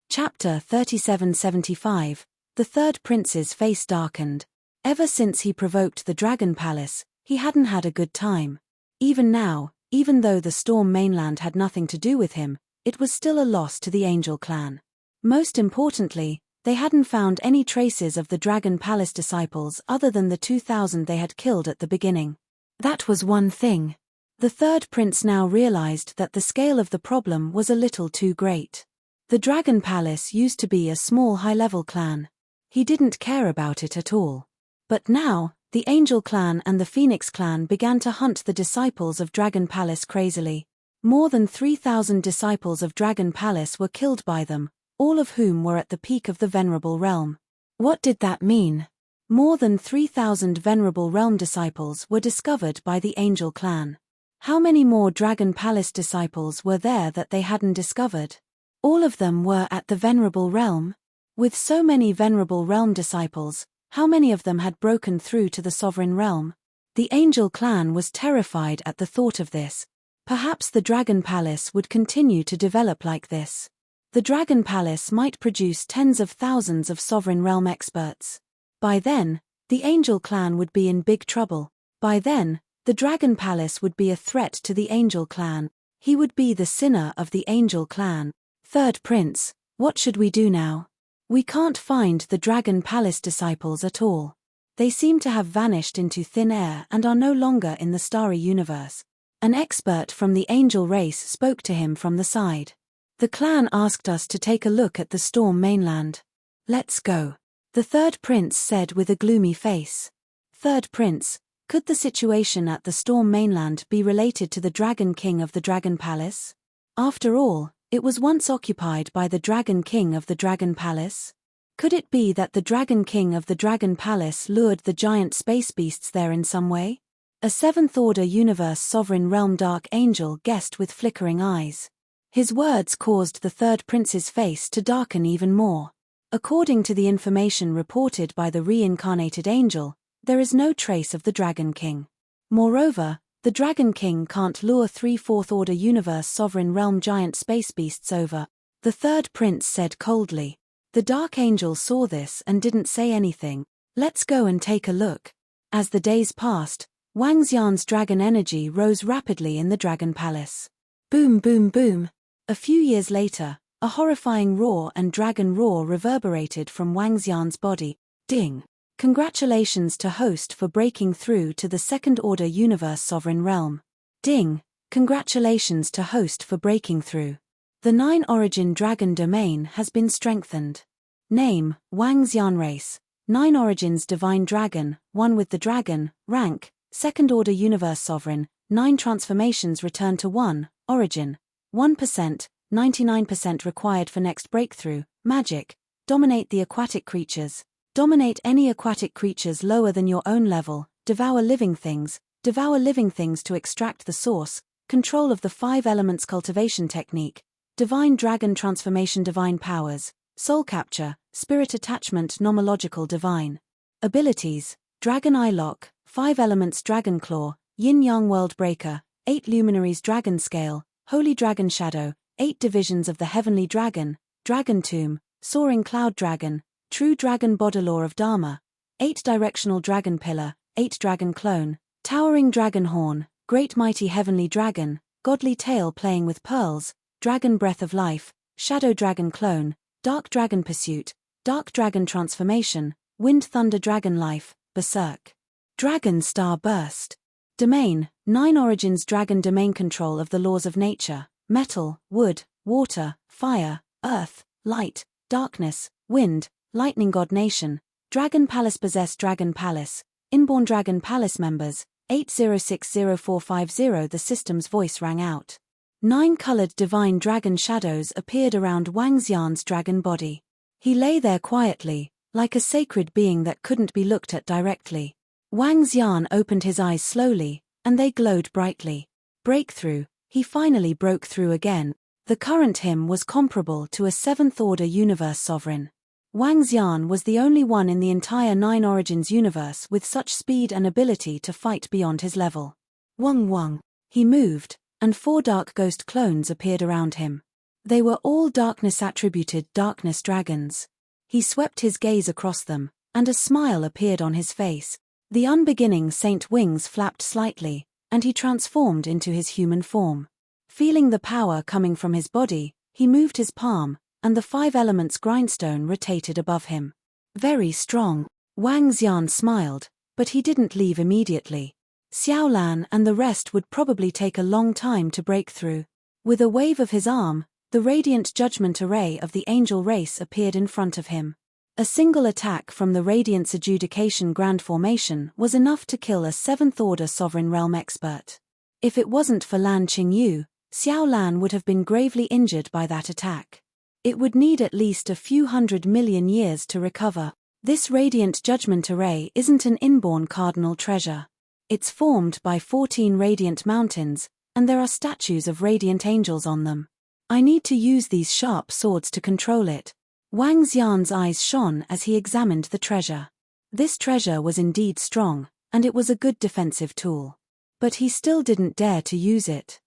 Chapter 3775, The Third Prince's Face Darkened. Ever since he provoked the Dragon Palace, he hadn't had a good time. Even now, even though the Storm mainland had nothing to do with him, it was still a loss to the Angel clan. Most importantly, they hadn't found any traces of the Dragon Palace disciples other than the 2,000 they had killed at the beginning. That was one thing. The third prince now realized that the scale of the problem was a little too great. The Dragon Palace used to be a small high-level clan. He didn't care about it at all. But now, the Angel clan and the Phoenix clan began to hunt the disciples of Dragon Palace crazily. More than 3,000 disciples of Dragon Palace were killed by them, all of whom were at the peak of the Venerable Realm. What did that mean? More than 3,000 Venerable Realm disciples were discovered by the Angel clan. How many more Dragon Palace disciples were there that they hadn't discovered? All of them were at the Venerable Realm. With so many Venerable Realm disciples, how many of them had broken through to the Sovereign Realm? The Angel clan was terrified at the thought of this. Perhaps the Dragon Palace would continue to develop like this. The Dragon Palace might produce tens of thousands of Sovereign Realm experts. By then, the Angel clan would be in big trouble. By then, the Dragon Palace would be a threat to the Angel clan. He would be the sinner of the Angel clan. Third Prince, what should we do now? We can't find the Dragon Palace disciples at all. They seem to have vanished into thin air and are no longer in the starry universe. An expert from the angel race spoke to him from the side. The clan asked us to take a look at the Storm mainland. Let's go. The third prince said with a gloomy face. Third Prince, could the situation at the Storm mainland be related to the Dragon King of the Dragon Palace? After all, it was once occupied by the Dragon King of the Dragon Palace. Could it be that the Dragon King of the Dragon Palace lured the giant space beasts there in some way? A seventh-order universe sovereign realm dark angel guessed with flickering eyes. His words caused the third prince's face to darken even more. According to the information reported by the reincarnated angel, there is no trace of the Dragon King. Moreover, the Dragon King can't lure 3 fourth-order universe sovereign realm giant space beasts over. The third prince said coldly. The Dark Angel saw this and didn't say anything. Let's go and take a look. As the days passed, Wang Xian's dragon energy rose rapidly in the Dragon Palace. Boom boom boom. A few years later, a horrifying roar and dragon roar reverberated from Wang Xian's body. Ding. Congratulations to host for breaking through to the second-order universe sovereign realm. Ding. Congratulations to host for breaking through. The 9-origin dragon domain has been strengthened. Name, Wang Xian race. 9 origins divine dragon, 1 with the dragon, rank, second-order universe sovereign, 9 transformations return to 1, origin. 1%, 99% required for next breakthrough, magic. Dominate the aquatic creatures. Dominate any aquatic creatures lower than your own level, devour living things to extract the source, control of the 5 elements cultivation technique, divine dragon transformation divine powers, soul capture, spirit attachment nomological divine. Abilities, dragon eye lock, 5 elements dragon claw, yin yang world breaker, 8 luminaries dragon scale, holy dragon shadow, 8 divisions of the heavenly dragon, dragon tomb, soaring cloud dragon, true dragon bodilore of Dharma, 8 directional dragon pillar, 8 dragon clone, towering dragon horn, great mighty heavenly dragon, godly tail playing with pearls, dragon breath of life, shadow dragon clone, dark dragon pursuit, dark dragon transformation, wind thunder dragon life, berserk. Dragon star burst. Domain, 9 origins dragon domain control of the laws of nature, metal, wood, water, fire, earth, light, darkness, wind, lightning god nation, Dragon Palace possess Dragon Palace, inborn Dragon Palace members, 8060450. The system's voice rang out. 9 colored divine dragon shadows appeared around Wang Xian's dragon body. He lay there quietly, like a sacred being that couldn't be looked at directly. Wang Xian opened his eyes slowly, and they glowed brightly. Breakthrough, he finally broke through again. The current him was comparable to a 7th-order universe sovereign. Wang Xian was the only one in the entire Nine Origins universe with such speed and ability to fight beyond his level. Wang. He moved, and 4 dark ghost clones appeared around him. They were all darkness-attributed darkness dragons. He swept his gaze across them, and a smile appeared on his face. The unbeginning saint wings flapped slightly, and he transformed into his human form. Feeling the power coming from his body, he moved his palm, and the 5 elements grindstone rotated above him. Very strong. Wang Xian smiled, but he didn't leave immediately. Xiaolan and the rest would probably take a long time to break through. With a wave of his arm, the radiant judgment array of the angel race appeared in front of him. A single attack from the Radiance Adjudication Grand Formation was enough to kill a 7th-order sovereign realm expert. If it wasn't for Lan Qingyu, Xiaolan would have been gravely injured by that attack. It would need at least a few 100 million years to recover. This Radiant Judgment Array isn't an inborn cardinal treasure. It's formed by 14 radiant mountains, and there are statues of radiant angels on them. I need to use these sharp swords to control it. Wang Xian's eyes shone as he examined the treasure. This treasure was indeed strong, and it was a good defensive tool. But he still didn't dare to use it.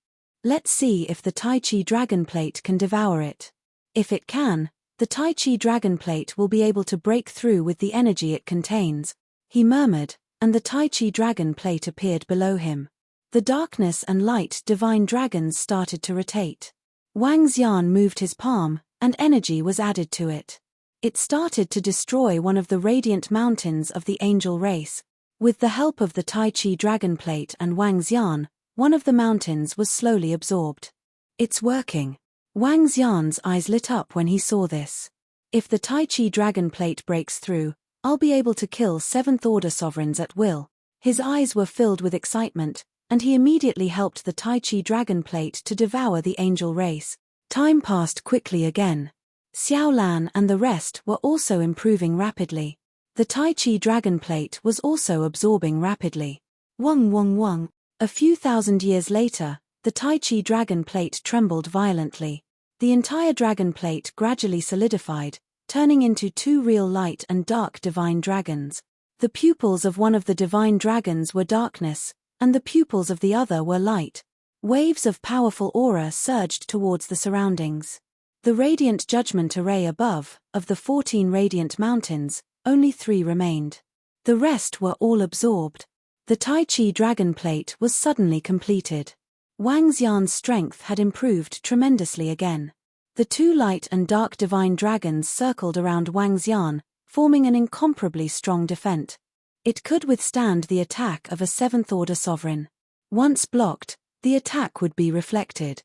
Let's see if the Tai Chi Dragon Plate can devour it. If it can, the Tai Chi Dragon Plate will be able to break through with the energy it contains, he murmured, and the Tai Chi Dragon Plate appeared below him. The darkness and light divine dragons started to rotate. Wang Xian moved his palm, and energy was added to it. It started to destroy one of the radiant mountains of the angel race. With the help of the Tai Chi Dragon Plate and Wang Xian, one of the mountains was slowly absorbed. It's working. Wang Xian's eyes lit up when he saw this. If the Tai Chi Dragon Plate breaks through, I'll be able to kill 7th-order sovereigns at will. His eyes were filled with excitement, and he immediately helped the Tai Chi Dragon Plate to devour the angel race. Time passed quickly again. Xiaolan and the rest were also improving rapidly. The Tai Chi Dragon Plate was also absorbing rapidly. Wang. A few thousand years later, the Tai Chi Dragon Plate trembled violently. The entire dragon plate gradually solidified, turning into 2 real light and dark divine dragons. The pupils of one of the divine dragons were darkness, and the pupils of the other were light. Waves of powerful aura surged towards the surroundings. The radiant judgment array above, of the 14 radiant mountains, only 3 remained. The rest were all absorbed. The Tai Chi Dragon Plate was suddenly completed. Wang Xian's strength had improved tremendously again. The 2 light and dark divine dragons circled around Wang Xian, forming an incomparably strong defense. It could withstand the attack of a 7th-order sovereign. Once blocked, the attack would be reflected.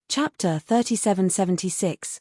Chapter 3776.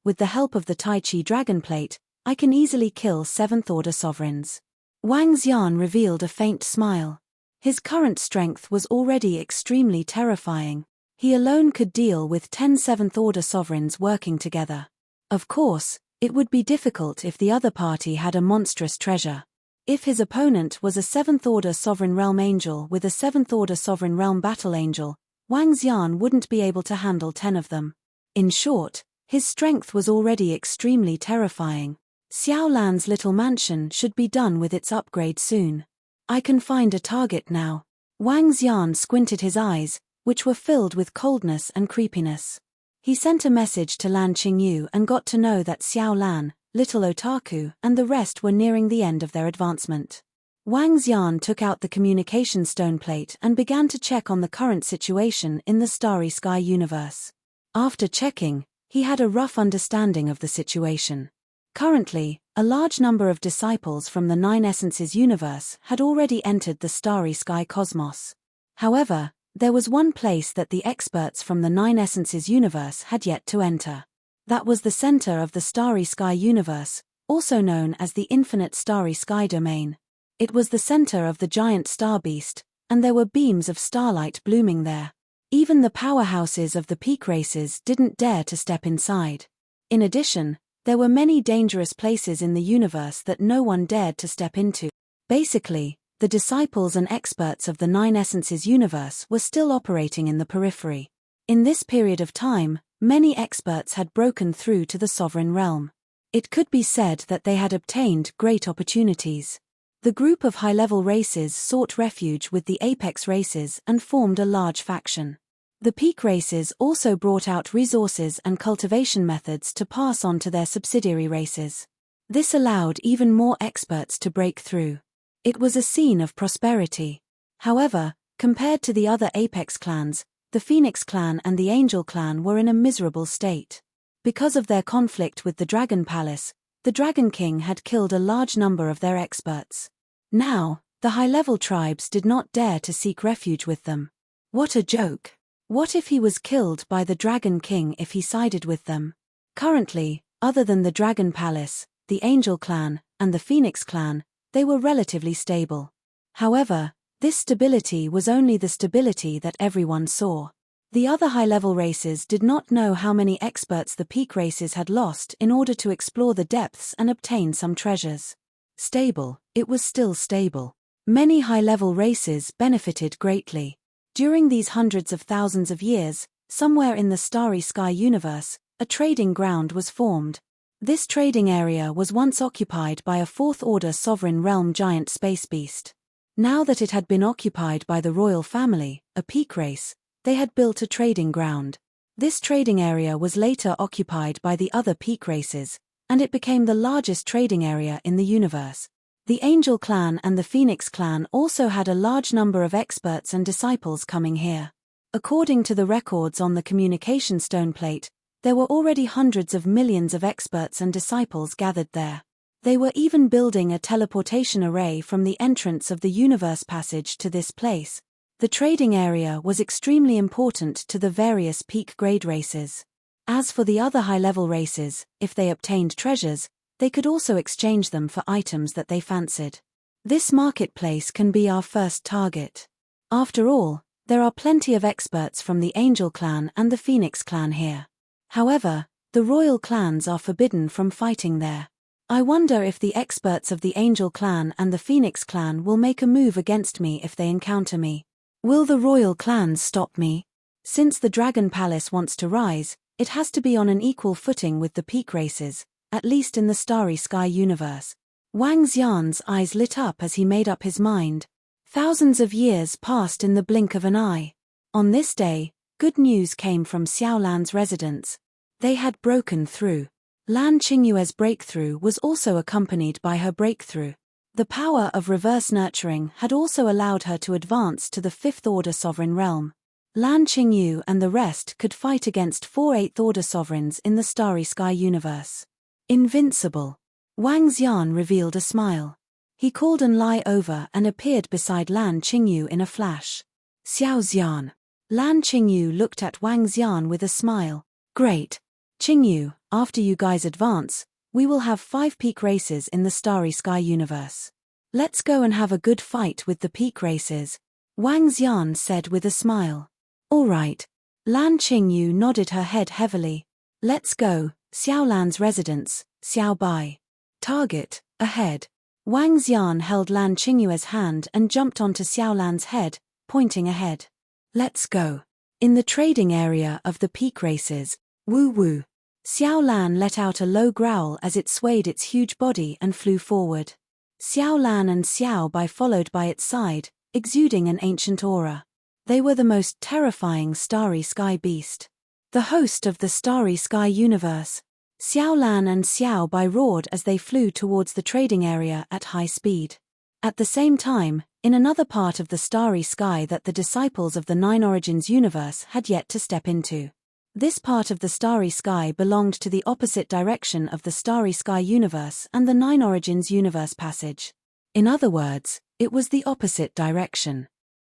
With the help of the Tai Chi Dragon Plate, I can easily kill 7th-order sovereigns. Wang Xian revealed a faint smile. His current strength was already extremely terrifying. He alone could deal with 10 7th-order sovereigns working together. Of course, it would be difficult if the other party had a monstrous treasure. If his opponent was a 7th-order sovereign realm angel with a 7th-order sovereign realm battle angel, Wang Xian wouldn't be able to handle 10 of them. In short, his strength was already extremely terrifying. Xiaolan's little mansion should be done with its upgrade soon. I can find a target now. Wang Xian squinted his eyes, which were filled with coldness and creepiness. He sent a message to Lan Qingyu and got to know that Xiaolan, Little Otaku, and the rest were nearing the end of their advancement. Wang Xian took out the communication stone plate and began to check on the current situation in the Starry Sky universe. After checking, he had a rough understanding of the situation. Currently, a large number of disciples from the Nine Essences universe had already entered the Starry Sky cosmos. However, there was one place that the experts from the Nine Essences universe had yet to enter. That was the center of the Starry Sky universe, also known as the Infinite Starry Sky domain. It was the center of the giant star beast, and there were beams of starlight blooming there. Even the powerhouses of the peak races didn't dare to step inside. In addition, there were many dangerous places in the universe that no one dared to step into. Basically, the disciples and experts of the Nine Essences universe were still operating in the periphery. In this period of time, many experts had broken through to the sovereign realm. It could be said that they had obtained great opportunities. The group of high-level races sought refuge with the apex races and formed a large faction. The peak races also brought out resources and cultivation methods to pass on to their subsidiary races. This allowed even more experts to break through. It was a scene of prosperity. However, compared to the other apex clans, the Phoenix clan and the Angel clan were in a miserable state. Because of their conflict with the Dragon Palace, the Dragon King had killed a large number of their experts. Now, the high-level tribes did not dare to seek refuge with them. What a joke! What if he was killed by the Dragon King if he sided with them? Currently, other than the Dragon Palace, the Angel clan, and the Phoenix clan, they were relatively stable. However, this stability was only the stability that everyone saw. The other high-level races did not know how many experts the peak races had lost in order to explore the depths and obtain some treasures. Stable, it was still stable. Many high-level races benefited greatly. During these hundreds of thousands of years, somewhere in the starry sky universe, a trading ground was formed. This trading area was once occupied by a fourth-order sovereign realm giant space beast. Now that it had been occupied by the royal family, a peak race, they had built a trading ground. This trading area was later occupied by the other peak races, and it became the largest trading area in the universe. The Angel clan and the Phoenix clan also had a large number of experts and disciples coming here. According to the records on the communication stone plate, there were already hundreds of millions of experts and disciples gathered there. They were even building a teleportation array from the entrance of the universe passage to this place. The trading area was extremely important to the various peak grade races. As for the other high-level races, if they obtained treasures, they could also exchange them for items that they fancied. This marketplace can be our first target. After all, there are plenty of experts from the Angel clan and the Phoenix clan here. However, the royal clans are forbidden from fighting there. I wonder if the experts of the Angel clan and the Phoenix clan will make a move against me if they encounter me. Will the royal clans stop me? Since the Dragon Palace wants to rise, it has to be on an equal footing with the peak races, at least in the starry sky universe. Wang Xian's eyes lit up as he made up his mind. Thousands of years passed in the blink of an eye. On this day, good news came from Xiaolan's residents. They had broken through. Lan Qingyue's breakthrough was also accompanied by her breakthrough. The power of reverse nurturing had also allowed her to advance to the fifth-order sovereign realm. Lan Qingyu and the rest could fight against 4 eighth-order sovereigns in the starry sky universe. Invincible. Wang Xian revealed a smile. He called An Lai over and appeared beside Lan Qingyu in a flash. Xiao Xian. Lan Qingyu looked at Wang Xian with a smile. Great. Qingyu, after you guys advance, we will have 5 peak races in the starry sky universe. Let's go and have a good fight with the peak races, Wang Xian said with a smile. All right. Lan Qingyu nodded her head heavily. Let's go. Xiaolan's residence, Xiaobai. Target, ahead. Wang Xian held Lan Qingyue's hand and jumped onto Xiaolan's head, pointing ahead. Let's go. In the trading area of the peak races, woo-woo. Xiaolan let out a low growl as it swayed its huge body and flew forward. Xiaolan and Xiaobai followed by its side, exuding an ancient aura. They were the most terrifying starry sky beast. The host of the starry sky universe. Xiaolan and Xiaobai roared as they flew towards the trading area at high speed. At the same time, in another part of the starry sky that the disciples of the Nine Origins universe had yet to step into. This part of the starry sky belonged to the opposite direction of the starry sky universe and the Nine Origins universe passage. In other words, it was the opposite direction.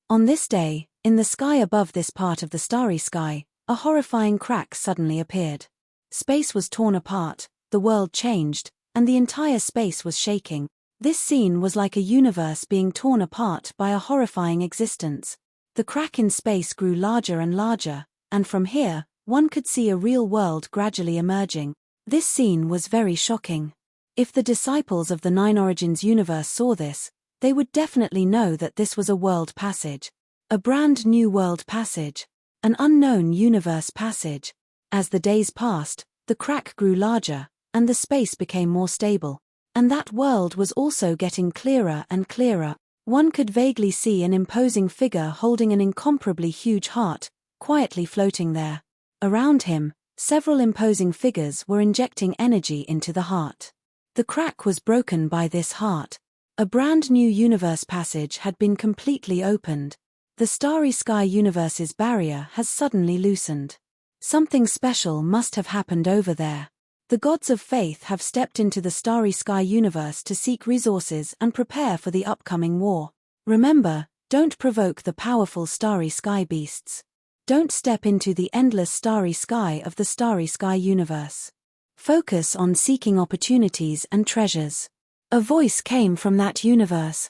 On this day, in the sky above this part of the starry sky, a horrifying crack suddenly appeared. Space was torn apart, the world changed, and the entire space was shaking. This scene was like a universe being torn apart by a horrifying existence. The crack in space grew larger and larger, and from here, one could see a real world gradually emerging. This scene was very shocking. If the disciples of the Nine Origins universe saw this, they would definitely know that this was a world passage. A brand new world passage. An unknown universe passage. As the days passed, the crack grew larger, and the space became more stable. And that world was also getting clearer and clearer. One could vaguely see an imposing figure holding an incomparably huge heart, quietly floating there. Around him, several imposing figures were injecting energy into the heart. The crack was broken by this heart. A brand new universe passage had been completely opened. The Starry Sky universe's barrier has suddenly loosened. Something special must have happened over there. The gods of faith have stepped into the Starry Sky universe to seek resources and prepare for the upcoming war. Remember, don't provoke the powerful Starry Sky beasts. Don't step into the endless starry sky of the Starry Sky universe. Focus on seeking opportunities and treasures. A voice came from that universe.